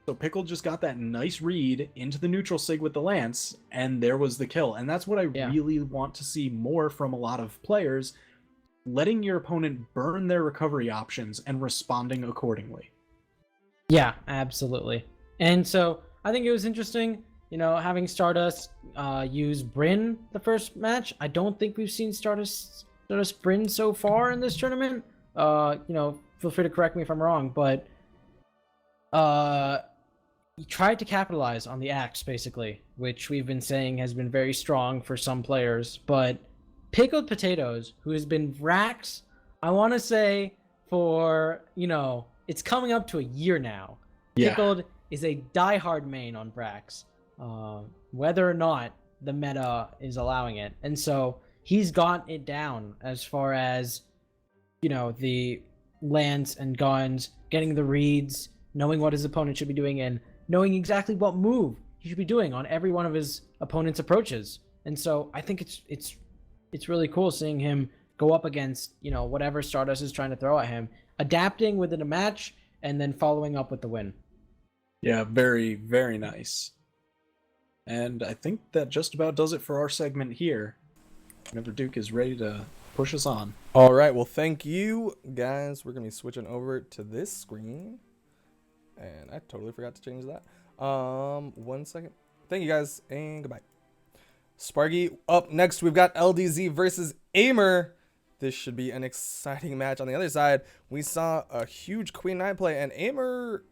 So Pickle just got that nice read into the neutral sig with the lance, and there was the kill. And that's what I really want to see more from a lot of players, letting your opponent burn their recovery options and responding accordingly. Yeah, absolutely. And so I think it was interesting, you know, having Stardust use Bryn the first match. I don't think we've seen Stardust Bryn so far in this tournament. You know, feel free to correct me if I'm wrong, but he tried to capitalize on the axe, basically, which we've been saying has been very strong for some players. But Pickled Potatoes, who has been Vrax, I want to say for, you know, it's coming up to a year now. Yeah. Pickled is a diehard main on Vrax, whether or not the meta is allowing it. And so he's got it down as far as, you know, the lance and guns, getting the reads, knowing what his opponent should be doing, and knowing exactly what move he should be doing on every one of his opponent's approaches. And so I think it's really cool seeing him go up against, you know, whatever Stardust is trying to throw at him, adapting within a match, and then following up with the win. Yeah, very, very nice. And I think that just about does it for our segment here. Whenever Duke is ready to push us on. All right, well, thank you, guys. We're going to be switching over to this screen. And I totally forgot to change that. 1 second. Thank you, guys, and goodbye. Sparky, up next, we've got LDZ versus Amer. This should be an exciting match. On the other side, we saw a huge Queen Nine play, and Amer,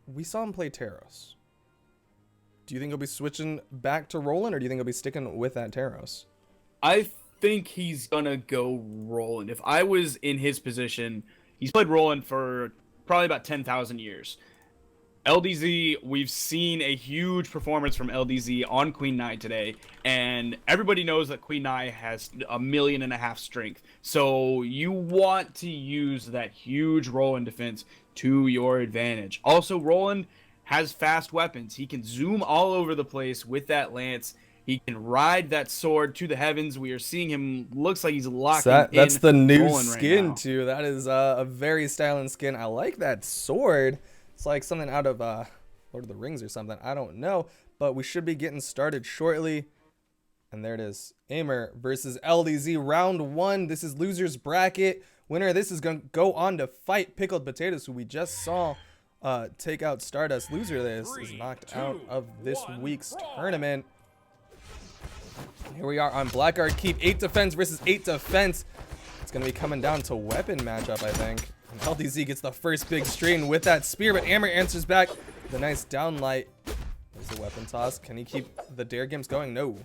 we saw him play Taros. Do you think he'll be switching back to Roland, or do you think he'll be sticking with that Taros? I think he's gonna go Roland. If I was in his position, he's played Roland for probably about 10,000 years. LDZ, we've seen a huge performance from LDZ on Queen Nai today, and everybody knows that Queen Nai has 1.5 million strength. So you want to use that huge Roland defense to your advantage. Also, Roland has fast weapons. He can zoom all over the place with that lance. He can ride that sword to the heavens. We are seeing him. Looks like he's locking in. That's the new Roland skin, right too. That is a very styling skin. I like that sword. It's like something out of Lord of the Rings or something. I don't know. But we should be getting started shortly. And there it is. Amer versus LDZ. Round 1. This is loser's bracket. Winner of this is going to go on to fight Pickled Potatoes, who we just saw take out Stardust. Loser of this is knocked out of this week's tournament. Here we are on Blackguard Keep. 8 defense versus 8 defense. It's going to be coming down to weapon matchup, I think. And LDZ gets the first big strain with that spear, but Amer answers back with a nice downlight. There's a weapon toss. Can he keep the dare games going? No.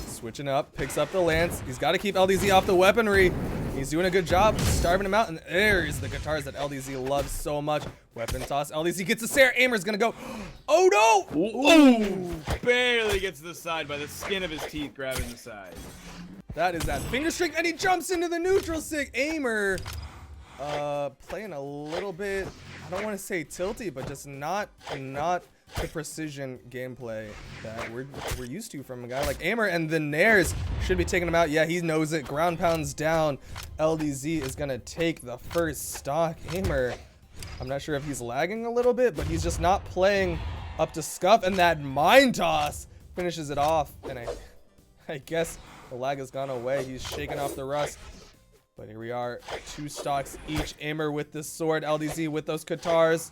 Switching up, picks up the lance. He's got to keep LDZ off the weaponry. He's doing a good job starving him out, and there's the guitars that LDZ loves so much. Weapon toss. LDZ gets a Sarah. Amer's gonna go. Oh no! Ooh, barely gets to the side by the skin of his teeth, grabbing the side. That is that finger string, and he jumps into the neutral stick. Amer, playing a little bit. I don't want to say tilty, but just not the precision gameplay that we're used to from a guy like Amer. And the Nairs should be taking him out. Yeah, he knows it. Ground pounds down. LDZ is gonna take the first stock. Amer, I'm not sure if he's lagging a little bit, but he's just not playing up to scuff. And that mind toss finishes it off. And I guess the lag has gone away. He's shaking off the rust. But here we are, 2 stocks each. Amer with the sword, LDZ with those guitars.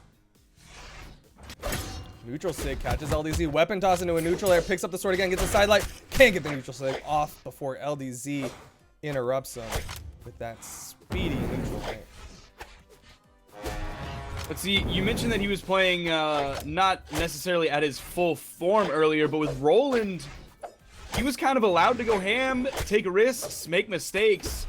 Neutral sig catches LDZ. Weapon toss into a neutral air. Picks up the sword again. Gets a sidelight. Can't get the neutral sig off before LDZ interrupts him with that speedy neutral air. Let's see, you mentioned that he was playing not necessarily at his full form earlier, but with Roland, he was kind of allowed to go ham, take risks, make mistakes,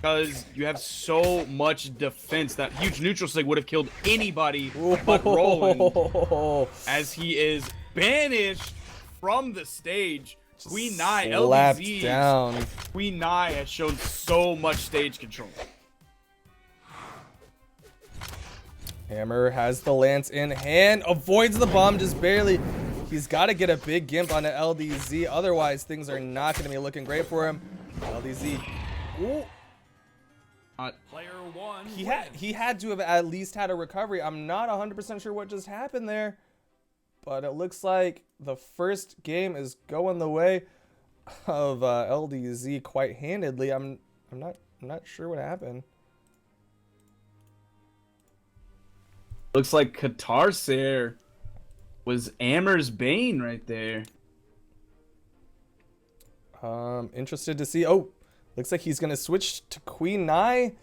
because you have so much defense. That huge neutral sig would have killed anybody but Roland, as he is banished from the stage. Queen Nai, LDZ, down. Queen Nai has shown so much stage control. Amer has the lance in hand, avoids the bomb just barely. He's got to get a big gimp on the LDZ, otherwise things are not going to be looking great for him. LDZ, ooh. Player 1 He had to have at least had a recovery. I'm not 100% sure what just happened there, but it looks like the first game is going the way of LDZ quite handedly. I'm not sure what happened. Looks like Katarsair was Amer's bane right there. Interested to see. Oh, looks like he's gonna switch to Queen Nai.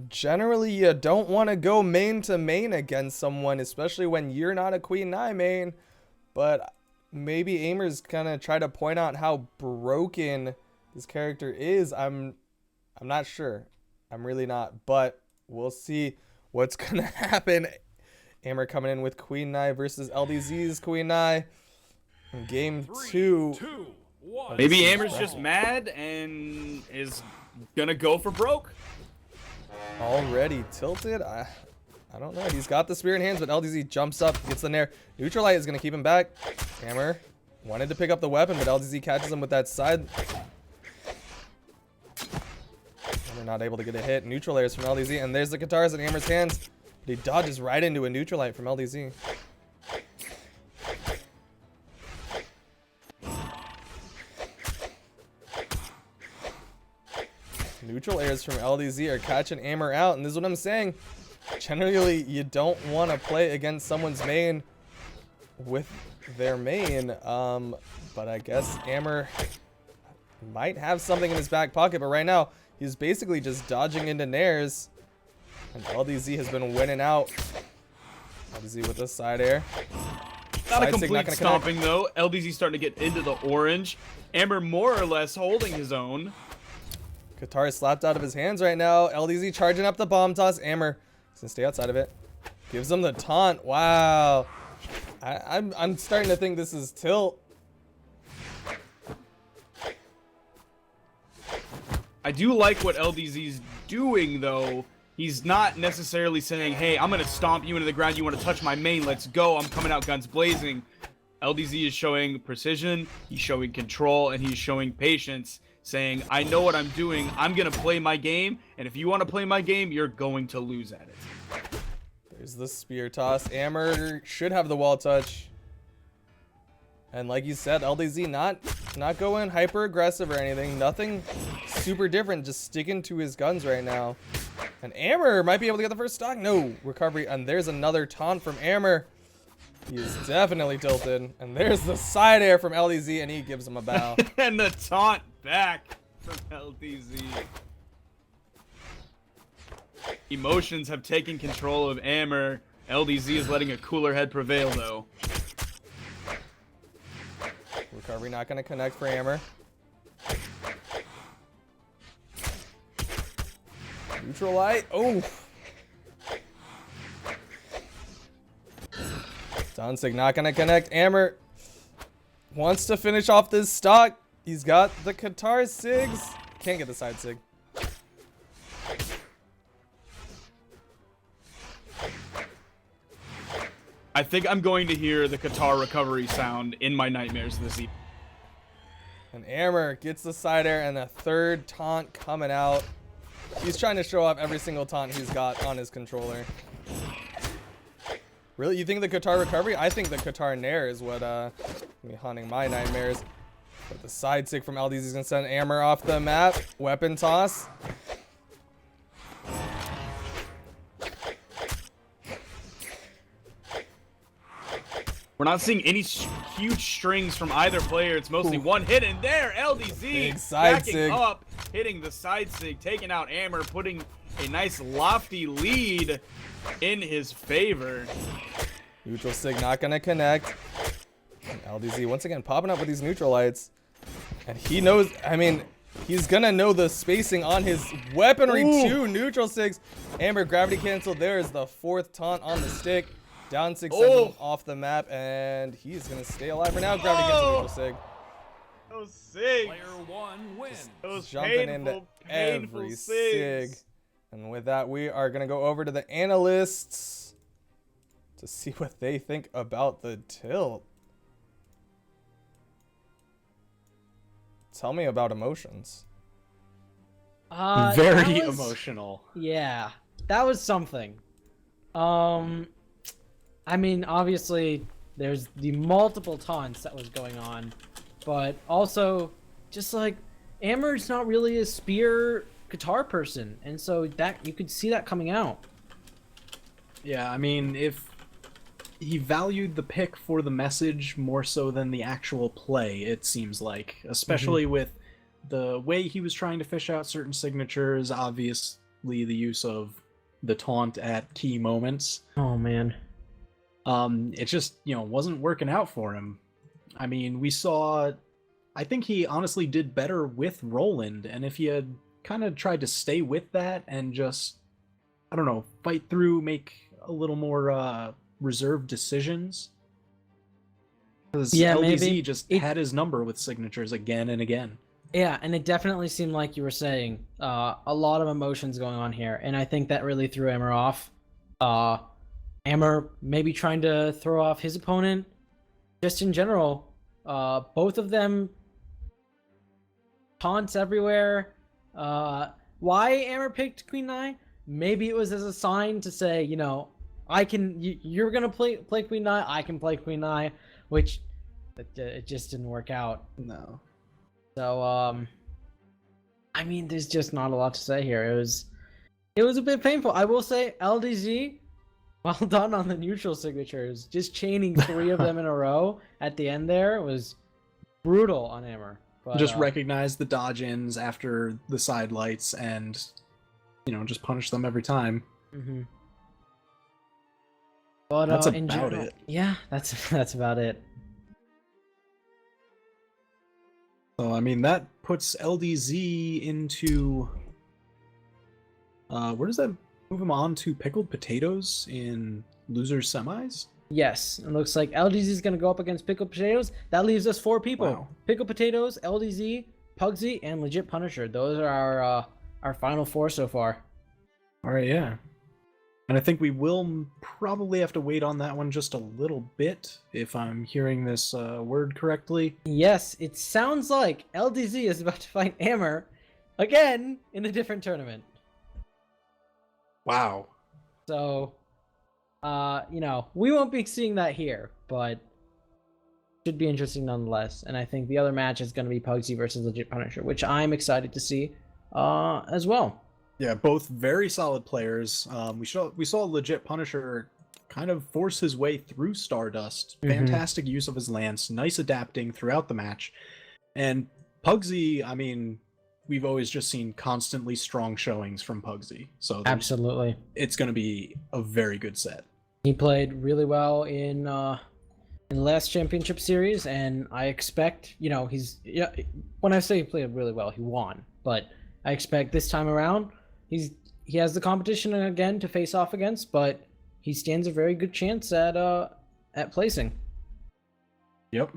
Generally, you don't want to go main to main against someone, especially when you're not a Queen Nai main. But maybe Amer's gonna try to point out how broken this character is. I'm not sure. I'm really not. But we'll see what's gonna happen. Amer coming in with Queen Nai versus LDZ's Queen Nai. In game 2. Maybe Amer's just mad and is Gonna go for broke. Already tilted. I don't know. He's got the spear in hands, but LDZ jumps up, gets the nair. Neutral Light is gonna keep him back. Amer wanted to pick up the weapon, but LDZ catches him with that side. Amer not able to get a hit. Neutral layers from LDZ, and there's the guitars in Amer's hands. But he dodges right into a Neutral Light from LDZ. Neutral airs from LDZ are catching Amer out, and this is what I'm saying. Generally, you don't want to play against someone's main with their main, but I guess Amer might have something in his back pocket, but right now, he's basically just dodging into nairs, and LDZ has been winning out. LDZ with the side air. Not a Side sig complete not gonna stomping, though. LDZ starting to get into the orange. Amer more or less holding his own. Qatar is slapped out of his hands right now. LDZ charging up the bomb toss. Amer is gonna stay outside of it. Gives him the taunt. Wow. I'm starting to think this is tilt. I do like what LDZ's doing, though. He's not necessarily saying, hey, I'm going to stomp you into the ground. You want to touch my main? Let's go. I'm coming out guns blazing. LDZ is showing precision. He's showing control, and he's showing patience, saying, I know what I'm doing. I'm going to play my game, and if you want to play my game, you're going to lose at it. There's the spear toss. Amer should have the wall touch. And like you said, LDZ not going hyper aggressive or anything. Nothing super different. Just sticking to his guns right now. And Amer might be able to get the first stock. No, recovery. And there's another taunt from Amer. He is definitely tilted. And there's the side air from LDZ, and he gives him a bow. And the taunt back from LDZ. Emotions have taken control of Amer. LDZ is letting a cooler head prevail, though. Recovery not going to connect for Amer. Neutral light. Oh. Donsig not going to connect. Amer wants to finish off this stock. He's got the Qatar Sigs. Can't get the side Sig. I think I'm going to hear the Qatar recovery sound in my nightmares this evening. And Amer gets the side air and a third taunt coming out. He's trying to show off every single taunt he's got on his controller. Really? You think the Qatar recovery? I think the Qatar nair is what me haunting my nightmares. But the side stick from LDZ is going to send Amer off the map. Weapon toss. We're not seeing any huge strings from either player. It's mostly one hit, and there, LDZ Big side backing sig. up, hitting the side sig, taking out Amer, putting a nice lofty lead in his favor. Neutral sig not going to connect. And LDZ once again popping up with these neutral lights. And he knows, I mean, he's going to know the spacing on his weaponry too. Neutral sigs. Amer gravity cancel. There is the fourth taunt on the stick. Down 6 sends him off the map, and he's going to stay alive for now. Gravity cancel neutral sig. Those sigs. Player one wins. Those Jumping into every sig. And with that, we are going to go over to the analysts to see what they think about the tilt. Tell me about emotions. Very emotional. Yeah, that was something. I mean, obviously, there's the multiple taunts that was going on, but also, just like, Amer's not really a spear guitar person, and so that you could see that coming out. Yeah, I mean, if he valued the pick for the message more so than the actual play, it seems like, especially with the way he was trying to fish out certain signatures, obviously the use of the taunt at key moments. Oh, man. It just, wasn't working out for him. I mean, we saw, I think he honestly did better with Roland, and if he had kind of tried to stay with that and just, I don't know, fight through, make a little more reserved decisions. Because LDZ maybe. just had his number with signatures again and again. Yeah, and it definitely seemed like you were saying a lot of emotions going on here, and I think that really threw Amer off. Amer maybe trying to throw off his opponent, just in general. Both of them taunts everywhere. Why Amer picked Queen Nine? Maybe it was as a sign to say, you know, you're gonna play Queen Nine, I can play Queen Nine, which it just didn't work out. No. So I mean, there's just not a lot to say here. It was a bit painful. I will say, LDZ, well done on the neutral signatures. Just chaining 3 of them in a row at the end there was brutal on Amer. But, Just recognize the dodge-ins after the side lights and, you know, just punish them every time. Mm-hmm. But That's in about general, it. yeah, that's about it. So, I mean, that puts LDZ into... where does that move him on to? Pickled potatoes in losers semis? Yes, it looks like LDZ is going to go up against Pickled Potatoes. That leaves us 4 people. Wow. Pickled Potatoes, LDZ, Pugsy, and Legit Punisher. Those are our final 4 so far. All right, yeah. And I think we will probably have to wait on that one just a little bit, if I'm hearing this word correctly. Yes, it sounds like LDZ is about to fight Amer again in a different tournament. Wow. So, you know, we won't be seeing that here, but should be interesting nonetheless. And I think the other match is going to be Pugsy versus Legit Punisher, which I'm excited to see as well. Yeah, both very solid players. We saw Legit Punisher kind of force his way through Stardust. Fantastic use of his lance, nice adapting throughout the match. And Pugsy, I mean, we've always just seen constantly strong showings from Pugsy. So Absolutely. it's going to be a very good set. He played really well in the last championship series, and I expect, you know, when I say he played really well, he won, but I expect this time around he has the competition again to face off against, but he stands a very good chance at placing. Yep.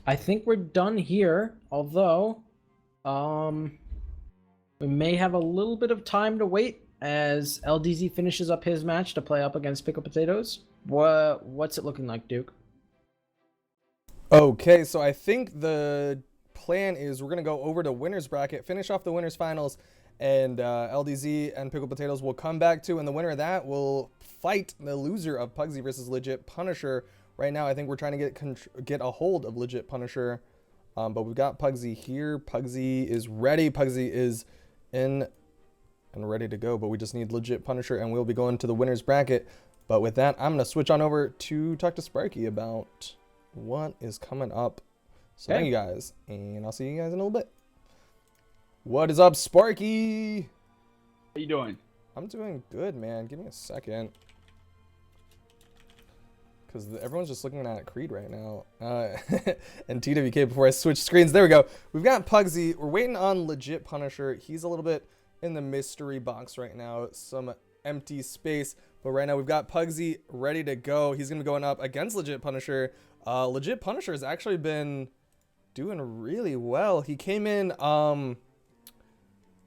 I think we're done here, although we may have a little bit of time to wait as LDZ finishes up his match to play up against Pickled Potatoes. What's it looking like, Duke? Okay, so I think the plan is we're going to go over to winner's bracket, finish off the winner's finals, and LDZ and Pickled Potatoes will come back to, and the winner of that will fight the loser of Pugsy versus Legit Punisher. Right now, I think we're trying to get a hold of Legit Punisher, but we've got Pugsy here. Pugsy is ready. Pugsy is in and ready to go, but we just need Legit Punisher, and we'll be going to the winner's bracket. But with that, I'm going to switch on over to talk to Sparky about what is coming up. So thank you guys, and I'll see you guys in a little bit. What is up, Sparky? How you doing? I'm doing good, man. Give me a second. Because everyone's just looking at Creed right now. And TWK before I switch screens. There we go. We've got Pugsy. We're waiting on Legit Punisher. He's a little bit in the mystery box right now. Some empty space. But right now we've got Pugsy ready to go. He's going to be going up against Legit Punisher. Legit Punisher has actually been doing really well. He came in, I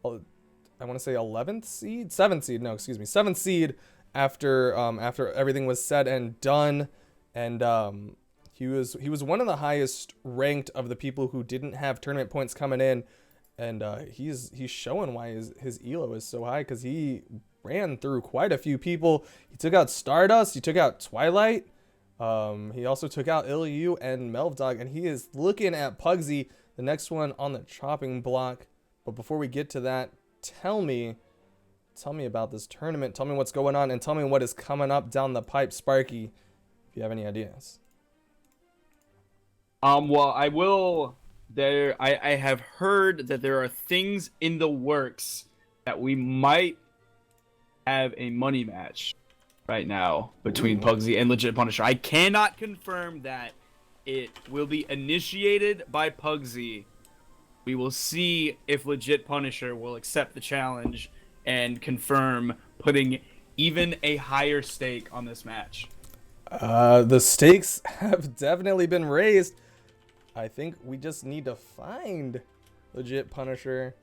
want to say 11th seed? 7th seed. No, excuse me. 7th seed after everything was said and done. And he was one of the highest ranked of the people who didn't have tournament points coming in. And he's showing why his elo is so high, because he ran through quite a few people. He took out Stardust. He took out Twilight. He also took out Ilyu and Melvdog, and he is looking at Pugsy, the next one on the chopping block. But before we get to that, tell me about this tournament. Tell me what's going on, and tell me what is coming up down the pipe, Sparky, if you have any ideas. Well, I will. I have heard that there are things in the works that we might have a money match right now between Pugsy and Legit Punisher. I cannot confirm that it will be initiated by Pugsy. We will see if Legit Punisher will accept the challenge and confirm putting even a higher stake on this match. The stakes have definitely been raised. I think we just need to find Legit Punisher.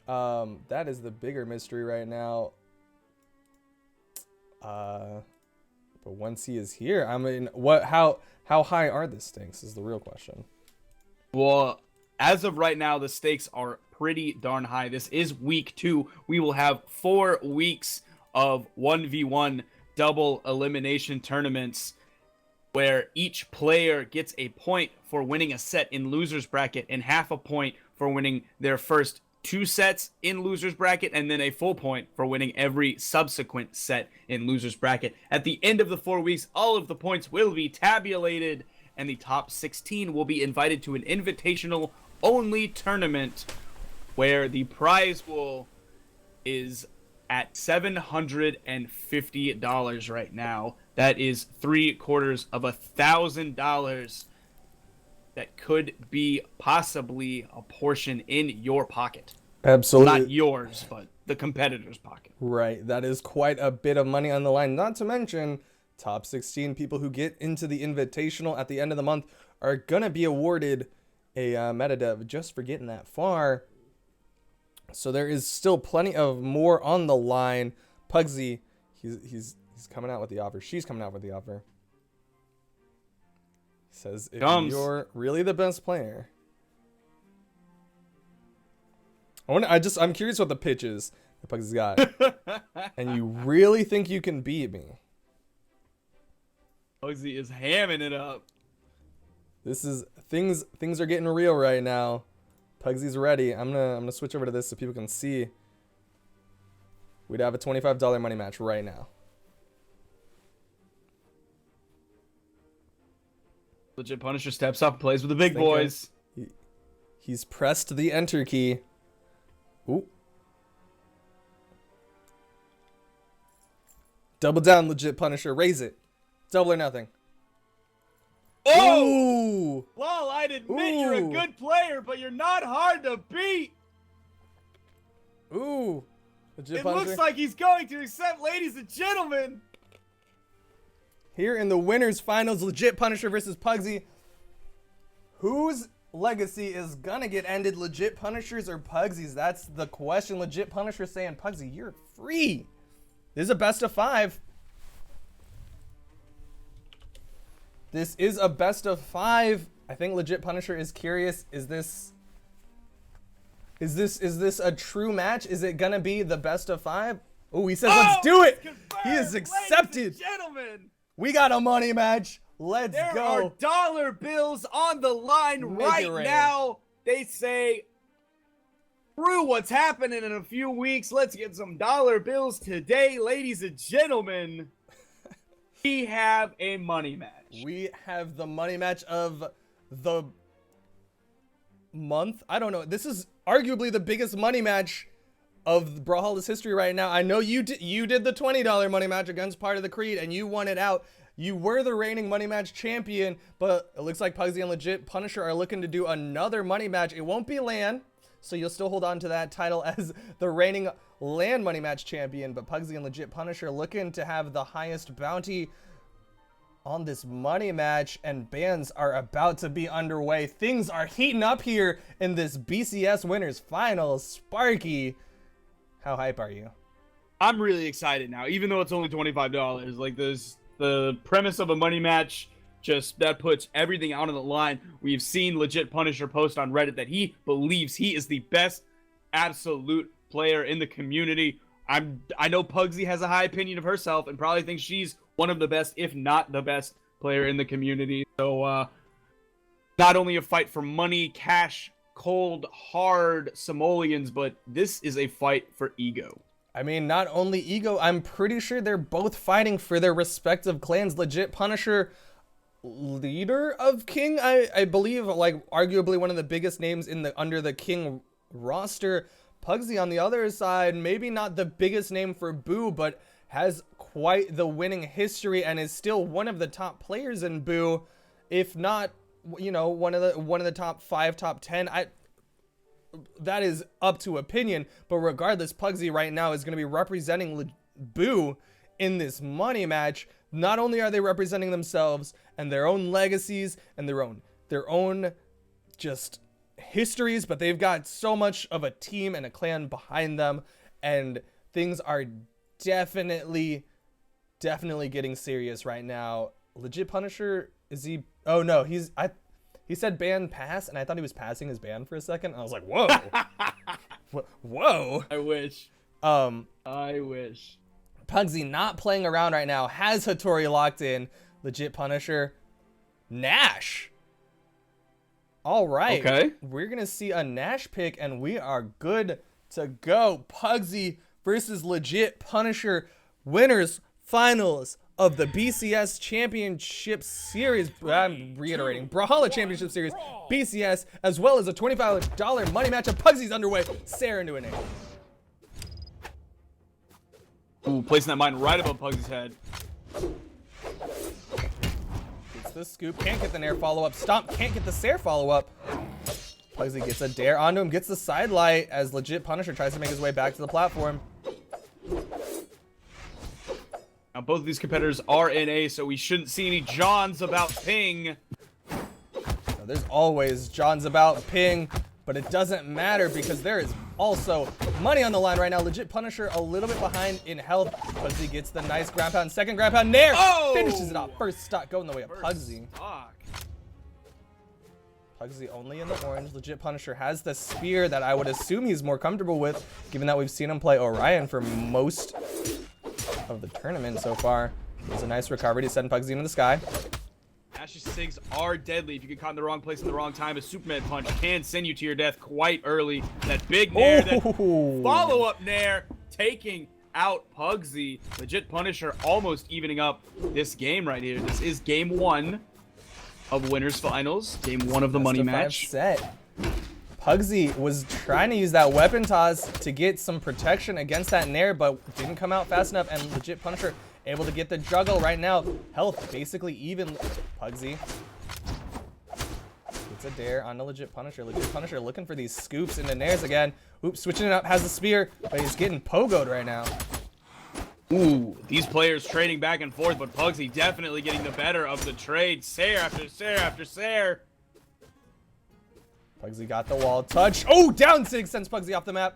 That is the bigger mystery right now. But once he is here, I mean, how high are the stakes is the real question. Well, as of right now, the stakes are pretty darn high. This is week 2. We will have 4 weeks of 1v1 double elimination tournaments where each player gets a point for winning a set in loser's bracket and half a point for winning their first 2 sets in loser's bracket, and then a full point for winning every subsequent set in loser's bracket. At the end of the 4 weeks, all of the points will be tabulated, and the top 16 will be invited to an invitational only tournament where the prize pool is at $750 right now. That is $750,000 that could be possibly a portion in your pocket. Absolutely. Not yours, but the competitor's pocket. Right. That is quite a bit of money on the line. Not to mention, top 16 people who get into the invitational at the end of the month are going to be awarded a MetaDev just for getting that far. So there is still plenty of more on the line. Pugsy, he's coming out with the offer. She's coming out with the offer. He says, if you're really the best player. I'm curious what the pitch is that Pugsy's got. And you really think you can beat me? Pugsy is hamming it up. This is things are getting real right now. Pugsy's ready. I'm gonna switch over to this so people can see. We'd have a $25 money match right now. Legit Punisher steps up and plays with the big boys. He's pressed the enter key. Ooh. Double down, Legit Punisher. Raise it. Double or nothing. Oh! Ooh. Well, I'd admit you're a good player, but you're not hard to beat. Ooh. Legit It Punisher. looks like he's going to accept, ladies and gentlemen. Here in the winners finals, Legit Punisher versus Pugsy. Whose legacy is gonna get ended, Legit Punishers or Pugsy's? That's the question. Legit Punisher saying, Pugsy, you're free. This is a best of 5. This is a best of 5. I think Legit Punisher is curious. Is this a true match? Is it gonna be the best of 5? Oh, he says, let's do it. He is accepted. Ladies and gentlemen, We got a money match. Let's there go. are dollar bills on the line right now. They say, through what's happening in a few weeks, let's get some dollar bills today, ladies and gentlemen. We have a money match. We have the money match of the month. I don't know. This is arguably the biggest money match of Brawlhalla's history right now. I know you did the $20 money match against Part of the Creed, and you won it out. You were the reigning money match champion, but it looks like Pugsy and Legit Punisher are looking to do another money match. It won't be LAN, so you'll still hold on to that title as the reigning LAN money match champion, but Pugsy and Legit Punisher looking to have the highest bounty on this money match, and bans are about to be underway. Things are heating up here in this BCS winners finals. Sparky, how hype are you? I'm really excited now, even though it's only $25. Like, the premise of a money match, just that puts everything out on the line. We've seen Legit Punisher post on Reddit that he believes he is the best absolute player in the community. I know Pugsy has a high opinion of herself and probably thinks she's one of the best, if not the best player in the community. So, not only a fight for money, cash, cold, hard simoleons, but this is a fight for ego. I mean, not only ego, I'm pretty sure they're both fighting for their respective clans. Legit Punisher, leader of King, I believe, like arguably one of the biggest names in the under the King roster. Pugsy on the other side, maybe not the biggest name for Boo, but has quite the winning history and is still one of the top players in Boo, if not, you know, one of the top 5, top 10. That is up to opinion, but regardless, Pugsy right now is going to be representing Boo in this money match. Not only are they representing themselves and their own legacies and their own just histories, but they've got so much of a team and a clan behind them, and things are definitely getting serious right now. Legit Punisher, is he? Oh no, he said ban pass, and I thought he was passing his ban for a second. And I was like, whoa, whoa. I wish. I wish. Pugsy not playing around right now, has Hattori locked in. Legit Punisher, Nash. All right. Okay. We're going to see a Nash pick, and we are good to go. Pugsy versus Legit Punisher, winners finals of the BCS Championship Series. I'm reiterating. Brawlhalla Championship Series, BCS, as well as a $25 money matchup. Pugsy's underway. Sarah into an air. Ooh, placing that mine right above Pugsy's head. Gets the scoop, can't get the nair follow-up. Stomp, can't get the Sair follow-up. Pugsy gets a dare onto him, gets the side light as Legit Punisher tries to make his way back to the platform. Now, both of these competitors are in A, so we shouldn't see any Johns about ping. Now, there's always Johns about ping, but it doesn't matter because there is also money on the line right now. Legit Punisher a little bit behind in health. Pugsy gets the nice ground pound, second ground pound, nair, finishes it off. First stock going the way of Pugsy. Pugsy only in the orange. Legit Punisher has the spear that I would assume he's more comfortable with, given that we've seen him play Orion for most of the tournament so far. There's a nice recovery to send Pugsy into the sky. Nash's SIGs are deadly. If you get caught in the wrong place at the wrong time, a Superman punch can send you to your death quite early. That big nair, that follow-up nair, taking out Pugsy. Legit Punisher almost evening up this game right here. This is game 1 of winners finals. Game 1 of the money match. Set. Pugsy was trying to use that weapon toss to get some protection against that nair, but didn't come out fast enough, and Legit Punisher able to get the juggle right now. Health basically even. Pugsy gets a dare on the Legit Punisher. Legit Punisher looking for these scoops into nairs again. Oops, switching it up, has the spear, but he's getting pogoed right now. Ooh, these players trading back and forth, but Pugsy definitely getting the better of the trade. Sair after Sair after Sair. Pugsy got the wall touch. Oh, down 6 sends Pugsy off the map.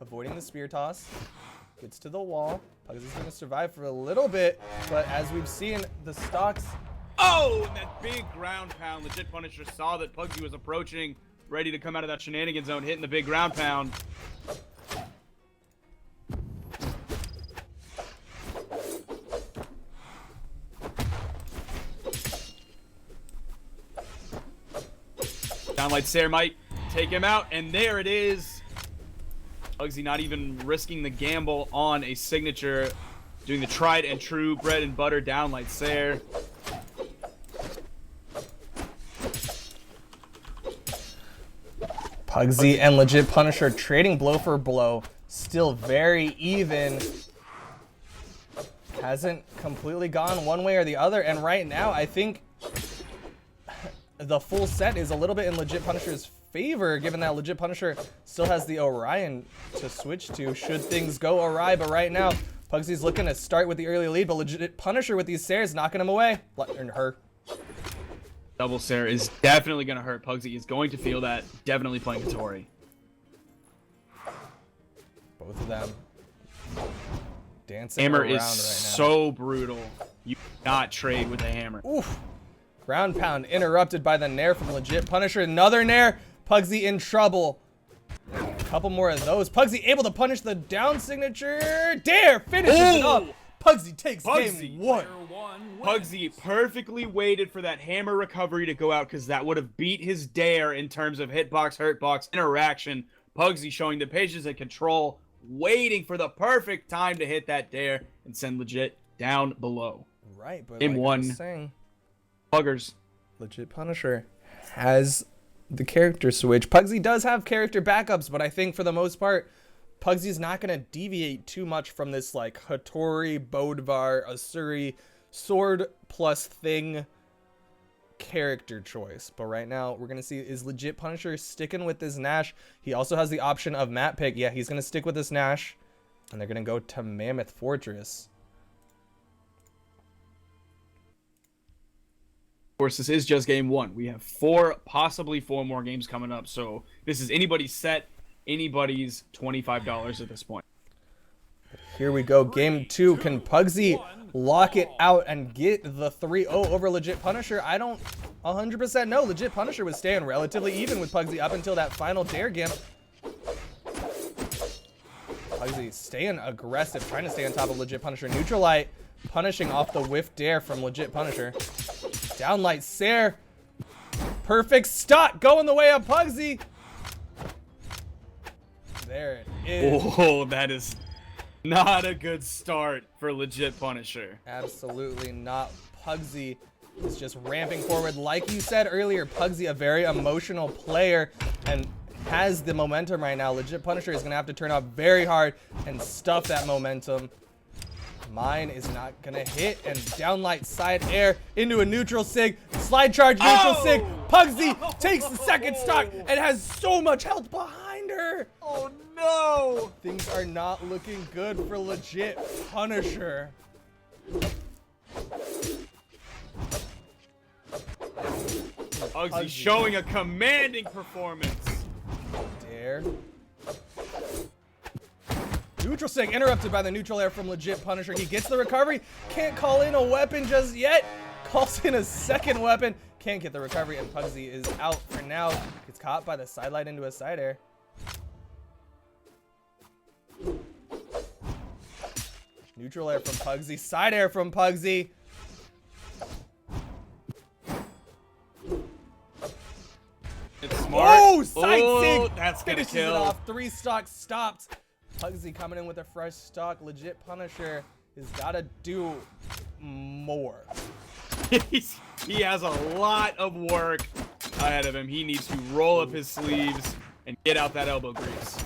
Avoiding the spear toss. Gets to the wall. Pugsy's going to survive for a little bit, but as we've seen, the stocks... Oh, and that big ground pound. Legit Punisher saw that Pugsy was approaching, ready to come out of that shenanigan zone, hitting the big ground pound. Downlight Sair might take him out, and there it is. Pugsy not even risking the gamble on a signature, doing the tried and true bread and butter downlight Sair. Pugsy and Legit Punisher trading blow for blow. Still very even. Hasn't completely gone one way or the other, and right now I think the full set is a little bit in Legit Punisher's favor, given that Legit Punisher still has the Orion to switch to should things go awry. But right now, Pugsy's looking to start with the early lead, but Legit Punisher with these Sairs knocking him away. And her. Double Sair is definitely going to hurt. Pugsy is going to feel that. Definitely playing Hattori. Both of them dancing Amer around is right now. so brutal. You cannot trade with a hammer. Oof. Ground pound interrupted by the nair from Legit Punisher. Another nair. Pugsy in trouble. A couple more of those. Pugsy able to punish the down signature. Dare finishes it up. Pugsy takes game 1. Pugsy perfectly waited for that hammer recovery to go out because that would have beat his dare in terms of hitbox, hurtbox, interaction. Pugsy showing the patience and control, waiting for the perfect time to hit that dare and send Legit down below. Right, but Game like 1. I was saying, Puggers. Legit Punisher has the character switch. Pugsy does have character backups, but I think for the most part, Pugsy's not going to deviate too much from this like Hattori, Bodvar, Asuri, sword plus thing character choice. But right now, we're going to see is Legit Punisher sticking with this Nash. He also has the option of map pick. Yeah, he's going to stick with this Nash, and they're going to go to Mammoth Fortress. Of course, this is just game 1. We have 4, possibly 4 more games coming up. So this is anybody's set, anybody's $25 at this point. Here we go. Game 2. Can Pugsy lock it out and get the 3-0 over Legit Punisher? I don't 100% know. Legit Punisher was staying relatively even with Pugsy up until that final dare gimp. Pugsy staying aggressive, trying to stay on top of Legit Punisher. Neutralite punishing off the whiff dare from Legit Punisher. Downlight Sair. Perfect stock going the way of Pugsy. There it is. Oh, that is not a good start for Legit Punisher. Absolutely not. Pugsy is just ramping forward. Like you said earlier, Pugsy, a very emotional player, and has the momentum right now. Legit Punisher is going to have to turn up very hard and stuff that momentum. Mine is not going to hit, and downlight side air into a neutral sig. Slide charge, neutral sig. Pugsy takes the second stock and has so much health behind her. Oh no! Things are not looking good for Legit Punisher. Pugsy showing a commanding performance. Dare. Neutral sig interrupted by the neutral air from Legit Punisher. He gets the recovery. Can't call in a weapon just yet. Calls in a second weapon. Can't get the recovery, and Pugsy is out for now. Gets caught by the sidelight into a side air. Neutral air from Pugsy. Side air from Pugsy. It's smart. Oh, side sig. That's gonna Finishes kill. it off. 3 stocks stopped. Pugsy coming in with a fresh stock. Legit Punisher has got to do more. He has a lot of work ahead of him. He needs to roll up his sleeves and get out that elbow grease.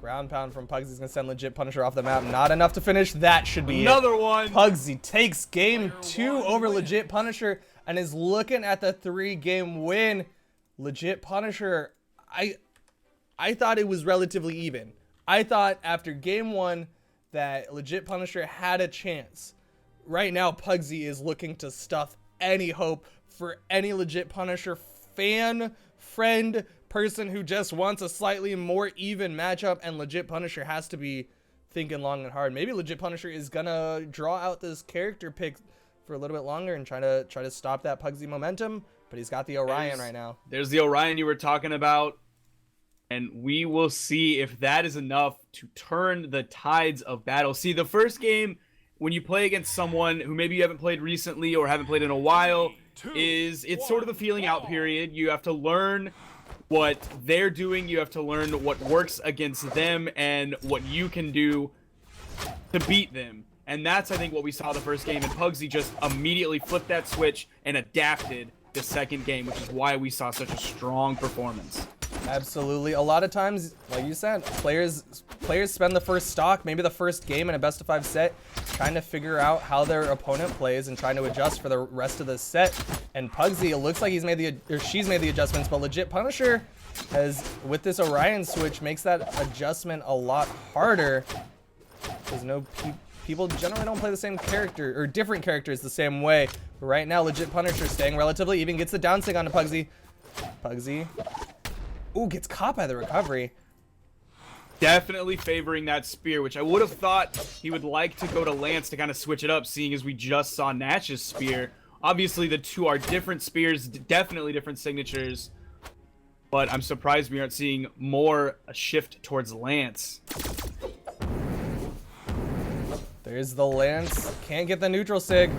Ground pound from Pugsy is going to send Legit Punisher off the map. Not enough to finish. That should be Another one. Pugsy takes game 2 over Legit Punisher and is looking at the 3-game win. Legit Punisher, I thought it was relatively even. I thought after game 1 that Legit Punisher had a chance. Right now, Pugsy is looking to stuff any hope for any Legit Punisher fan, friend, person who just wants a slightly more even matchup, and Legit Punisher has to be thinking long and hard. Maybe Legit Punisher is gonna draw out this character pick for a little bit longer and try to stop that Pugsy momentum, but he's got the Orion right now. There's the Orion you were talking about. And we will see if that is enough to turn the tides of battle. See, the first game, when you play against someone who maybe you haven't played recently or haven't played in a while, it's sort of a feeling out period. You have to learn what they're doing. You have to learn what works against them and what you can do to beat them. And that's, I think, what we saw the first game. And Pugsy just immediately flipped that switch and adapted the second game, which is why we saw such a strong performance. Absolutely. A lot of times, like you said, players spend the first stock, maybe the first game in a best-of-5 set, trying to figure out how their opponent plays and trying to adjust for the rest of the set. And Pugsy, it looks like she's made the adjustments, but Legit Punisher has, with this Orion switch, makes that adjustment a lot harder because people generally don't play the same character or different characters the same way. But right now, Legit Punisher staying relatively even, gets the down sig onto Pugsy. Pugsy. Ooh, gets caught by the recovery. Definitely favoring that spear, which I would have thought he would like to go to Lance to kind of switch it up, seeing as we just saw Natch's spear. Obviously, the two are different spears, definitely different signatures. But I'm surprised we aren't seeing more a shift towards Lance. There's the Lance. Can't get the neutral sig.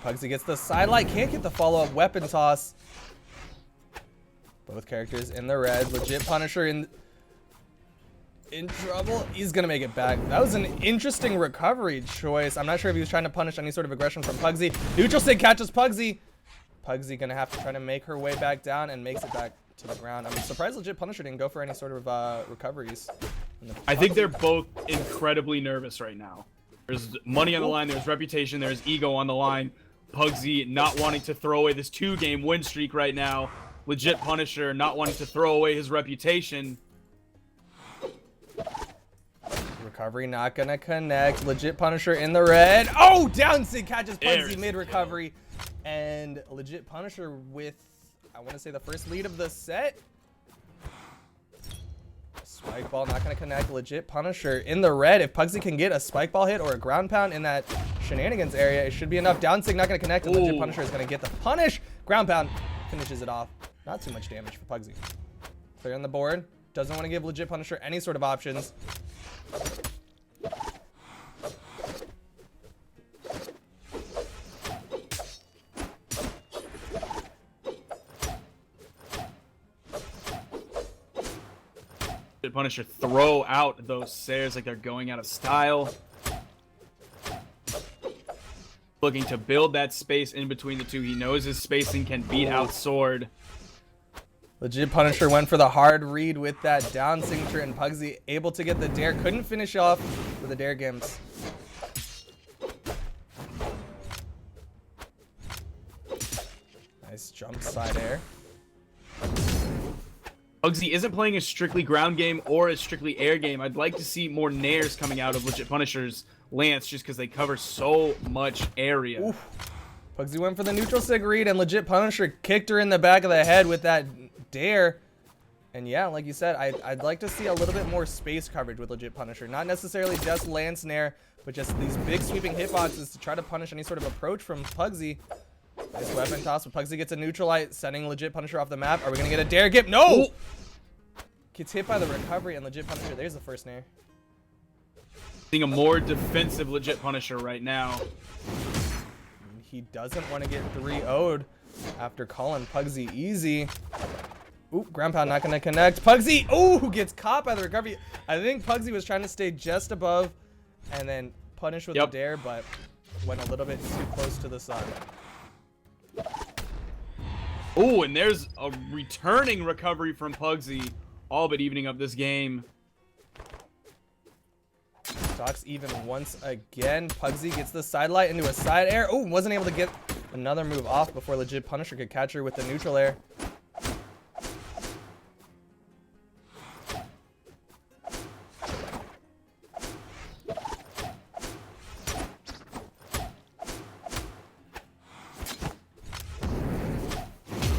Pugsy gets the sidelight. Can't get the follow-up weapon toss. Both characters in the red. Legit Punisher in trouble. He's gonna make it back. That was an interesting recovery choice. I'm not sure if he was trying to punish any sort of aggression from Pugsy. Neutral sig catches Pugsy. Pugsy gonna have to try to make her way back down and makes it back to the ground. I'm surprised Legit Punisher didn't go for any sort of recoveries. I think they're both incredibly nervous right now. There's money on the line, there's reputation, there's ego on the line. Pugsy not wanting to throw away this 2-game win streak right now. Legit Punisher not wanting to throw away his reputation. Recovery not gonna connect. Legit Punisher in the red. Oh, down sig catches Pugsy mid recovery. And Legit Punisher with, I want to say, the first lead of the set. Spike ball not going to connect. Legit Punisher in the red. If Pugsy can get a spike ball hit or a ground pound in that shenanigans area, it should be enough. Down sig not going to connect. And Legit Punisher is going to get the punish. Ground pound finishes it off. Not too much damage for Pugsy. Clear on the board. Doesn't want to give Legit Punisher any sort of options. Punisher throw out those Sares like they're going out of style. Looking to build that space in between the two. He knows his spacing can beat out Sword. Legit Punisher went for the hard read with that down signature, and Pugsy able to get the dare. Couldn't finish off with the dare gimps. Nice jump side air. Pugsy isn't playing a strictly ground game or a strictly air game. I'd like to see more nairs coming out of Legit Punisher's lance just because they cover so much area. Oof. Pugsy went for the neutral sig read, and Legit Punisher kicked her in the back of the head with that dare. And yeah, like you said, I'd like to see a little bit more space coverage with Legit Punisher. Not necessarily just lance nair, but just these big sweeping hitboxes to try to punish any sort of approach from Pugsy. Nice weapon toss, but Pugsy gets a neutral light, sending Legit Punisher off the map. Are we going to get a dare gimp? No! Ooh. Gets hit by the recovery, and Legit Punisher, there's the first nair. Seeing a more defensive Legit Punisher right now. He doesn't want to get 3-0'd after calling Pugsy easy. Ooh, ground pound not going to connect. Pugsy, ooh, gets caught by the recovery. I think Pugsy was trying to stay just above and then punish with the dare, but went a little bit too close to the sun. Oh, and there's a returning recovery from Pugsy, all but evening up this game. Stocks even once again. Pugsy gets the side light into a side air. Oh, wasn't able to get another move off before Legit Punisher could catch her with the neutral air.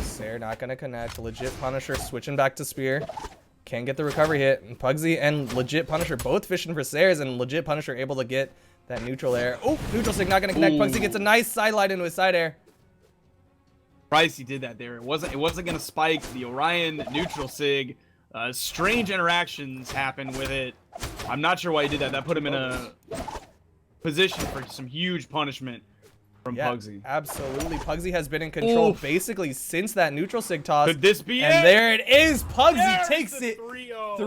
Sair not going to connect. Legit Punisher switching back to spear. Can't get the recovery hit. And Pugsy and Legit Punisher both fishing for Sairs, and Legit Punisher able to get that neutral air. Oh, neutral sig not going to connect. Pugsy gets a nice side light into his side air. Surprised he did that there. It wasn't going to spike the Orion neutral sig. Strange interactions happen with it. I'm not sure why he did that. That put him in a position for some huge punishment from Pugsy. Absolutely. Pugsy has been in control basically since that neutral sig toss. Could this be it? And there it is. Pugsy takes the it 3-0.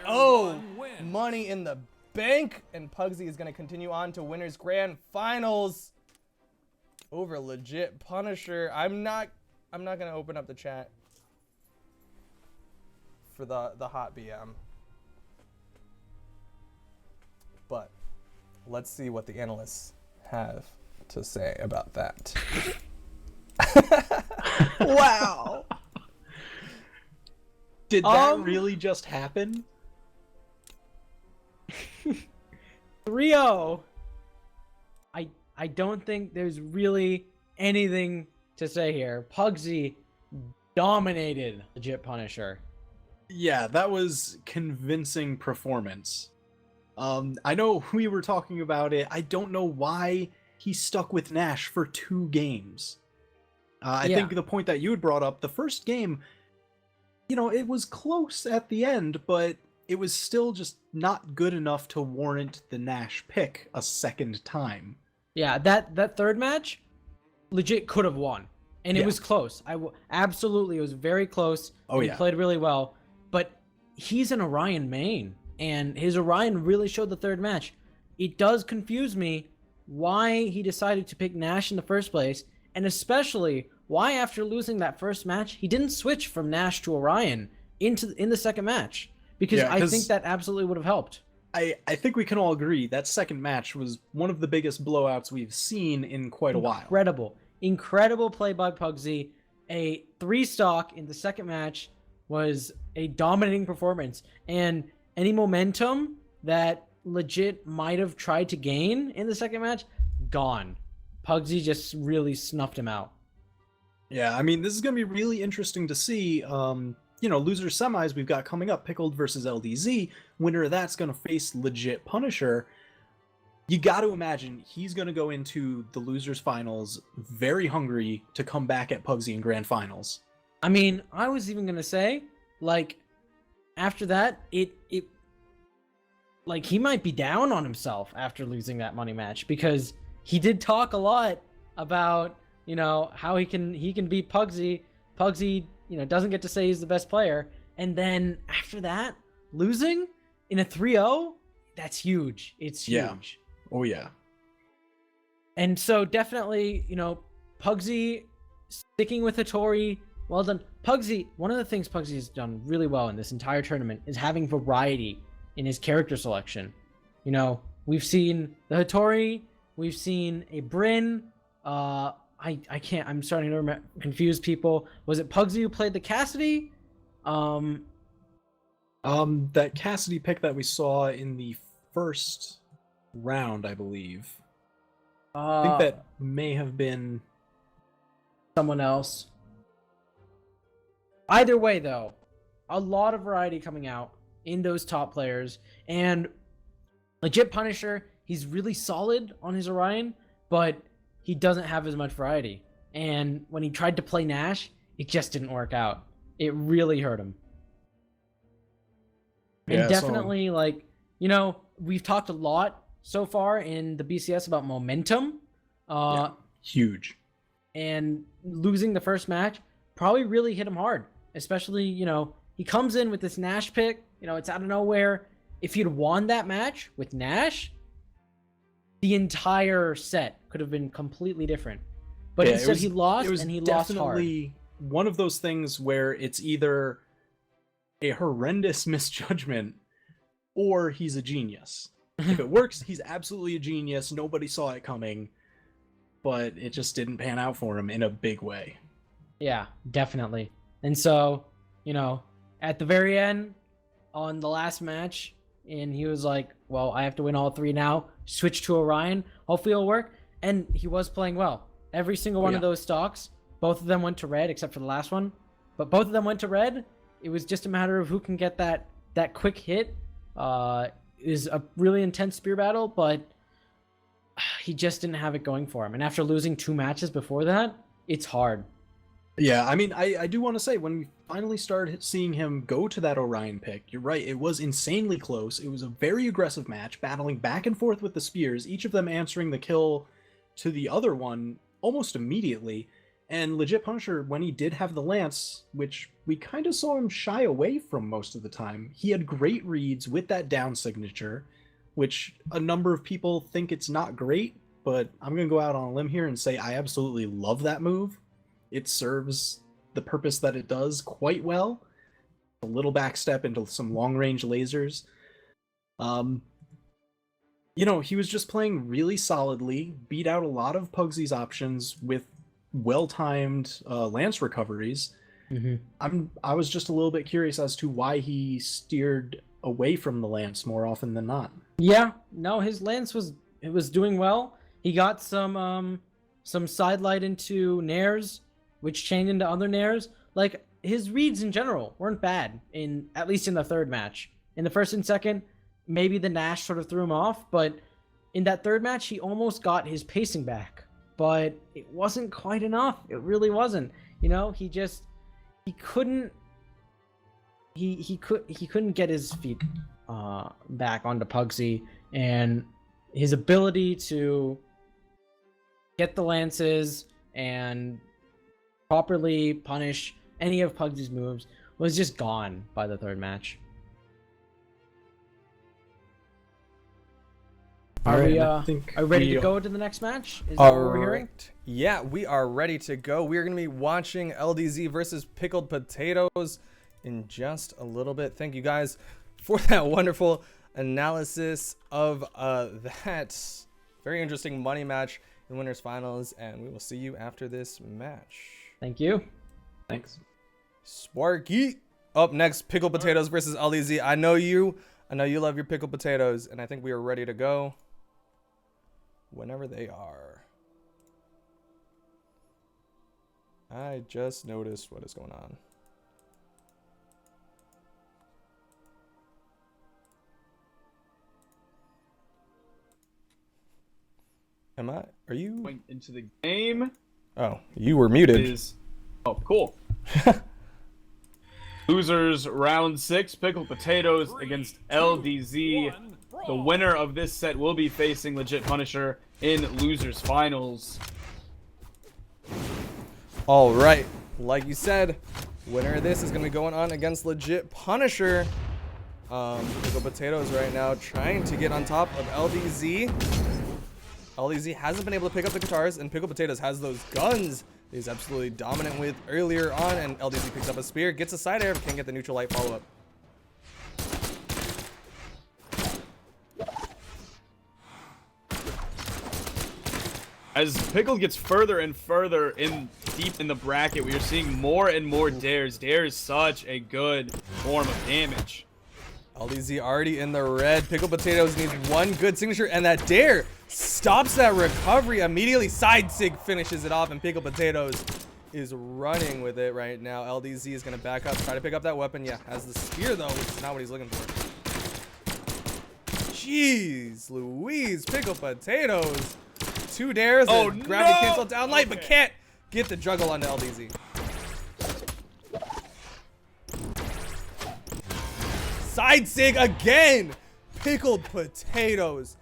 3-0. Money in the bank. And Pugsy is going to continue on to Winners Grand Finals over Legit Punisher. I'm not going to open up the chat for the hot BM. But let's see what the analysts have to say about that. Wow. Did that really just happen? 3-0. I don't think there's really anything to say here. Pugsy dominated Legit Punisher. Yeah, that was convincing performance. I know we were talking about it. I don't know why he stuck with Nash for 2 games. I think the point that you had brought up, the first game, you know, it was close at the end, but it was still just not good enough to warrant the Nash pick a second time. Yeah, that third match, legit could have won. And it was close. Absolutely, it was very close. He played really well. But he's an Orion main, and his Orion really showed the third match. It does confuse me why he decided to pick Nash in the first place, and especially why after losing that first match, he didn't switch from Nash to Orion in the second match. Because I think that absolutely would have helped. I think we can all agree that second match was one of the biggest blowouts we've seen in quite a while. Incredible play by Pugsy. A 3-stock in the second match was a dominating performance. And any momentum that Legit might have tried to gain in the second match, gone. Pugsy just really snuffed him out. Yeah, I mean, this is going to be really interesting to see. Loser semis we've got coming up, Pickled versus LDZ. Winner of that's going to face legit Punisher. You got to imagine he's going to go into the losers finals very hungry to come back at Pugsy in grand finals. I mean, I was even gonna say, like, after that, like he might be down on himself after losing that money match, because he did talk a lot about, how he can beat Pugsy. Pugsy, doesn't get to say he's the best player, and then after that, losing in a 3-0, that's huge. It's huge. Yeah. Oh yeah. And so definitely, Pugsy sticking with Hattori. Well done. Pugsy, one of the things Pugsy has done really well in this entire tournament is having variety in his character selection. We've seen the Hattori, we've seen a Bryn, I'm starting to confuse people. Was it Pugsy who played the Cassidy? That Cassidy pick that we saw in the first round, I believe. I think that may have been someone else. Either way, though, a lot of variety coming out in those top players. And legit Punisher, he's really solid on his Orion, but he doesn't have as much variety. And when he tried to play Nash, it just didn't work out. It really hurt him. And definitely, we've talked a lot so far in the BCS about momentum. Huge. And losing the first match probably really hit him hard. Especially, he comes in with this Nash pick. It's out of nowhere. If he'd won that match with Nash, the entire set could have been completely different. But instead he lost, and he lost hard. Definitely one of those things where it's either a horrendous misjudgment or he's a genius. If it works, he's absolutely a genius. Nobody saw it coming, but it just didn't pan out for him in a big way. Yeah, definitely. And so, at the very end, on the last match, and he was like, well, I have to win all three now. Switch to Orion. Hopefully it'll work. And he was playing well. Every single one of those stocks, both of them went to red, except for the last one. But both of them went to red. It was just a matter of who can get that quick hit. It was a really intense spear battle, but he just didn't have it going for him. And after losing 2 matches before that, it's hard. Yeah, I mean, I do want to say, when we finally started seeing him go to that Orion pick, you're right, it was insanely close. It was a very aggressive match, battling back and forth with the spears, each of them answering the kill to the other one almost immediately. And legit Punisher, when he did have the lance, which we kind of saw him shy away from most of the time, he had great reads with that down signature, which a number of people think it's not great, but I'm going to go out on a limb here and say I absolutely love that move. It serves the purpose that it does quite well. A little backstep into some long-range lasers. He was just playing really solidly, beat out a lot of Pugsy's options with well-timed lance recoveries. Mm-hmm. I was just a little bit curious as to why he steered away from the lance more often than not. Yeah, no, his lance was doing well. He got some sidelight into nairs, which chained into other nairs. Like, his reads in general weren't bad, at least in the third match. In the first and second, maybe the Nash sort of threw him off, but in that third match, he almost got his pacing back. But it wasn't quite enough. It really wasn't. He couldn't get his feet back onto Pugsy, and his ability to get the lances and properly punish any of Pugsy's moves was just gone by the third match. Are we ready to go to the next match? Is that what we're hearing? Yeah, we are ready to go. We are going to be watching LDZ versus Pickled Potatoes in just a little bit. Thank you guys for that wonderful analysis of that very interesting money match in winners finals, and we will see you after this match. Thank you. Thanks. Sparky. Up next, Pickled Potatoes versus LDZ. I know you love your pickled potatoes, and I think we are ready to go whenever they are. I just noticed what is going on. Are you? Going into the game. Oh, you were muted. Oh, cool. Losers round 6, pickled potatoes against LDZ. The winner of this set will be facing Legit Punisher in losers finals. All right, like you said, winner of this is gonna be going on against Legit Punisher. Pickled potatoes right now trying to get on top of LDZ. LDZ hasn't been able to pick up the guitars, and Pickled Potatoes has those guns he's absolutely dominant with earlier on, and LDZ picks up a spear, gets a side air, but can't get the neutral light follow-up. As Pickled gets further and further deep in the bracket, we are seeing more and more dares. Dare is such a good form of damage. LDZ already in the red. Pickled Potatoes needs one good signature, and that dare stops that recovery immediately. Side sig finishes it off, and Pickled Potatoes is running with it right now. LDZ is going to back up, try to pick up that weapon. Yeah, has the spear, though, which is not what he's looking for. Jeez Louise, Pickled Potatoes. 2 dares, and gravity cancel down light, but can't get the juggle onto LDZ. Side sig again. Pickled Potatoes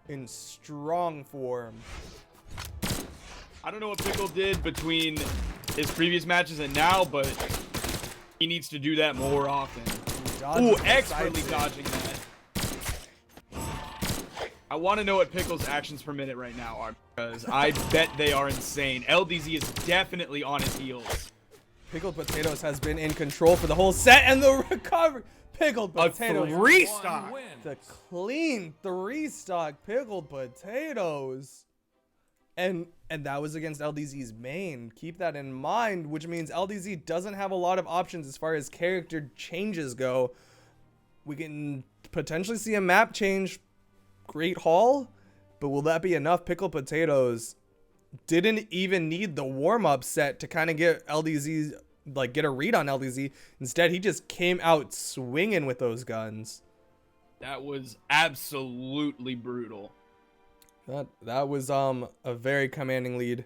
in strong form. I don't know what Pickle did between his previous matches and now, but he needs to do that more often. Ooh, expertly dodging that. I want to know what Pickle's actions per minute right now are, because I bet they are insane. LDZ is definitely on his heels. Pickled Potatoes has been in control for the whole set, and the recovery. Pickled Potatoes. A 3-stock. The clean 3-stock Pickled Potatoes. And that was against LDZ's main. Keep that in mind, which means LDZ doesn't have a lot of options as far as character changes go. We can potentially see a map change. Great Hall, but will that be enough? Pickled Potatoes didn't even need the warm-up set to kind of get LDZ, like get a read on LDZ. Instead, he just came out swinging with those guns. That was absolutely brutal. That was a very commanding lead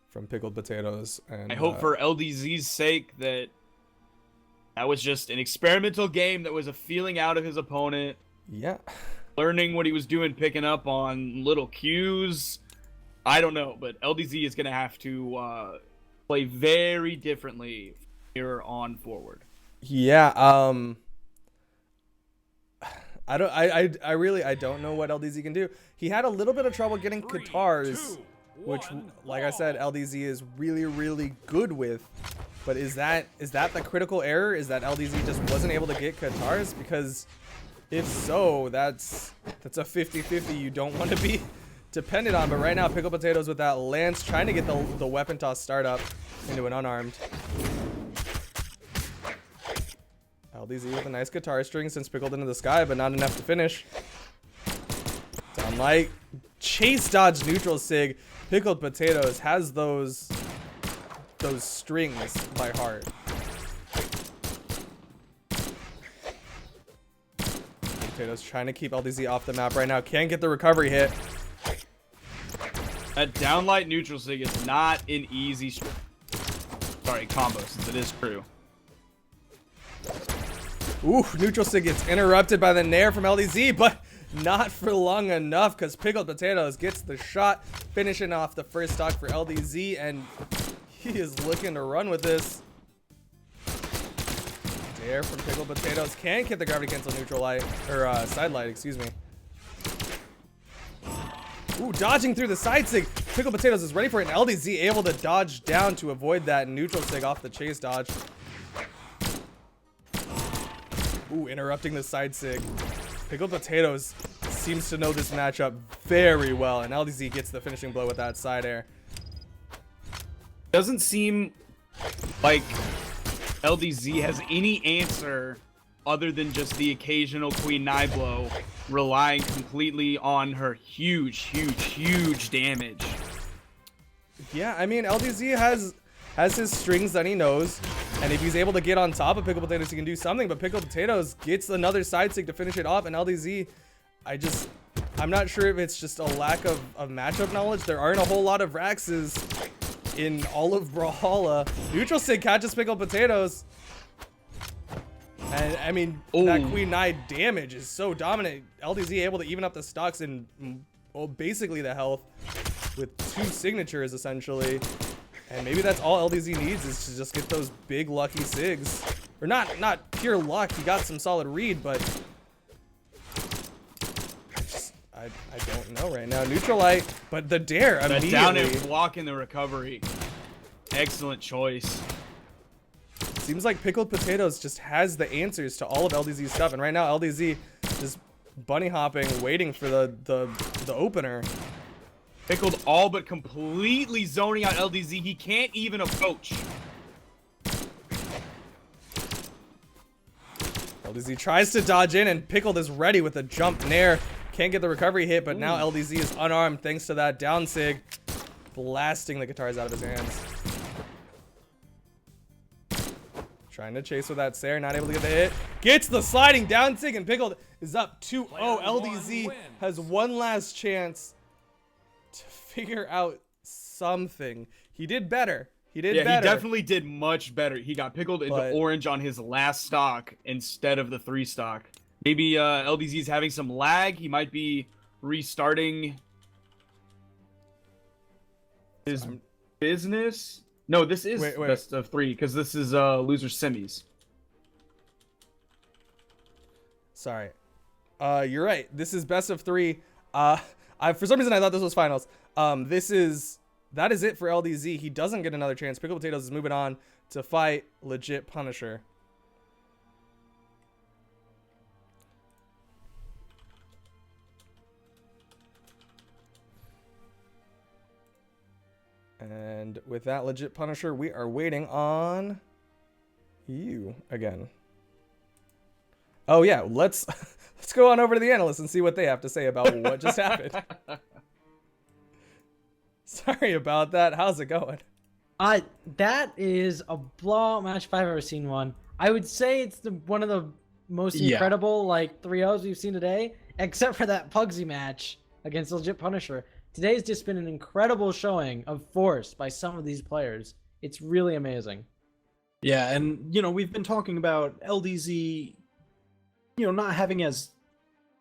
from Pickled Potatoes. And I hope for LDZ's sake that was just an experimental game that was a feeling out of his opponent. Yeah. Learning what he was doing, picking up on little cues. I don't know, but LDZ is going to have to play very differently here on forward. Yeah, I don't know what LDZ can do. He had a little bit of trouble getting guitars, which, like I said, LDZ is really, really good with. But is that the critical error? Is that LDZ just wasn't able to get guitars? Because if so, that's a 50-50 you don't want to be dependent on. But right now, Pickled Potatoes with that lance, trying to get the weapon toss start up into an unarmed. LDZ with a nice guitar string since Pickled into the sky, but not enough to finish. Down light, chase dodge neutral sig. Pickled Potatoes has those strings by heart. Potatoes trying to keep LDZ off the map right now. Can't get the recovery hit. That downlight neutral sig is not an easy combo, since it is true. Ooh, neutral sig gets interrupted by the nair from LDZ, but not for long enough, because Pickled Potatoes gets the shot, finishing off the first stock for LDZ, and he is looking to run with this. Dare from Pickled Potatoes, can't get the gravity cancel neutral light, or side light, excuse me. Ooh, dodging through the side sig. Pickled Potatoes is ready for it, and LDZ able to dodge down to avoid that neutral sig off the chase dodge. Ooh, interrupting the side sig. Pickled Potatoes seems to know this matchup very well, and LDZ gets the finishing blow with that side air. Doesn't seem like LDZ has any answer other than just the occasional Queen Nai blow, relying completely on her huge damage. Yeah, I mean, LDZ has has his strings that he knows, and if he's able to get on top of Pickled Potatoes, he can do something, but Pickled Potatoes gets another side stick to finish it off, and LDZ, I'm not sure if it's just a lack of matchup knowledge. There aren't a whole lot of Raxes in all of Brawlhalla. Neutral stick catches Pickled Potatoes. And I mean, that Queen Nine damage is so dominant. LDZ able to even up the stocks and, well, basically the health with 2 signatures essentially. And maybe that's all LDZ needs is to just get those big lucky sigs. Or not pure luck, he got some solid read, but I don't know right now. Neutralite, but the dare immediately. The down air block in the recovery. Excellent choice. Seems like Pickled Potatoes just has the answers to all of LDZ's stuff, and right now LDZ just bunny hopping, waiting for the opener. Pickled all but completely zoning out LDZ. He can't even approach. LDZ tries to dodge in, and Pickled is ready with a jump nair. Can't get the recovery hit, but now LDZ is unarmed thanks to that down sig, blasting the guitars out of his hands. Trying to chase with that Sair, not able to get the hit. Gets the sliding down sig, and Pickled is up 2-0. LDZ has one last chance to figure out something. He did better. He did better. Yeah, he definitely did much better. He got Pickled into orange on his last stock instead of the 3 stock. Maybe LDZ is having some lag. He might be restarting his business. No, this is best of 3 because this is loser semis. Sorry. You're right. This is best of 3. For some reason I thought this was finals. That is it for LDZ. He doesn't get another chance. Pickled Potatoes is moving on to fight legit Punisher. And with that legit Punisher, we are waiting on you again. Oh yeah, let's go on over to the analysts and see what they have to say about what just happened. Sorry about that. How's it going? That is a blowout match if I've ever seen one. I would say it's one of the most incredible like 3-0s we've seen today, except for that Pugsy match against legit Punisher. Today's just been an incredible showing of force by some of these players. It's really amazing. Yeah, and, you know, we've been talking about LDZ, you know, not having as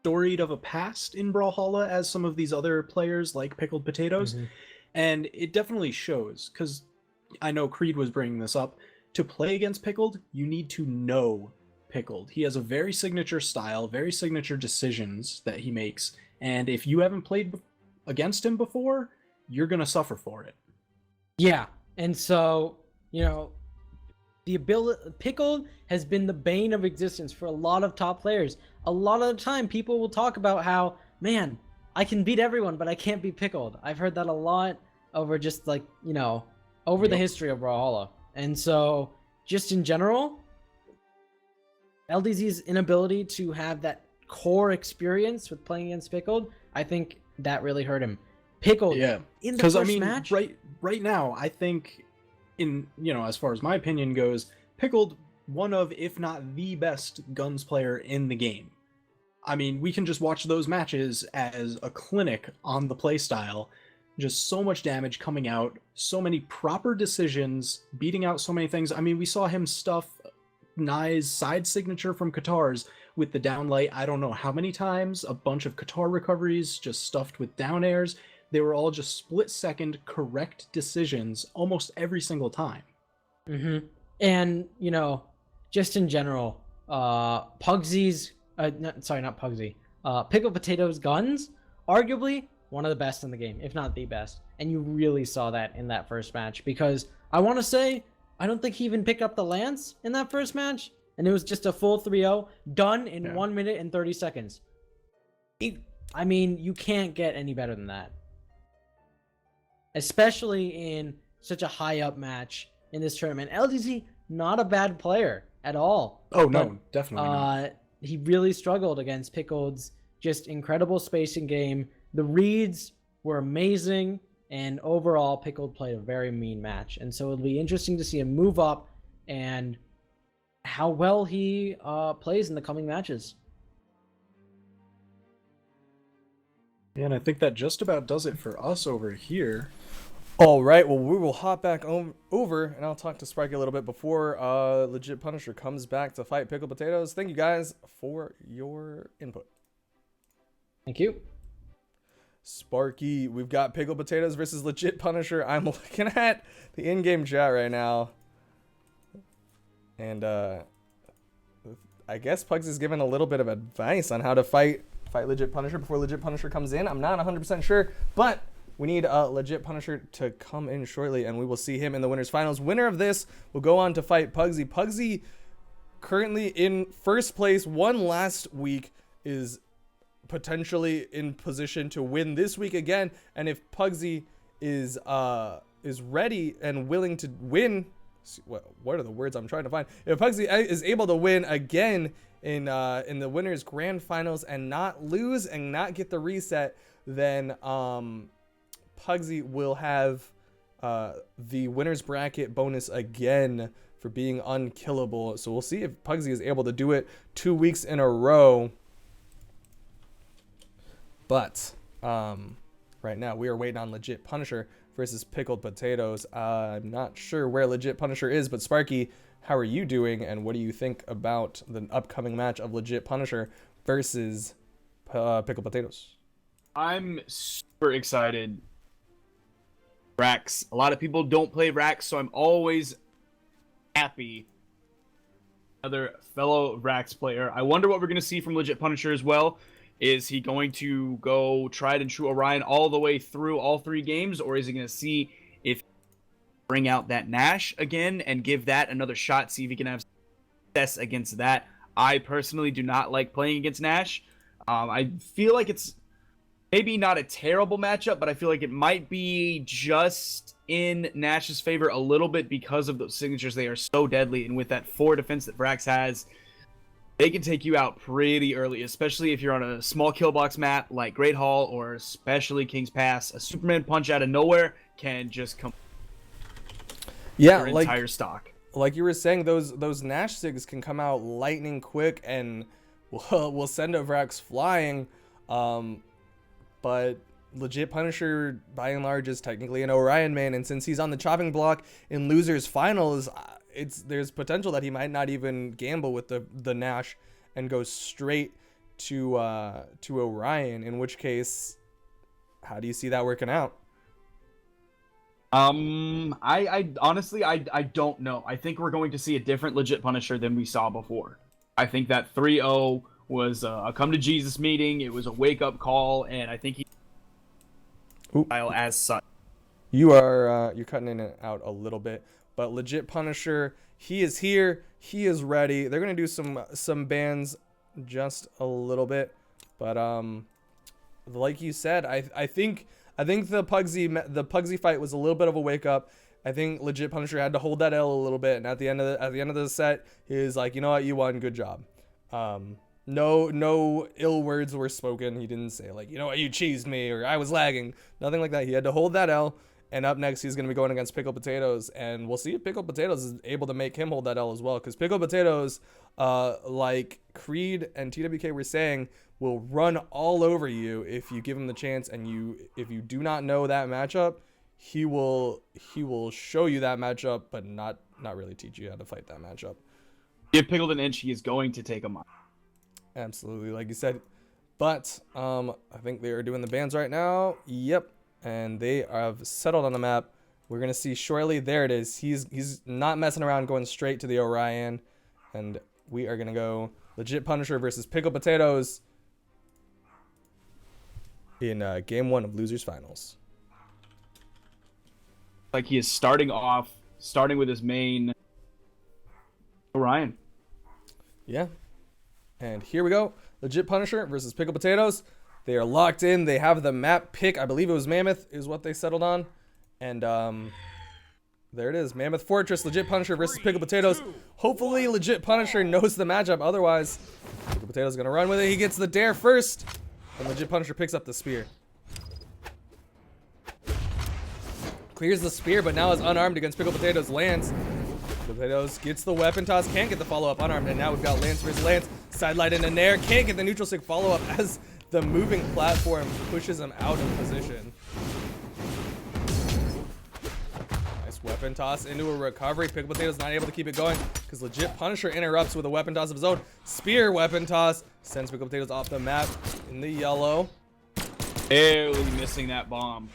storied of a past in Brawlhalla as some of these other players like Pickled Potatoes. And it definitely shows, because I know Creed was bringing this up. To play against Pickled, you need to know Pickled. He has a very signature style, very signature decisions that he makes. And if you haven't played against him before, you're gonna suffer for it. Yeah, and so, you know, the ability Pickled has been the bane of existence for a lot of top players. A lot of the time people will talk about how, man, I can beat everyone but I can't beat Pickled. I've heard that a lot over just like, you know, over the history of Brawlhalla. And so just in general, LDZ's inability to have that core experience with playing against Pickled, I think that really hurt him. Pickled, in the first match, right now, I think, in, you know, as far as my opinion goes, Pickled, one of, if not the best guns player in the game. I mean, we can just watch those matches as a clinic on the playstyle. Just so much damage coming out, so many proper decisions, beating out so many things. I mean, we saw him stuff Nye's side signature from Katars with the downlight I don't know how many times, a bunch of Katar recoveries just stuffed with down airs. They were all just split-second correct decisions almost every single time. And, you know, just in general, Pugsy's, not Pugsy, Pickled Potatoes guns, arguably one of the best in the game, if not the best. And you really saw that in that first match, because I want to say, I don't think he even picked up the lance in that first match, and it was just a full 3-0 done in 1 minute and 30 seconds. I mean, you can't get any better than that. Especially in such a high up match in this tournament. LDZ, not a bad player at all. Oh, no, definitely not. He really struggled against Pickled's just incredible spacing game. The reads were amazing, And overall, Pickled played a very mean match. And so it'll be interesting to see him move up and how well he plays in the coming matches. Yeah, and I think that just about does it for us over here. All right, well, we will hop back over, and I'll talk to Sparky a little bit before Legit Punisher comes back to fight Pickled Potatoes. Thank you guys for your input. Thank you. Sparky, we've got Pickled Potatoes versus Legit Punisher. I'm looking at the in-game chat right now. And I guess Pugs is giving a little bit of advice on how to fight Legit Punisher before Legit Punisher comes in. I'm not 100% sure, but we need Legit Punisher to come in shortly, and we will see him in the winners finals. Winner of this will go on to fight Pugsy. Pugsy, currently in first place, won last week, is potentially in position to win this week again. And if Pugsy is ready and willing to win, what are the words I'm trying to find? If Pugsy is able to win again in the winners grand finals and not lose and not get the reset, then Pugsy will have the winner's bracket bonus again for being unkillable. So we'll see if Pugsy is able to do it 2 weeks in a row. But right now we are waiting on Legit Punisher versus Pickled Potatoes. I'm not sure where Legit Punisher is, but Sparky, how are you doing? And what do you think about the upcoming match of Legit Punisher versus Pickled Potatoes? I'm super excited. Rax. A lot of people don't play Rax, so I'm always happy. Another fellow Rax player. I wonder what we're going to see from Legit Punisher as well. Is he going to go tried and true Orion all the way through all 3 games, or is he going to see if bring out that Nash again and give that another shot, see if he can have success against that? I personally do not like playing against Nash. I feel like it's maybe not a terrible matchup, but I feel like it might be just in Nash's favor a little bit because of those signatures. They are so deadly, and with that 4 defense that Vrax has, they can take you out pretty early, especially if you're on a small kill box map like Great Hall or especially King's Pass. A Superman punch out of nowhere can just come your entire stock. Like you were saying, those Nash sigs can come out lightning quick and will send a Vrax flying. But Legit Punisher, by and large, is technically an Orion main, and since he's on the chopping block in losers finals, there's potential that he might not even gamble with the Nash and go straight to Orion. In which case, how do you see that working out? I honestly don't know. I think we're going to see a different Legit Punisher than we saw before. I think that 3-0 was a come to Jesus meeting. It was a wake up call, and I think he as such. You're cutting in and out a little bit, but Legit Punisher, he is here, he is ready. They're gonna do some bans just a little bit, but like you said, I think the Pugsy fight was a little bit of a wake up. I think Legit Punisher had to hold that L a little bit, and at the end of the set, he was like, you know what, you won, good job. No ill words were spoken. He didn't say like, you know what, you cheesed me, or I was lagging. Nothing like that. He had to hold that L. And up next, he's going to be going against Pickled Potatoes, and we'll see if Pickled Potatoes is able to make him hold that L as well. Because Pickled Potatoes, like Creed and TWK were saying, will run all over you if you give him the chance. And if you do not know that matchup, he will show you that matchup, but not really teach you how to fight that matchup. Give Pickled an inch, he is going to take him on. Absolutely, like you said. But I think they are doing the bans right now. Yep. And they have settled on the map. We're gonna see shortly. There it is. He's not messing around, going straight to the Orion, and we are gonna go Legit Punisher versus Pickled Potatoes in game 1 of losers finals. Like he is starting with his main Orion. Yeah. And here we go. Legit Punisher versus Pickled Potatoes. They are locked in. They have the map pick. I believe it was Mammoth is what they settled on. And there it is. Mammoth Fortress, Legit Punisher versus Pickled Potatoes. Hopefully Legit Punisher knows the matchup. Otherwise, Pickled Potatoes is going to run with it. He gets the dare first. And Legit Punisher picks up the spear. Clears the spear, but now is unarmed against Pickled Potatoes. Lance. Potatoes gets the weapon toss, can't get the follow-up unarmed, and now we've got Lance versus Lance. Sidelight into Nair, can't get the neutral stick follow-up as the moving platform pushes him out of position. Nice weapon toss into a recovery. Pickled Potatoes not able to keep it going because legit Punisher interrupts with a weapon toss of his own. Spear weapon toss sends Pickled Potatoes off the map in the yellow. Barely missing that bomb.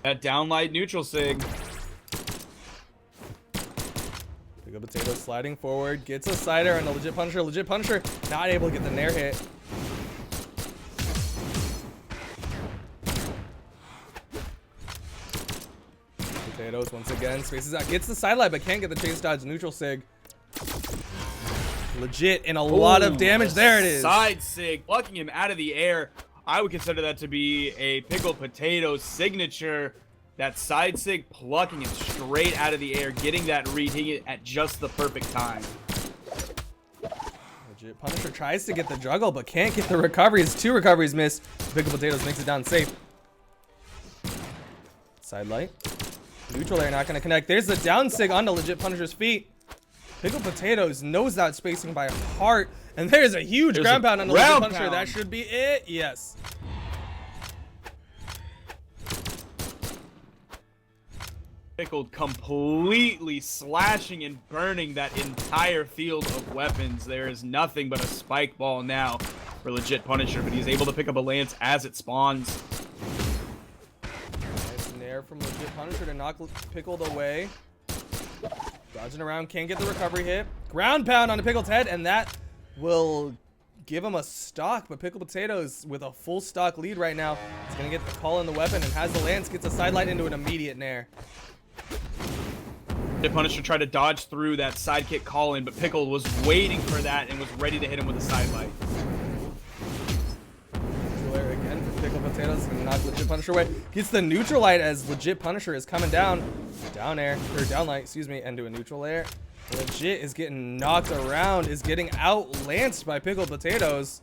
That downlight neutral sig. Pickled Potatoes sliding forward, gets a cider on the legit Punisher. Legit Punisher not able to get the Nair hit. Potatoes once again spaces out, gets the sidelight but can't get the chase dodge neutral sig. Legit in a lot of damage. There it is. Side sig, plucking him out of the air. I would consider that to be a Pickled Potatoes signature. That side sig, plucking him straight out of the air, getting that read, hitting it at just the perfect time. Legit Punisher tries to get the juggle, but can't get the recoveries. 2 recoveries missed. Pickled Potatoes makes it down safe. Sidelight. Neutral air not going to connect. There's the down sig onto legit Punisher's feet. Pickled Potatoes knows that spacing by heart. And there's a huge ground pound on the legit Punisher. That should be it. Yes. Pickled completely slashing and burning that entire field of weapons. There is nothing but a spike ball now for legit Punisher, but he's able to pick up a lance as it spawns. Nice nair from legit Punisher to knock Pickled away. Dodging around, can't get the recovery hit. Ground pound on the Pickled's head, and that will give him a stock, but Pickled Potatoes with a full stock lead right now. He's gonna get the call in the weapon and has the lance, gets a sidelight into an immediate nair. The Punisher tried to dodge through that sidekick call-in, but Pickled was waiting for that and was ready to hit him with a sidelight. Neutral air again for Pickled Potatoes, gonna knock legit Punisher away. Gets the neutral light as legit Punisher is coming down. Down air, or down light, excuse me, and do a neutral air. Legit is getting knocked around, is getting outlanced by Pickled Potatoes.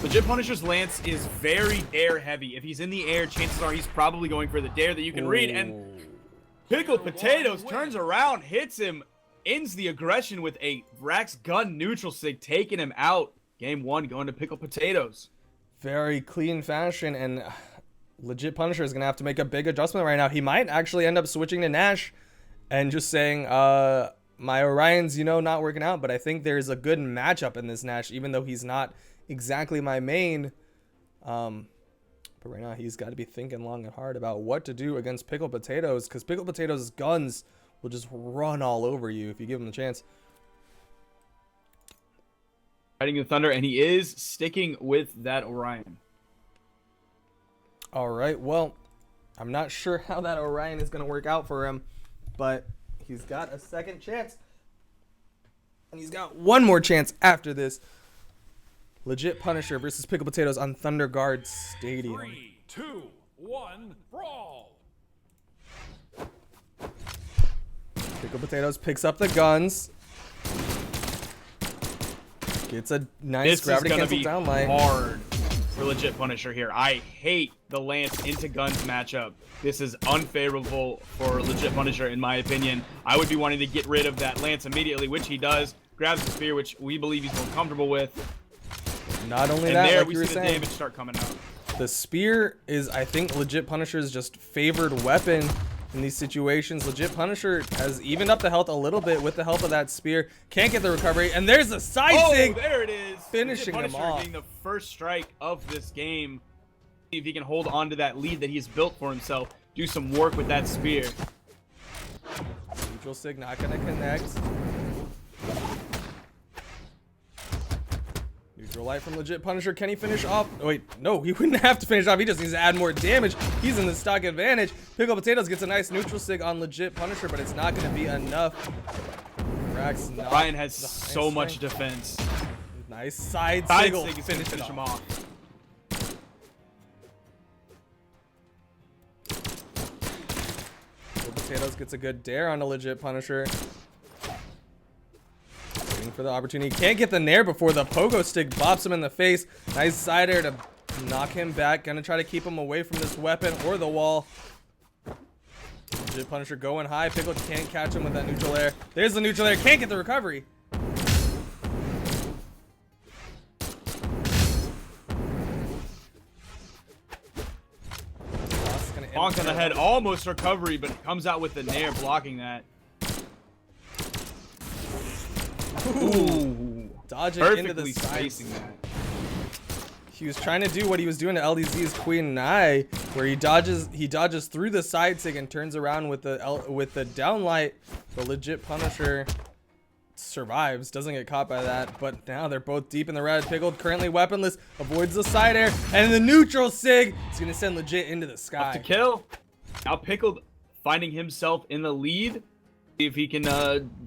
Legit Punisher's lance is very dare heavy. If he's in the air, chances are he's probably going for the dare that you can read, and Pickled Potatoes turns around, hits him, ends the aggression with a Rax gun neutral sig, taking him out. Game 1 going to Pickled Potatoes. Very clean fashion, and legit Punisher is going to have to make a big adjustment right now. He might actually end up switching to Nash and just saying, my Orion's, not working out, but I think there's a good matchup in this Nash, even though he's not exactly my main. But right now he's got to be thinking long and hard about what to do against Pickled Potatoes, because Pickled Potatoes' guns will just run all over you if you give him the chance. Fighting the Thunder, and he is sticking with that Orion. All right, well, I'm not sure how that Orion is going to work out for him, but he's got a second chance. And he's got one more chance after this. Legit Punisher versus Pickled Potatoes on Thunder Guard Stadium. 3, 2, 1, brawl! Pickled Potatoes picks up the guns. Gets a nice gravity cancel down line. Hard for legit Punisher here. I hate the lance into guns matchup. This is unfavorable for legit Punisher in my opinion. I would be wanting to get rid of that lance immediately, which he does. Grabs the spear, which we believe he's more comfortable with. Not only and that, there like we you were see the saying, damage start coming out. The spear is, I think, legit Punisher's just favored weapon in these situations. Legit Punisher has evened up the health a little bit with the help of that spear. Can't get the recovery, and there's a side sig. There it is. Finishing legit him Punisher off. getting the first strike of this game. See if he can hold on to that lead that he's built for himself. Do some work with that spear. Neutral sig not gonna connect. Neutral light from legit Punisher. Can he finish off? Oh, wait, no, he wouldn't have to finish off. He just needs to add more damage. He's in the stock advantage. Pickled Potatoes gets a nice neutral sig on legit Punisher, but it's not going to be enough. Rax not Ryan has so much defense. Nice side Side sig sig is going to finish him off. Pickled Potatoes gets a good dare on a legit Punisher. Waiting for the opportunity. Can't get the nair before the pogo stick bops him in the face. Nice side air to knock him back. Gonna try to keep him away from this weapon or the wall. Legit Punisher going high. Pickled can't catch him with that neutral air. There's the neutral air. Can't get the recovery. Bonk on the head, almost recovery, but comes out with the nair blocking that. Ooh. Dodging into the Perfectly side. spacing that. He was trying to do what he was doing to LDZ's Queen Nye, where he dodges through the side sig and turns around with the downlight. The Legit Punisher survives, doesn't get caught by that, but now they're both deep in the red. Pickled currently weaponless, avoids the side air, and the neutral sig is gonna send Legit into the sky. Up to kill. Now Pickled finding himself in the lead. See if he can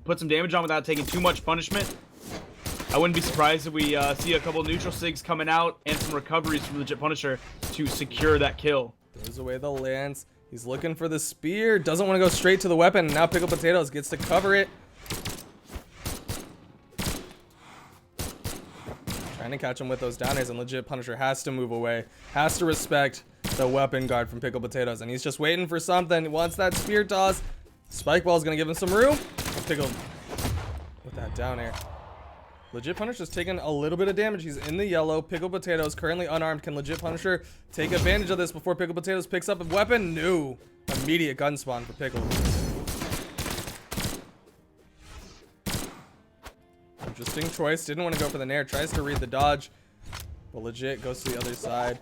put some damage on without taking too much punishment. I wouldn't be surprised if we see a couple neutral sigs coming out and some recoveries from Legit Punisher to secure that kill. Throws away the lance. He's looking for the spear. Doesn't want to go straight to the weapon. And now Pickled Potatoes gets to cover it. Trying to catch him with those down airs, and Legit Punisher has to move away. Has to respect the weapon guard from Pickled Potatoes. And he's just waiting for something. He wants that spear toss. Spike Ball is going to give him some room. Pickled with that down air. Legit Punisher's taking a little bit of damage. He's in the yellow. Pickled Potatoes currently unarmed. Can Legit Punisher take advantage of this before Pickled Potatoes picks up a weapon? No. Immediate gun spawn for Pickled. Interesting choice. Didn't want to go for the nair. Tries to read the dodge. But Legit goes to the other side.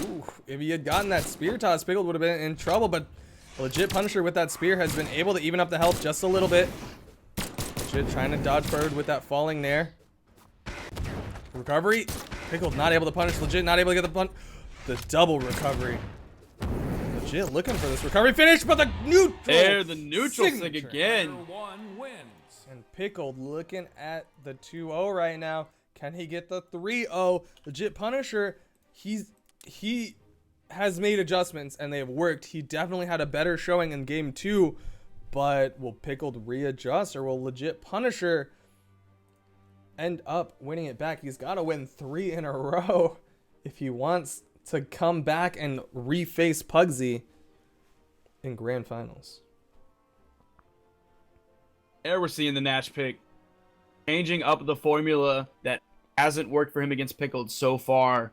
Ooh, if he had gotten that spear toss, Pickled would have been in trouble, but Legit Punisher with that spear has been able to even up the health just a little bit. Legit trying to dodge forward with that falling nair. Recovery. Pickled not able to punish. Legit not able to get the double recovery. Legit looking for this recovery finish, but the neutral. There, the neutral sig signature. again. One wins. And Pickled looking at the 2-0 right now. Can he get the 3-0? Legit Punisher, he has made adjustments and they have worked. He definitely had a better showing in game 2, but will Pickled readjust, or will Legit Punisher end up winning it back? He's got to win 3 in a row if he wants to come back and reface Pugsy in grand finals. There we're seeing the Nash pick changing up the formula that hasn't worked for him against Pickled so far.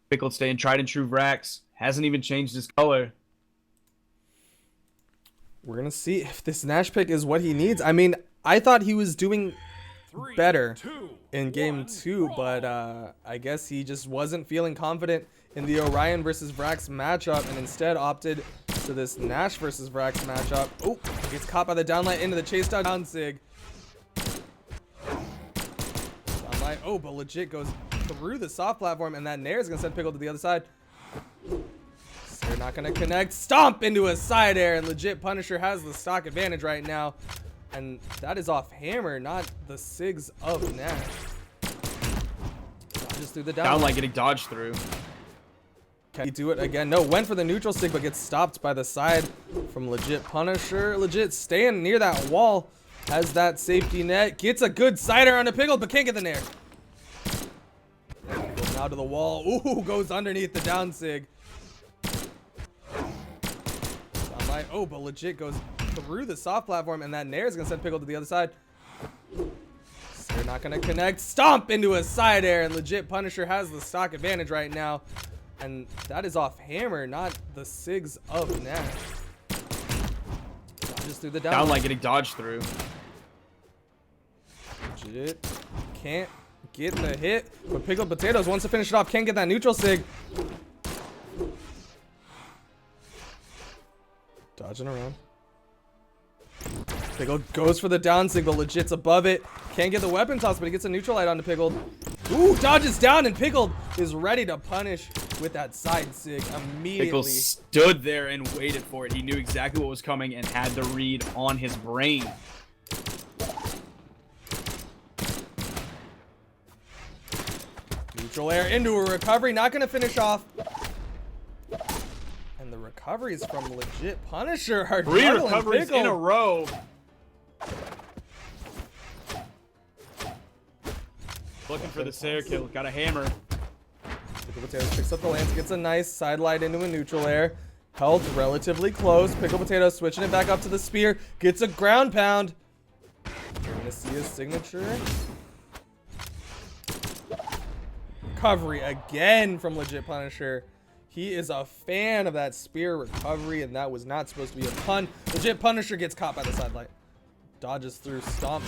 Pickled staying tried and true Vrax. Hasn't even changed his color. We're going to see if this Nash pick is what he needs. I mean, I thought he was doing better in game 2, but I guess he just wasn't feeling confident in the Orion versus Vrax matchup and instead opted to this Nash versus Vrax matchup. Oh, gets caught by the downlight into the chase down sig. Downlight. Oh, but Legit goes through the soft platform, and that nair is going to send Pickled to the other side. They're not going to connect. Stomp into a side air, and Legit Punisher has the stock advantage right now. And that is off hammer, not the SIGs of Nash. Just through the Downlight getting dodged through. Can he do it again? No, went for the neutral SIG, but gets stopped by the side from Legit Punisher. Legit staying near that wall. Has that safety net. Gets a good side air on the Pickled, but can't get the nair. Goes now to the wall. Ooh, goes underneath the down SIG. Downlight. Oh, but Legit goes through the soft platform, and that nair is going to send Pickled to the other side. They're not going to connect. Stomp into a side air, and Legit Punisher has the stock advantage right now. And that is off hammer, not the SIGs of Nash. Just through the Downlight getting dodged through. Legit can't get the hit, but Pickled Potatoes wants to finish it off. Can't get that neutral SIG. Dodging around. Pickled goes for the down SIG, but Legit's above it. Can't get the weapon toss, but he gets a neutral light onto Pickled. Ooh, dodges down, and Pickled is ready to punish with that side SIG immediately. Pickled stood there and waited for it. He knew exactly what was coming and had the read on his brain. Neutral air into a recovery, not going to finish off. And the recoveries from Legit Punisher are 3 juggling recoveries Pickled. in a row. Looking for the Sarah kill. Got a hammer. Pickled Potatoes picks up the lance, gets a nice side light into a neutral air. Held relatively close. Pickled Potatoes switching it back up to the spear. Gets a ground pound. We're gonna see his signature. Recovery again from Legit Punisher. He is a fan of that spear recovery, and that was not supposed to be a pun. Legit Punisher gets caught by the side light. Dodges through Stomp.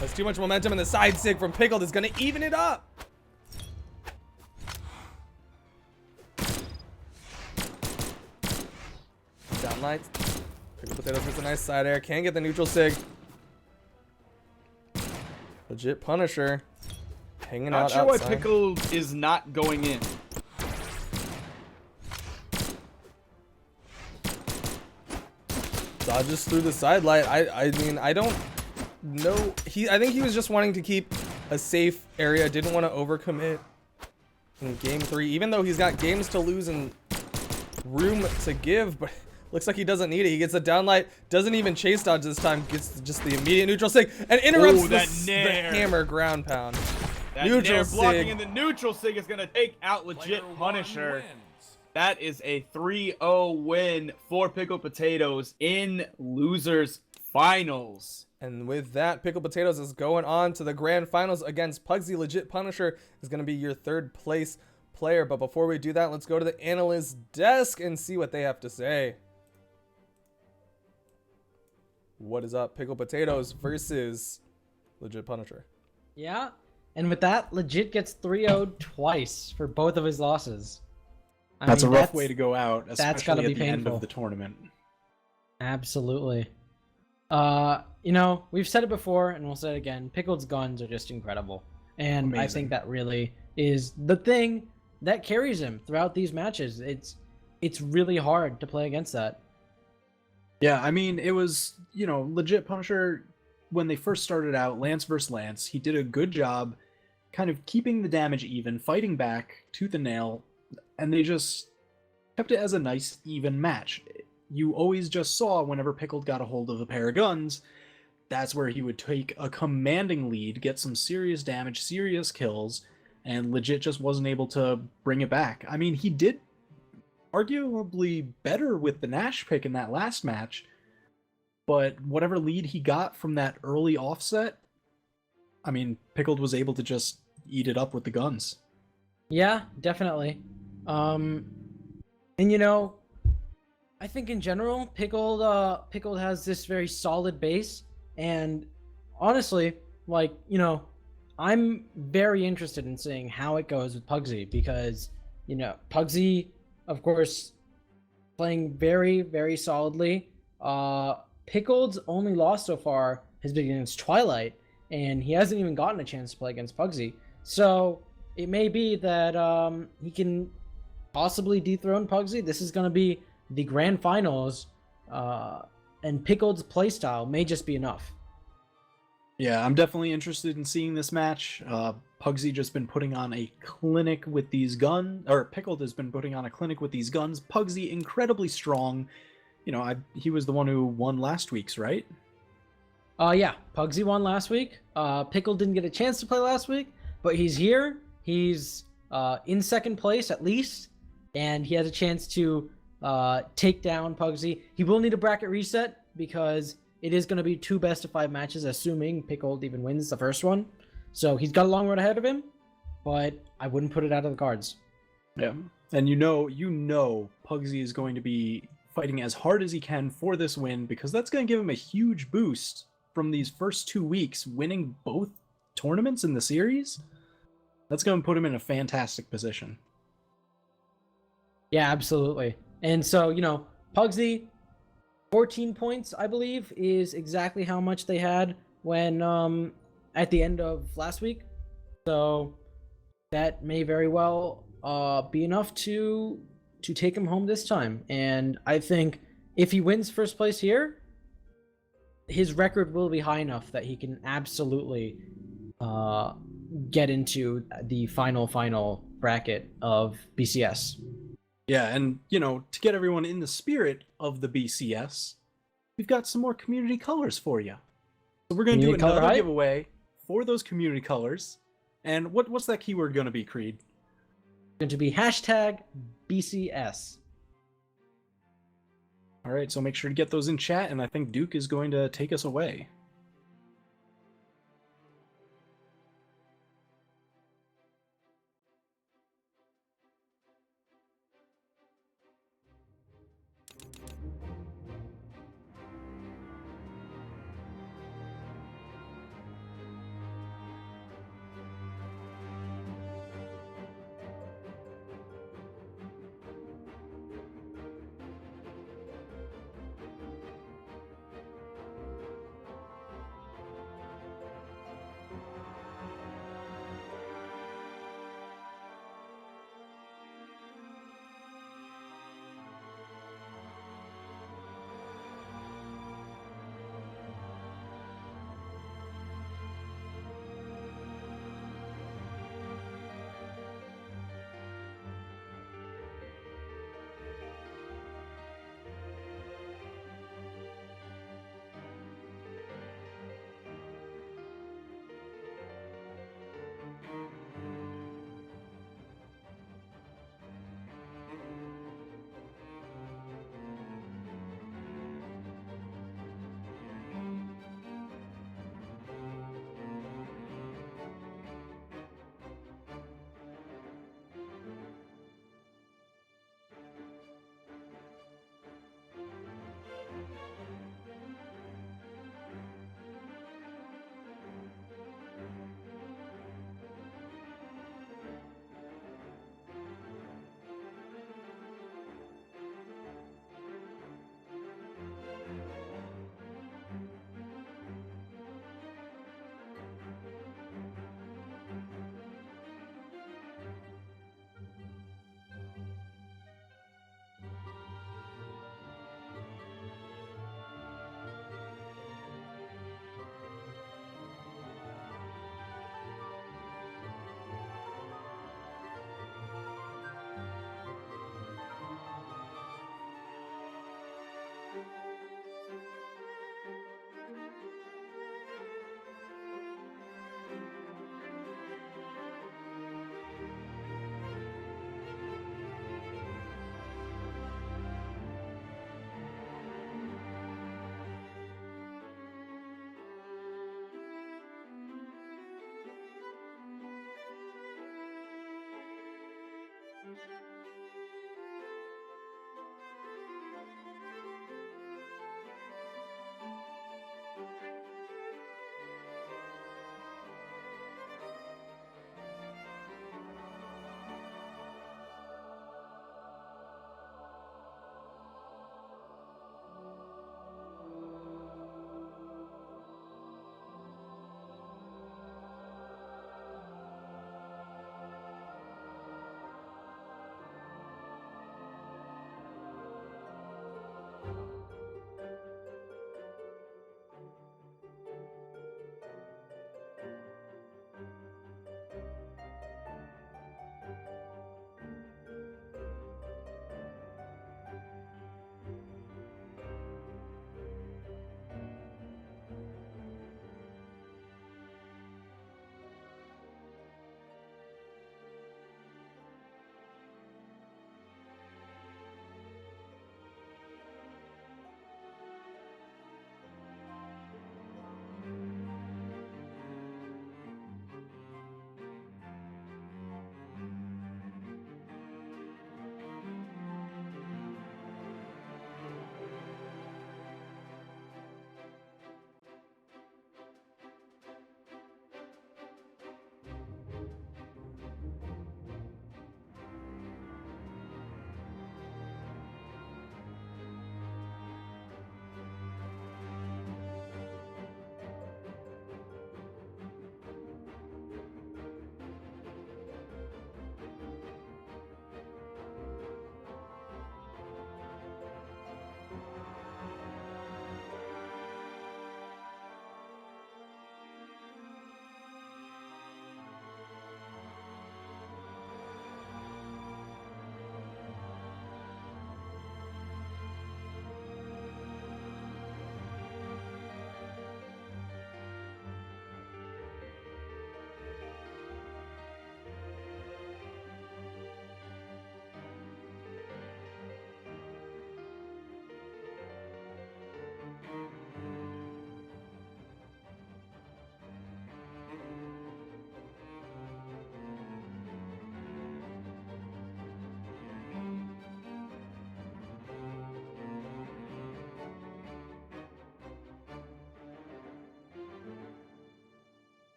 Has too much momentum, and the side sig from Pickled is going to even it up. Down light. Pickled Potatoes gets a nice side air. Can't get the neutral sig. Legit Punisher hanging out outside. Not sure why Pickled is not going in. Dodges through the side light. I mean, I don't know. I think he was just wanting to keep a safe area. Didn't want to overcommit in game 3, even though he's got games to lose and room to give. But looks like he doesn't need it. He gets a downlight. Doesn't even chase dodge this time. Gets just the immediate neutral sig and interrupts the hammer ground pound. That neutral blocking sig. and the neutral sig is gonna take out Legit Punisher. That is a 3-0 win for Pickled Potatoes in losers finals. And with that, Pickled Potatoes is going on to the grand finals against Pugsy. Legit Punisher is going to be your 3rd place player. But before we do that, let's go to the analyst desk and see what they have to say. What is up, Pickled Potatoes versus Legit Punisher? Yeah, and with that, Legit gets 3-0'd twice for both of his losses. That's a rough way to go out, especially gotta be at the end painful. of the tournament. Absolutely. You know, we've said it before and we'll say it again. Pickled's guns are just incredible. And Amazing. I think that really is the thing that carries him throughout these matches. It's really hard to play against that. Yeah, I mean, it was, you know, Legit Punisher, when they first started out, Lance versus Lance, he did a good job kind of keeping the damage even, fighting back tooth and nail, and they just kept it as a nice, even match. You always just saw whenever Pickled got a hold of a pair of guns, that's where he would take a commanding lead, get some serious damage, serious kills, and Legit just wasn't able to bring it back. I mean, he did arguably better with the Nash pick in that last match, but whatever lead he got from that early offset, I mean, Pickled was able to just eat it up with the guns. Yeah, definitely. And you know, I think in general, Pickled has this very solid base, and honestly, like, you know, I'm very interested in seeing how it goes with Pugsy, because, you know, Pugsy, of course, playing very, very solidly. Pickled's only loss so far has been against Twilight, and he hasn't even gotten a chance to play against Pugsy. So it may be that he can possibly dethrone Pugsy. This is going to be the grand finals, and Pickled's playstyle may just be enough. Yeah, I'm definitely interested in seeing this match. Pugsy just been putting on a clinic with these guns, or Pickled has been putting on a clinic with these guns. Pugsy incredibly strong. You know, he was the one who won last week's, right? Yeah, Pugsy won last week. Pickled didn't get a chance to play last week, but he's here. He's in 2nd place at least, and he has a chance to take down Pugsy. He will need a bracket reset because it is going to be 2 best-of-5 matches, assuming Pickled even wins the first one. So he's got a long road ahead of him, but I wouldn't put it out of the cards. Yeah, and you know, Pugsy is going to be fighting as hard as he can for this win, because that's going to give him a huge boost from these first 2 weeks, winning both tournaments in the series. That's going to put him in a fantastic position. Yeah, absolutely. And so, you know, Pugsy, 14 points, I believe, is exactly how much they had when at the end of last week. So that may very well be enough to take him home this time. And I think if he wins first place here, his record will be high enough that he can absolutely get into the final bracket of BCS. Yeah, and, you know, to get everyone in the spirit of the BCS, we've got some more community colors for you. So we're going to do another giveaway for those community colors. And what's that keyword going to be, Creed? Going to be hashtag BCS. All right, so make sure to get those in chat, and I think Duke is going to take us away.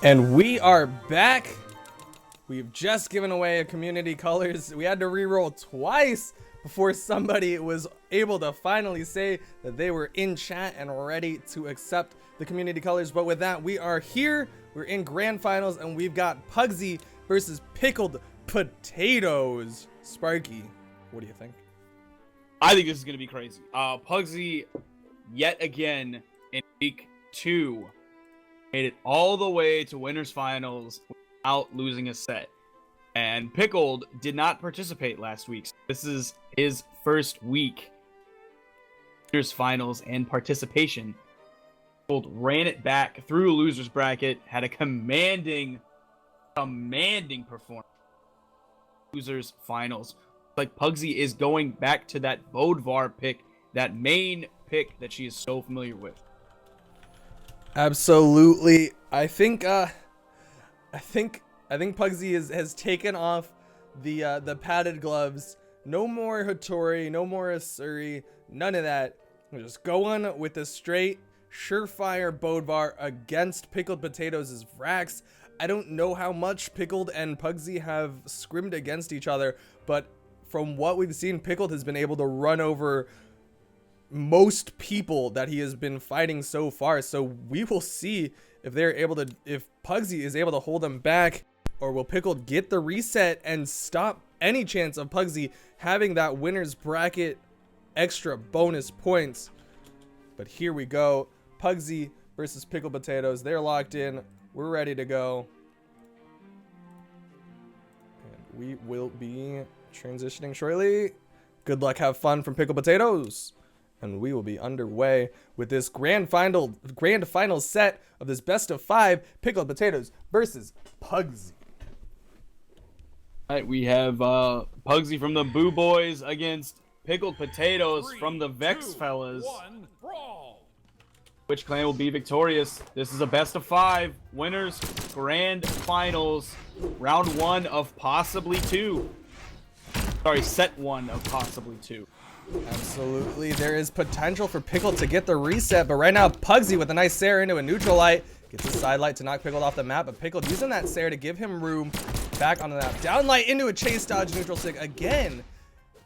And we are back. We've just given away a community colors. We had to re-roll twice before somebody was able to finally say that they were in chat and ready to accept the community colors. But with that, we are here. We're in grand finals, and we've got Pugsy versus Pickled Potatoes. Sparky, what do you think? I think this is going to be crazy. Pugsy, yet again, in week 2, made it all the way to winners finals without losing a set. And Pickled did not participate last week. So this is his first week. Winners finals and participation. Pickled ran it back through losers bracket, had a commanding performance. Losers finals. Like Pugsy is going back to that Bodvar pick, that main pick that she is so familiar with. Absolutely. I think Pugsy has taken off the padded gloves. No more Hattori, no more Asuri, none of that. We're just going with a straight, surefire Bodvar against Pickled Potatoes' Vrax. I don't know how much Pickled and Pugsy have scrimmed against each other, but from what we've seen, Pickled has been able to run over most people that he has been fighting so far. So we will see if if Pugsy is able to hold him back, or will Pickled get the reset and stop any chance of Pugsy having that winner's bracket extra bonus points. But here we go. Pugsy versus Pickled Potatoes. They're locked in. We're ready to go. And we will be transitioning shortly. Good luck, have fun from Pickled Potatoes. And we will be underway with this grand final set of this best of 5 Pickled Potatoes versus Pugsy. All right, we have Pugsy from the Boo Boys against Pickled Potatoes from the Vex Fellas. 1, brawl. Which clan will be victorious? This is a best of 5 winners grand finals, round 1 of possibly 2. Sorry, set 1 of possibly 2. Absolutely, there is potential for Pickled to get the reset, but right now Pugsy with a nice Sarah into a neutral light gets a side light to knock Pickled off the map, but Pickled using that Sarah to give him room back onto that down light into a chase dodge neutral sig again.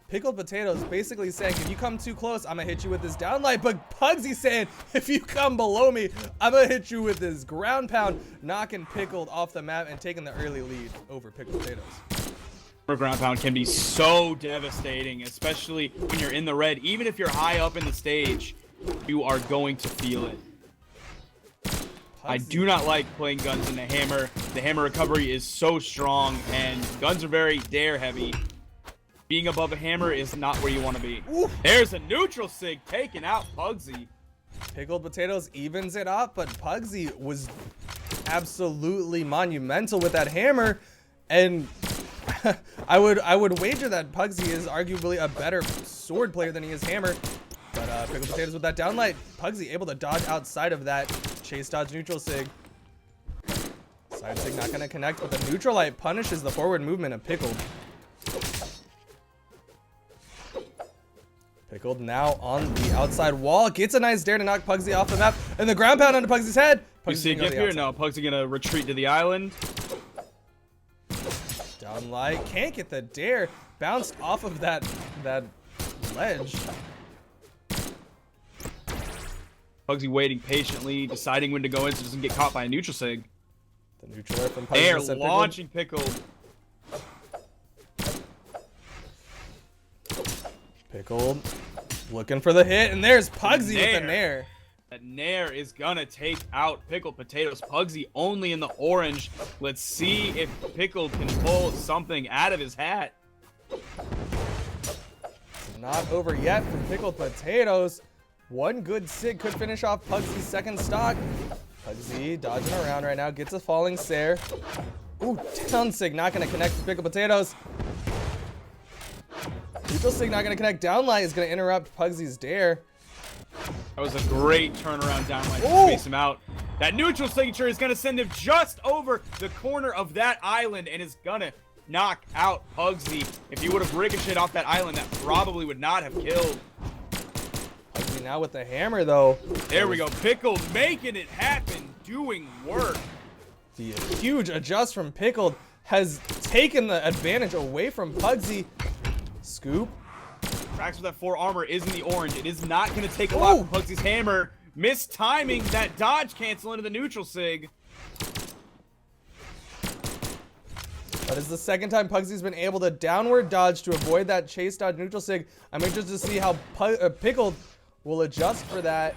Pickled Potatoes basically saying, if you come too close, I'm gonna hit you with this down light, but Pugsy saying, if you come below me, I'm gonna hit you with this ground pound, knocking Pickled off the map and taking the early lead over Pickled Potatoes. Ground pound can be so devastating, especially when you're in the red. Even if you're high up in the stage, you are going to feel it. I do not like playing guns in the hammer. The hammer recovery is so strong, and guns are very dare heavy. Being above a hammer is not where you want to be. Oof. There's a neutral sig taking out Pugsy. Pickled Potatoes evens it up, but Pugsy was absolutely monumental with that hammer, and I would wager that Pugsy is arguably a better sword player than he is hammer. But Pickled Potatoes with that downlight, Pugsy able to dodge outside of that chase dodge neutral sig. Side sig not gonna connect, but the neutral light punishes the forward movement of Pickled. Pickled now on the outside wall, gets a nice dare to knock Pugsy off the map, and the ground pound onto Pugsy's head. You see a gift here? No, Pugsy gonna retreat to the island. Downlight, can't get the dare, bounced off of that ledge. Pugsy waiting patiently, deciding when to go in so he doesn't get caught by a neutral sig. The neutral air from Pugsy. They're launching Pickled. Pickled looking for the hit, and there's Pugsy with the nair. That nair is gonna take out Pickled Potatoes. Pugsy only in the orange. Let's see if Pickled can pull something out of his hat. Not over yet from Pickled Potatoes. One good sig could finish off Pugsy's second stock. Pugsy dodging around right now, gets a falling Sare. Ooh, down sig not gonna connect with Pickled Potatoes. Neutral sig not gonna connect. Downlight is gonna interrupt Pugsy's dare. That was a great turnaround downlight to Ooh. space him out. That neutral signature is gonna send him just over the corner of that island and is gonna knock out Pugsy. If he would have ricocheted off that island, that probably would not have killed. Pugsy now with the hammer though. There we go. Pickled making it happen, doing work. The huge adjust from Pickled has taken the advantage away from Pugsy. Scoop. Cracks with that 4 armor is in the orange. It is not going to take a lot from Pugsy's hammer. Mistiming that dodge cancel into the neutral sig. That is the second time Pugsy's been able to downward dodge to avoid that chase dodge neutral sig. I'm interested to see how Pickled will adjust for that.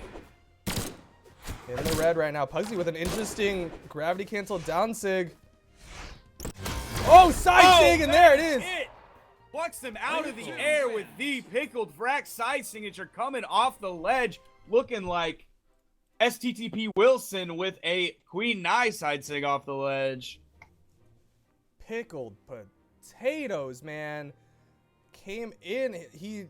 In the red right now. Pugsy with an interesting gravity cancel down sig. Oh, side sig, and there it is. Plucks him out of the air with the Pickled Frack side signature coming off the ledge. Looking like STTP Wilson with a Queen Nai side sig off the ledge. Pickled potatoes, man. Came in. He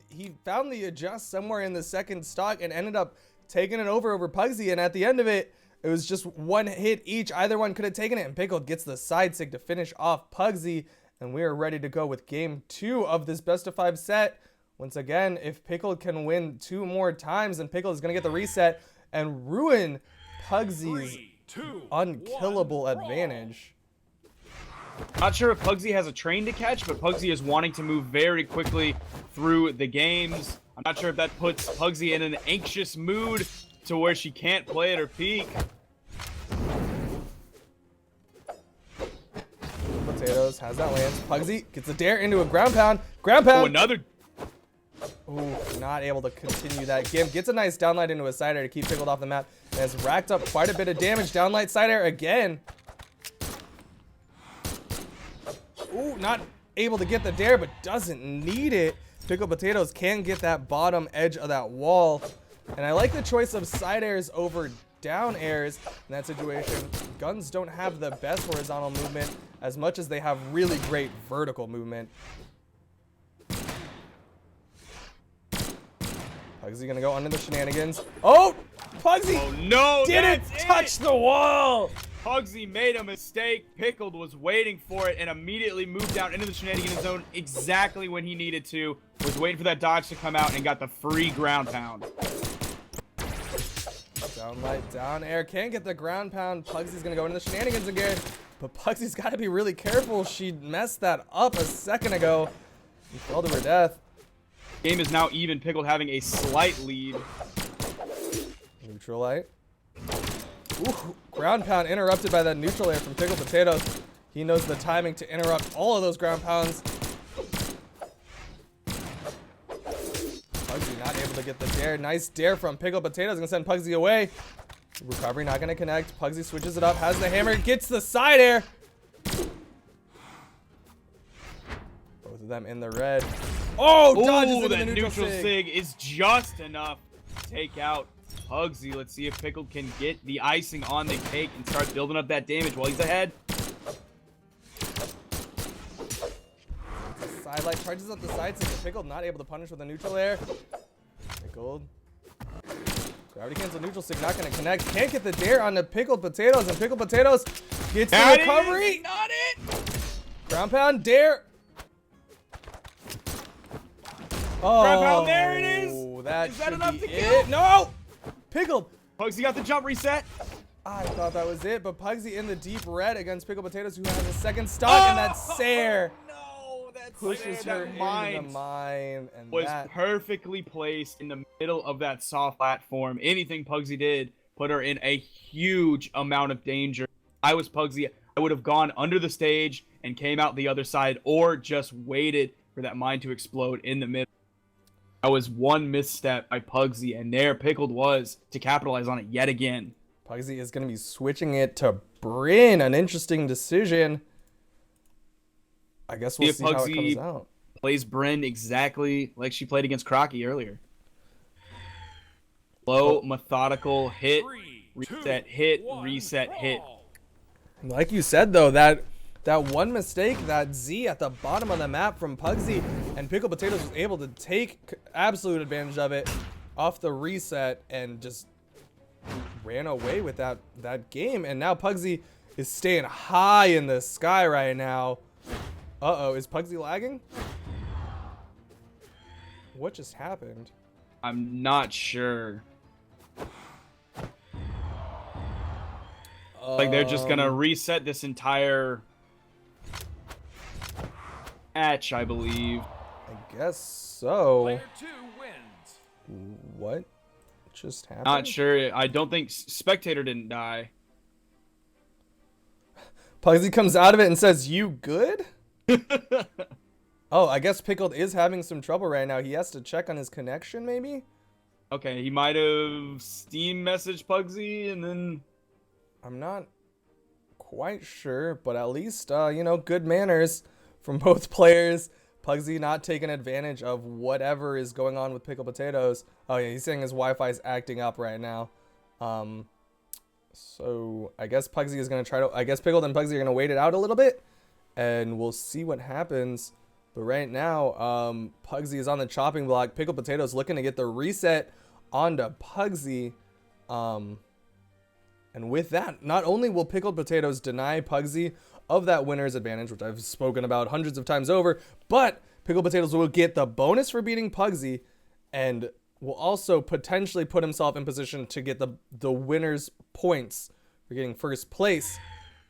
found the adjust somewhere in the second stock and ended up taking it over Pugsy. And at the end of it, it was just one hit each. Either one could have taken it. And Pickled gets the side sig to finish off Pugsy. And we are ready to go with game 2 of this best of 5 set. Once again, if Pickled can win 2 more times, then Pickled is going to get the reset and ruin Pugsy's unkillable advantage. Not sure if Pugsy has a train to catch, but Pugsy is wanting to move very quickly through the games. I'm not sure if that puts Pugsy in an anxious mood to where she can't play at her peak. Potatoes has that lands. Pugsy gets a dare into a ground pound. Ground pound. Oh, another. Ooh, not able to continue that. Gimp gets a nice downlight into a side air to keep Pickled off the map. And has racked up quite a bit of damage. Downlight side air again. Ooh, not able to get the dare, but doesn't need it. Pickled Potatoes can get that bottom edge of that wall. And I like the choice of side airs over down airs in that situation. Guns don't have the best horizontal movement as much as they have really great vertical movement. Pugsy gonna go under the shenanigans. Oh, Pugsy didn't touch the wall. Pugsy made a mistake. Pickled was waiting for it and immediately moved down into the shenanigans zone exactly when he needed to. Was waiting for that dodge to come out and got the free ground pound. Down light, down air. Can't get the ground pound. Pugsy's gonna go into the shenanigans again. But Pugsy's gotta be really careful. She messed that up a second ago. He fell to her death. Game is now even. Pickled having a slight lead. Neutral light. Ooh, ground pound interrupted by that neutral air from Pickled Potatoes. He knows the timing to interrupt all of those ground pounds. Pugsy not able to get the dare. Nice dare from Pickled Potatoes. Gonna send Pugsy away. Recovery not gonna connect. Pugsy switches it up. Has the hammer. Gets the side air. Both of them in the red. Oh, dodges into the neutral sig is just enough to take out Pugsy. Let's see if Pickled can get the icing on the cake and start building up that damage while he's ahead. Side light charges up the side sig. Pickled not able to punish with a neutral air. Pickled. Gravity cancel neutral sig not going to connect. Can't get the dare on the Pickled Potatoes, and Pickled Potatoes gets the recovery. Not it. Ground pound dare. Oh, Ground pound, there it is. That is that should enough be to kill? it. No, Pickled. Pugsy got the jump reset. I thought that was it, but Pugsy in the deep red against Pickled Potatoes, who has a second stock, and that Sair pushes her into the mine, and was that perfectly placed in the middle of that soft platform. Anything Pugsy did put her in a huge amount of danger. I was Pugsy, I would have gone under the stage and came out the other side, or just waited for that mine to explode in the middle. That was one misstep by Pugsy, and there Pickled was to capitalize on it yet again. Pugsy is going to be switching it to Bryn. An interesting decision. I guess we'll see how it comes out. Plays Bryn exactly like she played against Crocky earlier. Slow, methodical, hit, reset, hit, reset, hit. Like you said, though, that one mistake, that Z at the bottom of the map from Pugsy, and Pickled Potatoes was able to take absolute advantage of it off the reset and just ran away with that game. And now Pugsy is staying high in the sky right now. Uh-oh, is Pugsy lagging? What just happened? I'm not sure. Like they're just gonna reset this entire match, I believe. I guess so. Player 2 wins. What just happened? Not sure. I don't think Spectator didn't die. Pugsy comes out of it and says, "You good?" Oh, I guess Pickled is having some trouble right now. He has to check on his connection, maybe? Okay, he might have Steam messaged Pugsy and then... I'm not quite sure, but at least, you know, good manners from both players. Pugsy not taking advantage of whatever is going on with Pickled Potatoes. Oh, yeah, he's saying his Wi-Fi is acting up right now. So I guess Pugsy is going to try to... I guess Pickled and Pugsy are going to wait it out a little bit, and we'll see what happens. But right now, Pugsy is on the chopping block. Pickled Potatoes looking to get the reset onto Pugsy. And with that, not only will Pickled Potatoes deny Pugsy of that winner's advantage, which I've spoken about hundreds of times over, but Pickled Potatoes will get the bonus for beating Pugsy and will also potentially put himself in position to get the winner's points for getting first place.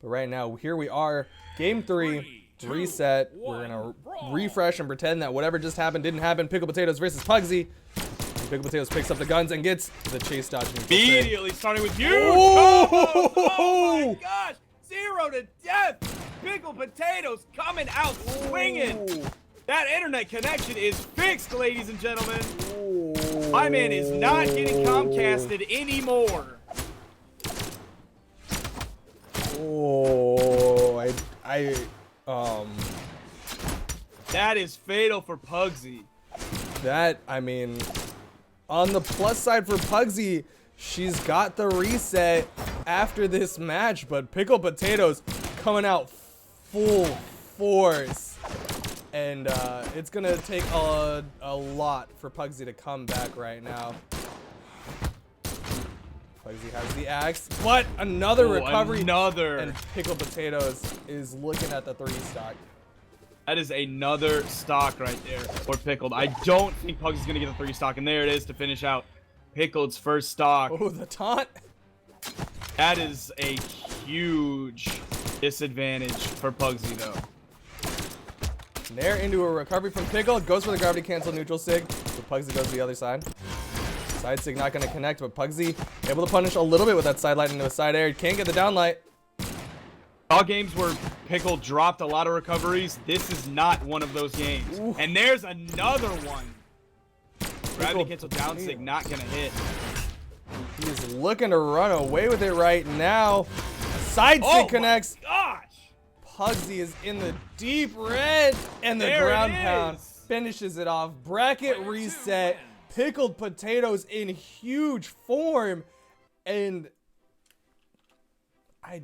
But right now, here we are, game 3, reset. We're going to refresh and pretend that whatever just happened didn't happen. Pickled Potatoes versus Pugsy. Pickled Potatoes picks up the guns and gets the chase dodge. Immediately starting with you. Oh! My gosh! 0 to death. Pickled Potatoes coming out swinging. That internet connection is fixed, ladies and gentlemen. My man is not getting Comcasted anymore. Oh, That is fatal for Pugsy. that, I mean, on the plus side for Pugsy, she's got the reset after this match, but Pickled Potatoes coming out full force. And it's going to take a lot for Pugsy to come back right now. Pugsy has the axe, but another recovery. And Pickled Potatoes is looking at the 3 stock. That is another stock right there for Pickled. I don't think Pugsy's going to get the 3 stock, and there it is to finish out Pickled's first stock. Oh, the taunt. That is a huge disadvantage for Pugsy, though. Nair into a recovery from Pickled. Goes for the gravity cancel neutral sig. So Pugsy goes to the other side. Side sig not going to connect, but Pugsy able to punish a little bit with that side light into a side air. Can't get the down light. All games where Pickled dropped a lot of recoveries, this is not one of those games. Ooh. And there's another one. Gravity cancel down sig not going to hit. He is looking to run away with it right now. Side sig connects. Gosh! Pugsy is in the deep red, and the ground pound finishes it off. Bracket reset. Pickled Potatoes in huge form, and I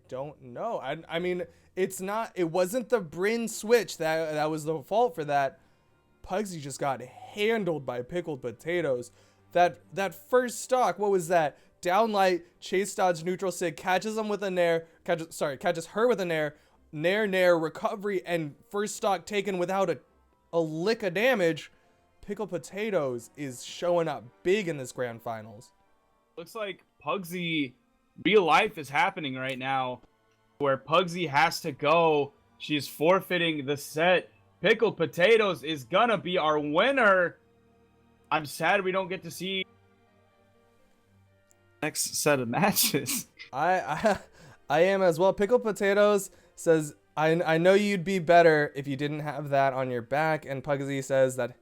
don't know. I mean, it wasn't the Bryn switch that was the fault for that. Pugsy just got handled by Pickled Potatoes. That first stock, what was that? Downlight, chase dodge, neutral sig, catches him with a nair, catches her with a nair, nair, recovery, and first stock taken without a lick of damage. Pickled Potatoes is showing up big in this grand finals. Looks like Pugsy, real life is happening right now, where Pugsy has to go. She's forfeiting the set. Pickled Potatoes is gonna be our winner. I'm sad we don't get to see next set of matches. I am as well. Pickled Potatoes says, I know you'd be better if you didn't have that on your back. And Pugsy says that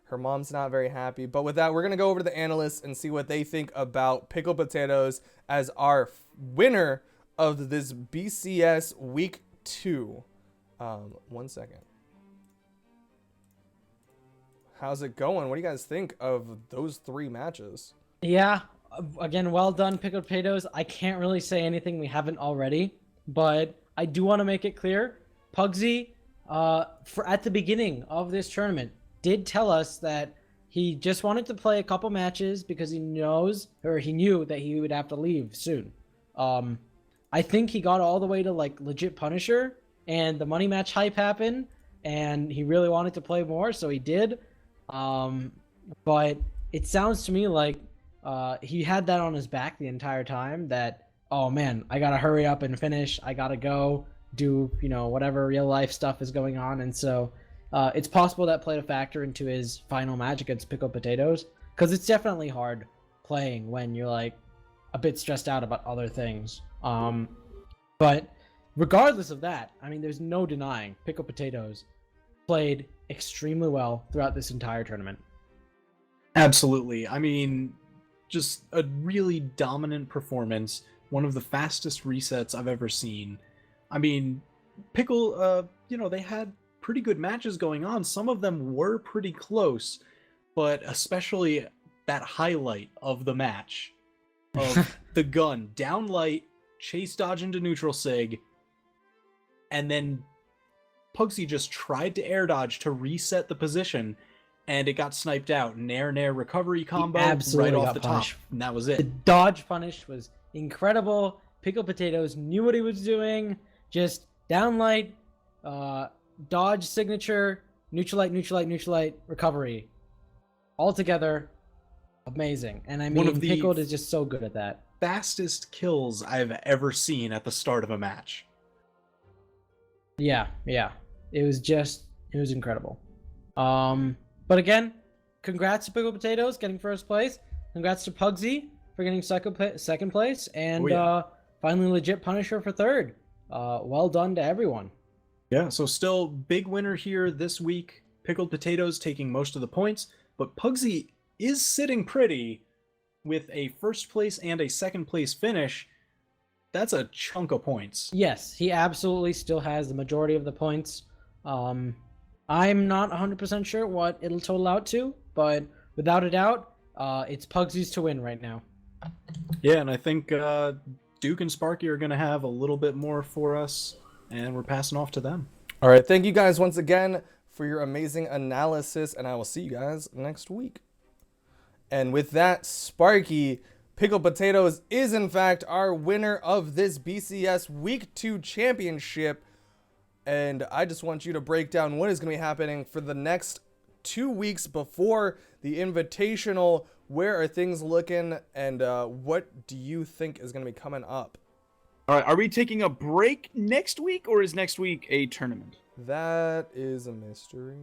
her mom's not very happy. But with that, we're going to go over to the analysts and see what they think about Pickled Potatoes as our winner of this BCS Week 2. 1 second. How's it going? What do you guys think of those 3 matches? Yeah, again, well done, Pickled Potatoes. I can't really say anything we haven't already, but I do want to make it clear. Pugsy, at the beginning of this tournament, did tell us that he just wanted to play a couple matches because he knew that he would have to leave soon. I think he got all the way to like legit Punisher, and the money match hype happened, and he really wanted to play more, so he did. But it sounds to me like he had that on his back the entire time, that oh man, I gotta hurry up and finish. I gotta go do, whatever real life stuff is going on. And so it's possible that played a factor into his final match against Pickled Potatoes, because it's definitely hard playing when you're like a bit stressed out about other things. But regardless of that, I mean, there's no denying Pickled Potatoes played extremely well throughout this entire tournament. Absolutely. I mean, just a really dominant performance. One of the fastest resets I've ever seen. I mean, Pickle, they had pretty good matches going on. Some of them were pretty close, but especially that highlight of the match of the gun, down light, chase dodge into neutral sig, and then Pugsy just tried to air dodge to reset the position, and it got sniped out. Nair recovery combo right off the top, and that was it. The dodge punish was incredible. Pickled Potatoes knew what he was doing. Just downlight, dodge signature, neutral light, recovery. All together, amazing. And I mean, Pickled is just so good at that. Fastest kills I've ever seen at the start of a match. Yeah. It was incredible. But again, congrats to Pickled Potatoes getting first place. Congrats to Pugsy for getting second place. And finally legit Punisher for third. Well done to everyone. Yeah, so still big winner here this week. Pickled Potatoes taking most of the points, but Pugsy is sitting pretty with a first place and a second place finish. That's a chunk of points. Yes, he absolutely still has the majority of the points. I'm not 100% sure what it'll total out to, but without a doubt, it's Pugsy's to win right now. Yeah, and I think Duke and Sparky are going to have a little bit more for us, and we're passing off to them. All right, thank you guys once again for your amazing analysis, and I will see you guys next week. And with that, Sparky, Pickled Potatoes is in fact our winner of this BCS Week 2 Championship. And I just want you to break down what is going to be happening for the next 2 weeks before the Invitational. Where are things looking, and what do you think is going to be coming up? All right, are we taking a break next week, or is next week a tournament? That is a mystery.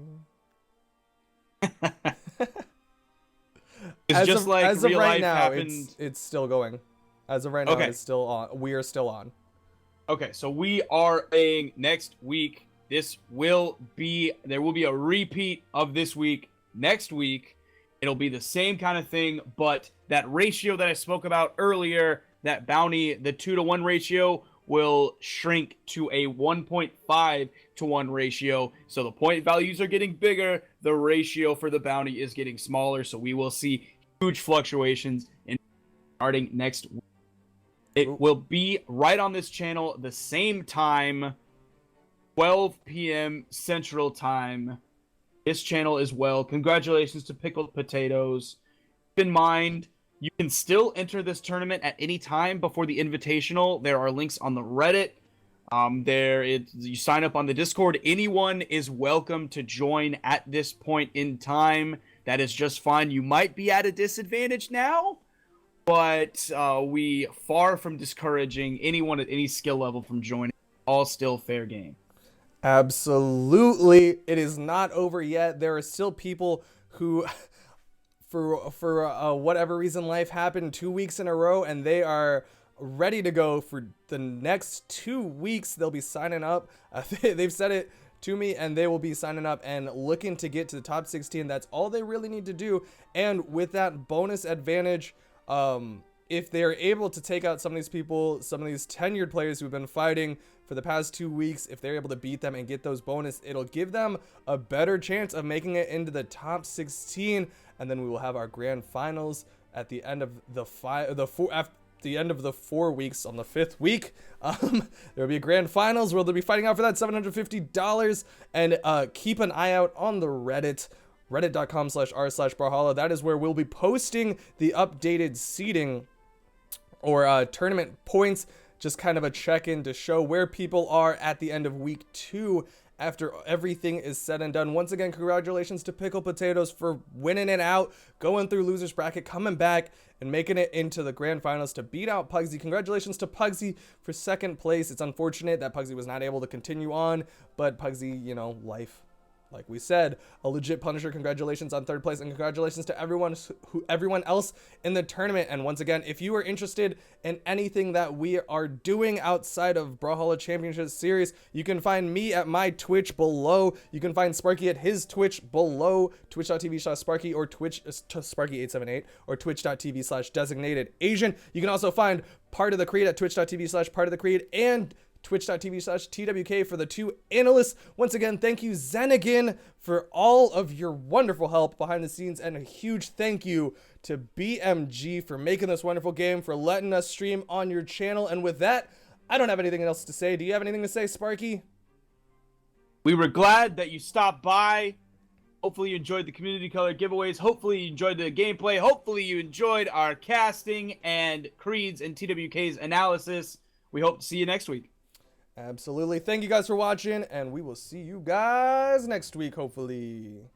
It's just like as of real right life now, happened. it's still going. As of right now, Okay. it's still on. We are still on. Okay, so we are playing next week. There will be a repeat of this week next week. It'll be the same kind of thing, but that ratio that I spoke about earlier, that bounty, the 2-to-1 ratio, will shrink to a 1.5 to 1 ratio. So the point values are getting bigger. The ratio for the bounty is getting smaller. So we will see huge fluctuations in starting next week. It will be right on this channel, the same time, 12 p.m. Central Time. This channel as well. Congratulations to Pickled Potatoes. Keep in mind, you can still enter this tournament at any time before the Invitational. There are links on the Reddit. You sign up on the Discord. Anyone is welcome to join at this point in time. That is just fine. You might be at a disadvantage now, but we far from discouraging anyone at any skill level from joining. All still fair game. Absolutely. It is not over yet. There are still people who, for whatever reason, life happened 2 weeks in a row, and they are ready to go for the next 2 weeks. They'll be signing up. They've said it to me, and they will be signing up and looking to get to the top 16. That's all they really need to do. And with that bonus advantage, if they're able to take out some of these people, some of these tenured players who've been fighting for the past 2 weeks, if they're able to beat them and get those bonus, it'll give them a better chance of making it into the top 16. And then we will have our grand finals at the end of the end of the 4 weeks. On the 5th week, there'll be a grand finals where they'll be fighting out for that $750. And keep an eye out on the reddit.com/r/Brawlhalla. That is where we'll be posting the updated seeding or tournament points, just kind of a check-in to show where people are at the end of week 2 after everything is said and done. Once again, congratulations to Pickled Potatoes for winning it out, going through losers bracket, coming back and making it into the grand finals to beat out Pugsy. Congratulations to Pugsy for second place. It's unfortunate that Pugsy was not able to continue on, but Pugsy, you know, life. Like we said, a legit Punisher. Congratulations on third place, and congratulations to everyone else in the tournament. And once again, if you are interested in anything that we are doing outside of Brawlhalla Championship Series, you can find me at my Twitch below. You can find Sparky at his Twitch below, twitch.tv/Sparky or Twitch Sparky878 or twitch.tv/designated Asian. You can also find Part of the Creed at twitch.tv/Part of the Creed and twitch.tv/TWK for the two analysts. Once again, thank you, Zenigan, for all of your wonderful help behind the scenes, and a huge thank you to BMG for making this wonderful game, for letting us stream on your channel. And with that, I don't have anything else to say. Do you have anything to say, Sparky? We were glad that you stopped by. Hopefully you enjoyed the community color giveaways. Hopefully you enjoyed the gameplay. Hopefully you enjoyed our casting and Creeds and TWK's analysis. We hope to see you next week. Absolutely. Thank you guys for watching, and we will see you guys next week, hopefully.